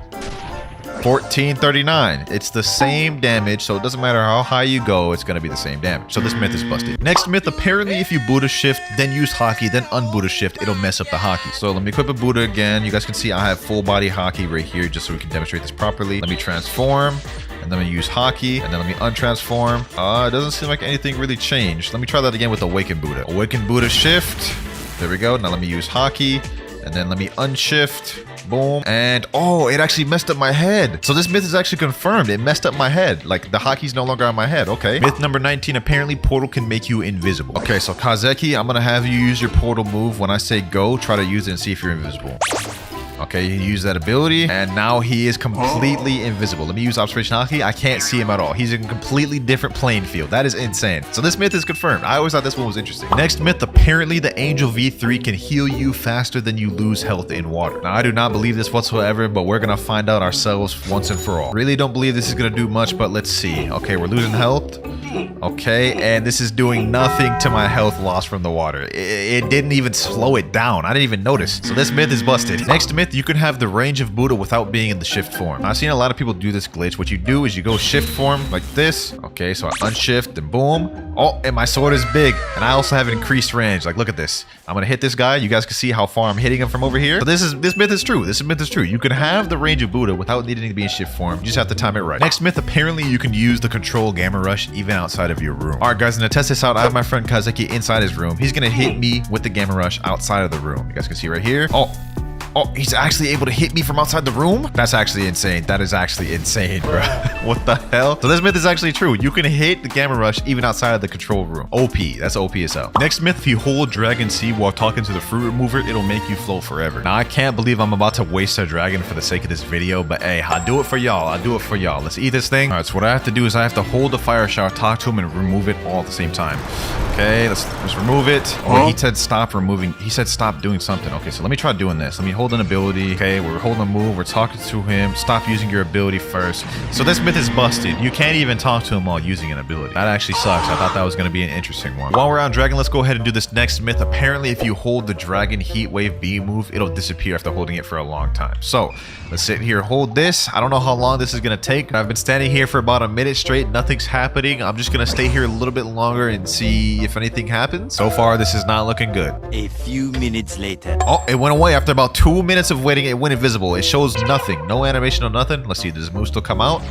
S5: 1439. It's the same damage, so it doesn't matter how high you go, it's going to be the same damage. So this myth is busted. Next myth, apparently if you Buddha shift, then use Haki, then un-Buddha shift, it'll mess up the Haki. So let me equip a Buddha again. You guys can see I have full body Haki right here, just so we can demonstrate this properly. Let me transform. And then I'm gonna use Haki, and then let me untransform. It doesn't seem like anything really changed. Let me try that again with Awakened Buddha. Awakened Buddha shift. There we go. Now let me use Haki, and then let me unshift. Boom. And oh, it actually messed up my head. So this myth is actually confirmed. It messed up my head. Like the Haki's no longer on my head. Okay. Myth number 19. Apparently portal can make you invisible. Okay, so Kazeki, I'm gonna have you use your portal move. When I say go, try to use it and see if you're invisible. Okay, you use that ability, and now he is completely invisible. Let me use Observation Haki. I can't see him at all. He's in a completely different playing field. That is insane. So this myth is confirmed. I always thought this one was interesting. Next myth, apparently the Angel V3 can heal you faster than you lose health in water. Now, I do not believe this whatsoever, but we're gonna find out ourselves once and for all. Really don't believe this is gonna do much, but let's see. Okay, we're losing health. Okay, and this is doing nothing to my health loss from the water. It didn't even slow it down. I didn't even notice. So this myth is busted. Next myth, you can have the range of Buddha without being in the shift form. I've seen a lot of people do this glitch. What you do is you go shift form like this. Okay, so I unshift and boom. Oh, and my sword is big. And I also have increased range. Like, look at this. I'm gonna hit this guy. You guys can see how far I'm hitting him from over here. So this myth is true. This myth is true. You can have the range of Buddha without needing to be in shift form. You just have to time it right. Next myth, apparently you can use the control gamma rush even outside of your room. All right, guys, I'm gonna test this out. I have my friend Kazeki inside his room. He's gonna hit me with the gamma rush outside of the room. You guys can see right here. Oh, he's actually able to hit me from outside the room? That's actually insane. That is actually insane, bro. What the hell? So this myth is actually true. You can hit the Gamma Rush even outside of the control room. OP. That's OP as hell. Next myth, if you hold Dragon Seed while talking to the fruit remover, it'll make you float forever. Now, I can't believe I'm about to waste a dragon for the sake of this video, but hey, I'll do it for y'all. I'll do it for y'all. Let's eat this thing. All right, so what I have to do is I have to hold the fire shower, talk to him, and remove it all at the same time. Okay, let's remove it. Oh, he said stop removing. He said stop doing something. Okay, so let me try doing this. Let me hold an ability. Okay, we're holding a move. We're talking to him. Stop using your ability first. So this myth is busted. You can't even talk to him while using an ability. That actually sucks. I thought that was going to be an interesting one. While we're on Dragon, let's go ahead and do this next myth. Apparently, if you hold the Dragon Heat Wave B move, it'll disappear after holding it for a long time. So let's sit here, hold this. I don't know how long this is going to take. I've been standing here for about a minute straight. Nothing's happening. I'm just going to stay here a little bit longer and see if anything happens. So far, this is not looking good.
S6: A few minutes later.
S5: Oh, it went away after about 2 minutes of waiting. It went invisible. It shows nothing. No animation or nothing. Let's see. Does this move still come out?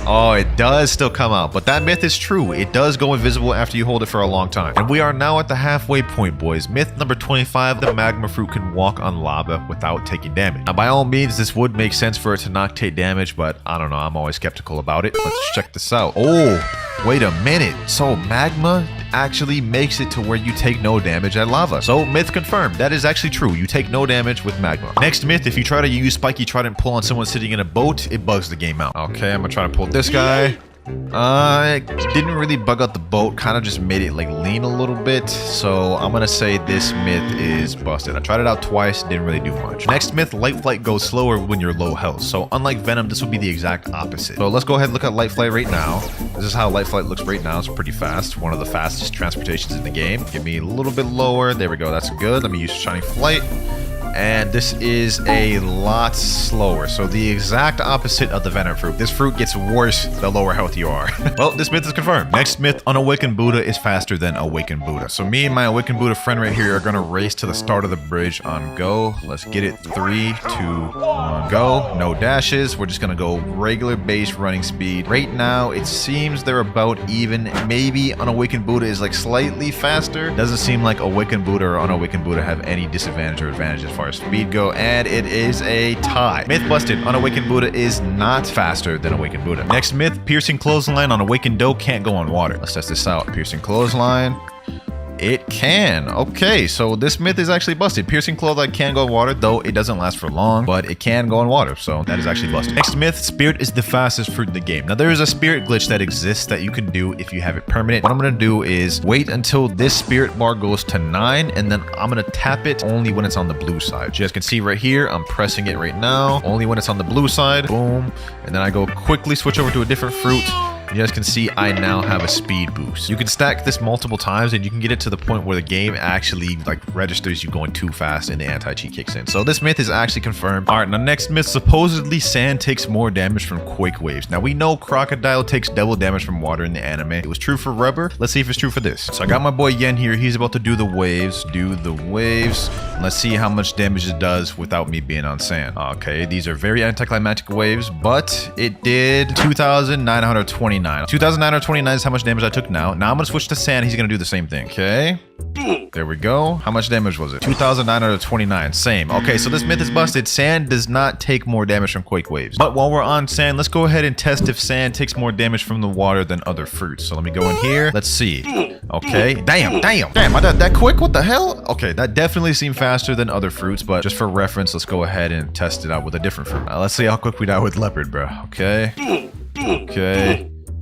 S5: Oh, it does still come out, but that myth is true. It does go invisible after you hold it for a long time. And we are now at the halfway point, boys. Myth number 25, the magma fruit can walk on lava without taking damage. Now, by all means, this would make sense for it to not take damage, but I don't know. I'm always skeptical about it. Let's check this out. Oh, wait a minute. So magma actually makes it to where you take no damage at lava. So myth confirmed. That is actually true. You take no damage with magma. Next myth, if you try to use spiky trident pull on someone sitting in a boat, it bugs the game out. Okay, I'm gonna try to pull this guy. It didn't really bug out the boat, kind of just made it like lean a little bit. So I'm gonna say this myth is busted. I tried it out twice, didn't really do much. Next myth, light flight goes slower when you're low health. So unlike Venom, this would be the exact opposite. So let's go ahead and look at light flight right now. This is how light flight looks right now. It's pretty fast. One of the fastest transportations in the game. Give me a little bit lower. There we go. That's good. Let me use shining flight. And this is a lot slower. So the exact opposite of the Venom fruit. This fruit gets worse the lower health you are. Well, this myth is confirmed. Next myth, Unawakened Buddha is faster than Awakened Buddha. So me and my Awakened Buddha friend right here are gonna race to the start of the bridge on go. Let's get it. 3, 2, 1, go. No dashes. We're just gonna go regular base running speed. Right now, it seems they're about even. Maybe Unawakened Buddha is like slightly faster. Doesn't seem like Awakened Buddha or Unawakened Buddha have any disadvantage or advantage as far as speed go, and it is a tie. Myth busted. Unawakened Buddha is not faster than Awakened Buddha. Next myth, piercing clothesline on Awakened Doe can't go on water. Let's test this out. Piercing clothesline. it can. Okay, so this myth is actually busted. Piercing claw that can go in water, though it doesn't last for long, but it can go in water, so that is actually busted. Next myth, spirit is the fastest fruit in the game. Now there is a spirit glitch that exists that you can do if you have it permanent. What I'm gonna do is wait until this spirit bar goes to 9, and then I'm gonna tap it only when it's on the blue side. You guys can see right here, I'm pressing it right now, only when it's on the blue side, boom, and then I go quickly switch over to a different fruit. You guys can see I now have a speed boost. You can stack this multiple times and you can get it to the point where the game actually like registers you going too fast and the anti-cheat kicks in. So this myth is actually confirmed. All right, now next myth, supposedly sand takes more damage from quake waves. Now we know crocodile takes double damage from water in the anime. It was true for rubber. Let's see if it's true for this. So I got my boy Yen here. He's about to do the waves. Let's see how much damage it does without me being on sand. Okay, these are very anticlimactic waves, but it did 2,929. 2,929 is how much damage I took now. Now I'm gonna switch to sand. He's gonna do the same thing. Okay. There we go. How much damage was it? 2,929. Same. Okay, so this myth is busted. Sand does not take more damage from quake waves. But while we're on sand, let's go ahead and test if sand takes more damage from the water than other fruits. So let me go in here. Let's see. Okay. Damn. I died that quick? What the hell? Okay, that definitely seemed faster than other fruits, but just for reference, let's go ahead and test it out with a different fruit. Let's see how quick we die with leopard, bro. Okay.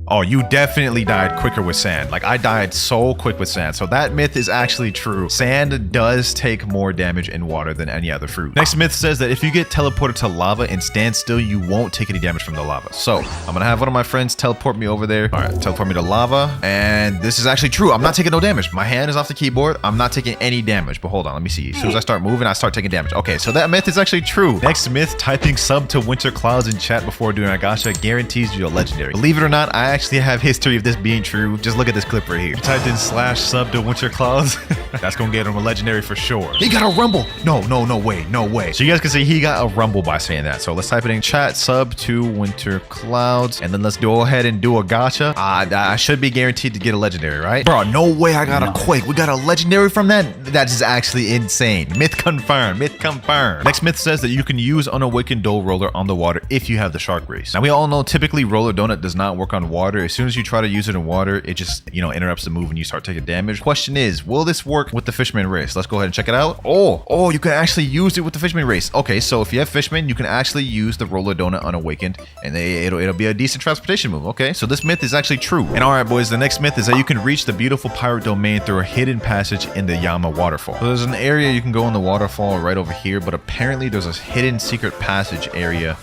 S5: Oh, you definitely died quicker with sand. Like, I died so quick with sand. So that myth is actually true. Sand does take more damage in water than any other fruit. Next myth says that if you get teleported to lava and stand still, you won't take any damage from the lava. So I'm gonna have one of my friends teleport me over there. All right, teleport me to lava. And this is actually true. I'm not taking no damage. My hand is off the keyboard. I'm not taking any damage. But hold on, let me see. As soon as I start moving, I start taking damage. Okay, so that myth is actually true. Next myth, typing sub to WinterKloudz in chat before doing a gacha guarantees you a legendary. Believe it or not, I actually have history of this being true. Just look at this clip right here. You typed in /sub to WinterKloudz. That's gonna get him a legendary for sure. He got a rumble. No way. So you guys can see he got a rumble by saying that. So let's type it in chat, sub to WinterKloudz, and then let's go ahead and do a gacha. I should be guaranteed to get a legendary, right? Bro, no way I got a quake. We got a legendary from that? That is actually insane. Myth confirmed. Next myth says that you can use unawakened dough roller on the water if you have the shark race. Now we all know typically roller donut does not work on water. As soon as you try to use it in water, it just, interrupts the move and you start taking damage. Question is, will this work with the Fishman race? Let's go ahead and check it out. Oh, you can actually use it with the Fishman race. Okay, so if you have Fishman, you can actually use the roller donut unawakened and it'll be a decent transportation move. Okay, so this myth is actually true. And all right, boys, the next myth is that you can reach the beautiful pirate domain through a hidden passage in the Yama waterfall. So there's an area you can go in the waterfall right over here, but apparently there's a hidden secret passage area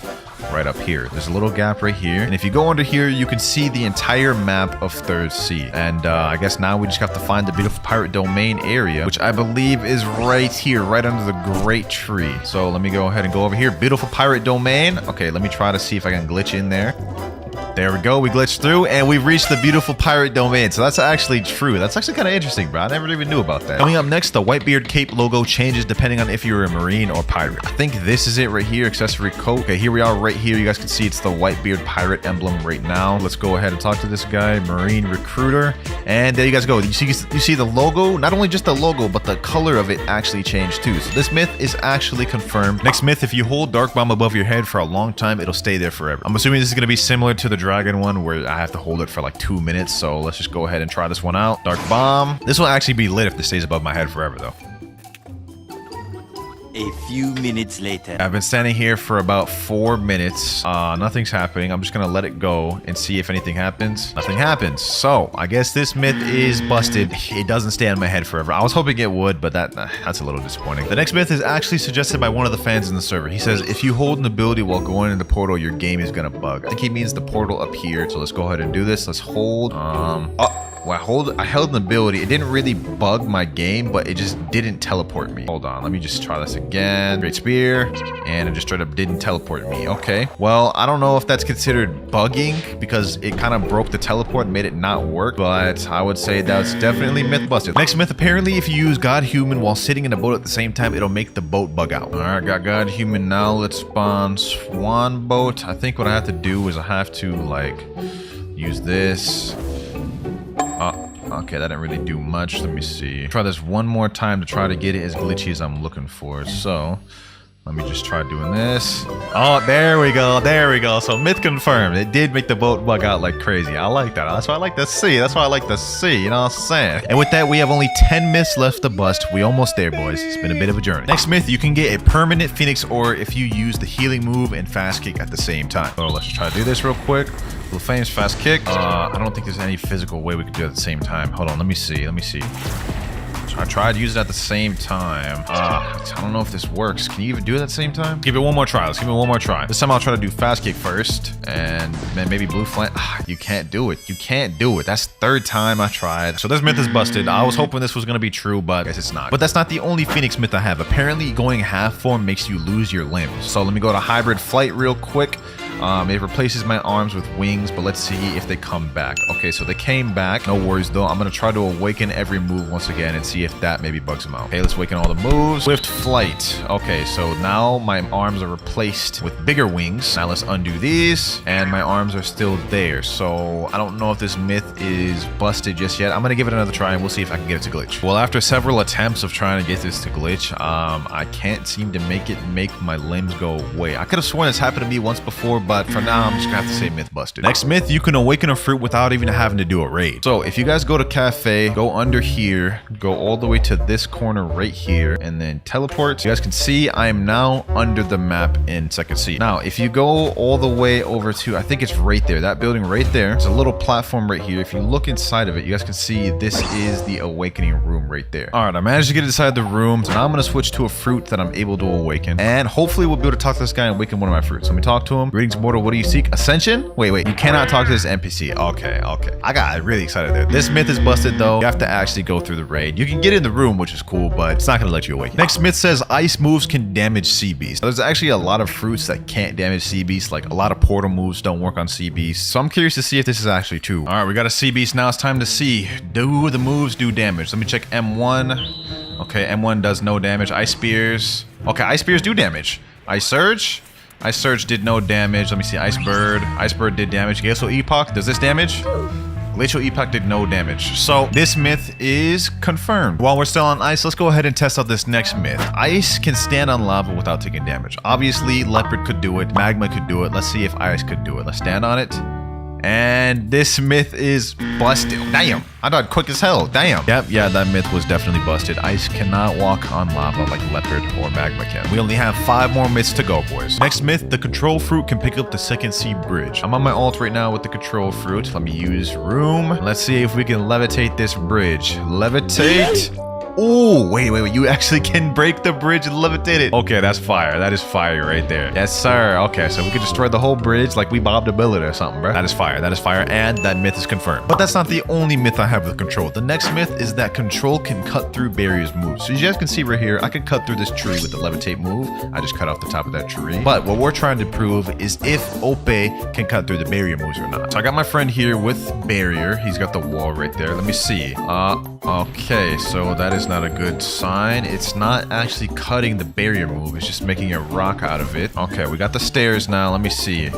S5: right up here. There's a little gap right here, and if you go under here, you can see the entire map of Third Sea. And I guess now we just have to find the beautiful pirate domain area, which I believe is right here, right under the great tree. So let me go ahead and go over here. Beautiful pirate domain. Okay, let me try to see if I can glitch in there. There we go. We glitched through and we've reached the beautiful pirate domain. So that's actually true. That's actually kind of interesting, bro. I never even knew about that. Coming up next, the Whitebeard cape logo changes depending on if you're a marine or pirate. I think this is it right here. Accessory coat. Okay, here we are right here. You guys can see it's the Whitebeard pirate emblem right now. Let's go ahead and talk to this guy, marine recruiter. And there you guys go. You see the logo? Not only just the logo, but the color of it actually changed too. So this myth is actually confirmed. Next myth, if you hold Dark Bomb above your head for a long time, it'll stay there forever. I'm assuming this is going to be similar to the dragon one where I have to hold it for like 2 minutes. So let's just go ahead and try this one out. Dark Bomb. This will actually be lit if this stays above my head forever though.
S6: A few minutes later.
S5: I've been standing here for about 4 minutes. Nothing's happening. I'm just gonna let it go and see if anything happens. Nothing happens. So I guess this myth is busted. It doesn't stay on my head forever. I was hoping it would, but that's a little disappointing. The next myth is actually suggested by one of the fans in the server. He says if you hold an ability while going in the portal, your game is gonna bug. I think he means the portal up here. So let's go ahead and do this. Let's hold. Well, I held an ability. It didn't really bug my game, but it just didn't teleport me. Hold on, let me just try this again. Great spear, and it just straight up didn't teleport me. Okay, well, I don't know if that's considered bugging because it kind of broke the teleport and made it not work, but I would say that's definitely myth busted. Next myth, apparently if you use God Human while sitting in a boat at the same time, it'll make the boat bug out. All right, got God Human now. Let's spawn Swan Boat. I think what I have to do is I have to like use this. Okay, that didn't really do much. Let me see. Try this one more time to try to get it as glitchy as I'm looking for. So Let me just try doing this. Oh, there we go. There we go. So myth confirmed. It did make the boat bug out like crazy. I like that. That's why I like to see. That's why I like to see. You know what I'm saying? And with that, we have only 10 myths left to bust. We almost there, boys. It's been a bit of a journey. Next myth, you can get a permanent Phoenix Ore if you use the healing move and fast kick at the same time. So let's try to do this real quick. Blue Flames, fast kick. I don't think there's any physical way we could do it at the same time. Hold on. Let me see. Let me see. So I tried to use it at the same time. I don't know if this works. Can you even do it at the same time? Give it one more try. Let's give it one more try. This time I'll try to do fast kick first. And then maybe blue flame. You can't do it. You can't do it. That's the third time I tried. So this myth is busted. I was hoping this was going to be true, but I guess it's not. But that's not the only Phoenix myth I have. Apparently going half form makes you lose your limbs. So let me go to hybrid flight real quick. It replaces my arms with wings, but let's see if they come back. Okay, so they came back. No worries, though. I'm going to try to awaken every move once again and see if that maybe bugs them out. Okay, let's awaken all the moves. Swift flight. Okay, so now my arms are replaced with bigger wings. Now let's undo these, and my arms are still there. So I don't know if this myth is busted just yet. I'm going to give it another try, and we'll see if I can get it to glitch. Well, after several attempts of trying to get this to glitch, I can't seem to make my limbs go away. I could have sworn this happened to me once before, but for now, I'm just gonna have to say myth busted. Next myth, you can awaken a fruit without even having to do a raid. So if you guys go to cafe, go under here, go all the way to this corner right here, and then teleport. You guys can see I am now under the map in second C. Now, if you go all the way over to, I think it's right there, that building right there, there's a little platform right here. If you look inside of it, you guys can see this is the awakening room right there. All right, I managed to get inside the room. So now I'm gonna switch to a fruit that I'm able to awaken, and hopefully we'll be able to talk to this guy and awaken one of my fruits. So let me talk to him. Greetings, mortal. What do you seek? Ascension? Wait. You cannot talk to this NPC. Okay. I got really excited there. This myth is busted though. You have to actually go through the raid. You can get in the room, which is cool, but it's not gonna let you awaken. Next myth says ice moves can damage sea beasts. There's actually a lot of fruits that can't damage sea beasts. Like a lot of portal moves don't work on sea beasts. So I'm curious to see if this is actually true. All right, we got a sea beast now. It's time to see. Do the moves do damage? Let me check M1. Okay, M1 does no damage. Ice spears. Okay, ice spears do damage. Ice surge. Ice Surge did no damage. Let me see. Ice Bird. Ice Bird did damage. Glacial Epoch. Does this damage? Glacial Epoch did no damage. So this myth is confirmed. While we're still on ice, let's go ahead and test out this next myth. Ice can stand on lava without taking damage. Obviously, Leopard could do it. Magma could do it. Let's see if ice could do it. Let's stand on it. And this myth is busted. Damn. I thought quick as hell. Damn. Yep, yeah, that myth was definitely busted. Ice cannot walk on lava like Leopard or Magma can. We only have 5 more myths to go, boys. Next myth, the control fruit can pick up the second sea bridge. I'm on my ult right now with the control fruit. Let me use room. Let's see if we can levitate this bridge. Levitate. Oh, wait. You actually can break the bridge and levitate it. Okay, that's fire. That is fire right there. Yes, sir. Okay, so we could destroy the whole bridge like we bobbed a billet or something, bro. That is fire. That is fire. And that myth is confirmed. But that's not the only myth I have with control. The next myth is that control can cut through barriers moves. So you guys can see right here, I can cut through this tree with the levitate move. I just cut off the top of that tree. But what we're trying to prove is if Ope can cut through the barrier moves or not. So I got my friend here with barrier. He's got the wall right there. Let me see. Okay, so that is not a good sign. It's not actually cutting the barrier move. It's just making a rock out of it. Okay, we got the stairs now. Let me see.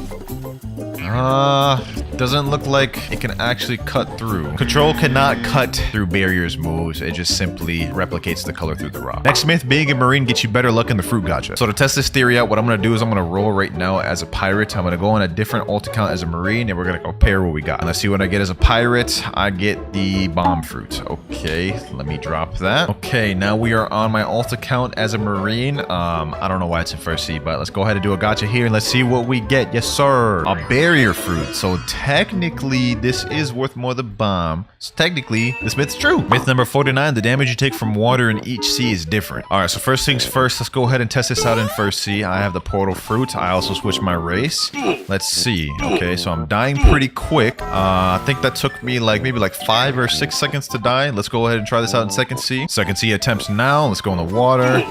S5: Doesn't look like it can actually cut through. Control cannot cut through barriers moves. It just simply replicates the color through the rock. Next myth, being a marine gets you better luck in the fruit gacha. So to test this theory out, what I'm going to do is I'm going to roll right now as a pirate. I'm going to go on a different ult account as a marine, and we're going to compare what we got. And let's see what I get as a pirate. I get the bomb fruit. Okay, let me drop that. Okay, now we are on my alt account as a marine. I don't know why it's in first C, but let's go ahead and do a gacha here, and let's see what we get. Yes, sir. A barrier fruit. So technically, this is worth more than bomb. So technically, this myth's true. Myth number 49, the damage you take from water in each sea is different. All right, so first things first, let's go ahead and test this out in first sea. I have the portal fruit. I also switched my race. Let's see. Okay, so I'm dying pretty quick. I think that took me maybe 5 or 6 seconds to die. Let's go ahead and try this out in second sea. Second sea attempts now. Let's go in the water.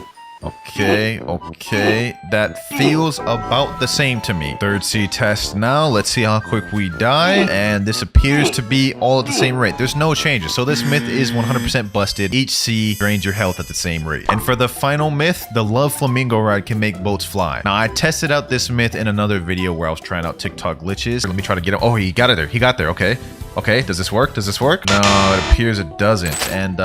S5: Okay. That feels about the same to me. Third sea test now. Let's see how quick we die. And this appears to be all at the same rate. There's no changes. So this myth is 100% busted. Each sea drains your health at the same rate. And for the final myth, the love flamingo ride can make boats fly. Now, I tested out this myth in another video where I was trying out TikTok glitches. Let me try to get him. Oh, he got it there. He got there. Okay. Okay, does this work? Does this work? No, it appears it doesn't. And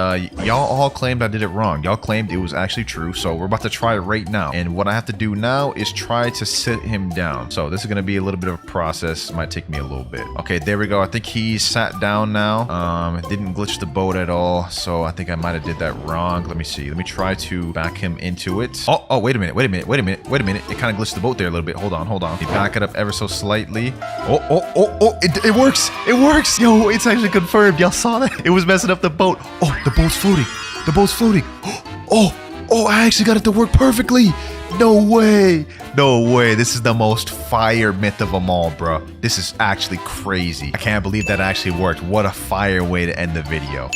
S5: y'all all claimed I did it wrong. Y'all claimed it was actually true. So we're about to try it right now. And what I have to do now is try to sit him down. So this is going to be a little bit of a process. It might take me a little bit. Okay, there we go. I think he's sat down now. It didn't glitch the boat at all. So I think I might have did that wrong. Let me see. Let me try to back him into it. Oh, wait a minute. It kind of glitched the boat there a little bit. Hold on. Let me back it up ever so slightly. It works. It works. Yo, it's actually confirmed. Y'all saw that? It was messing up the boat. Oh, the boat's floating. Oh, I actually got it to work perfectly. No way. This is the most fire myth of them all, bro. This is actually crazy. I can't believe that actually worked. What a fire way to end the video.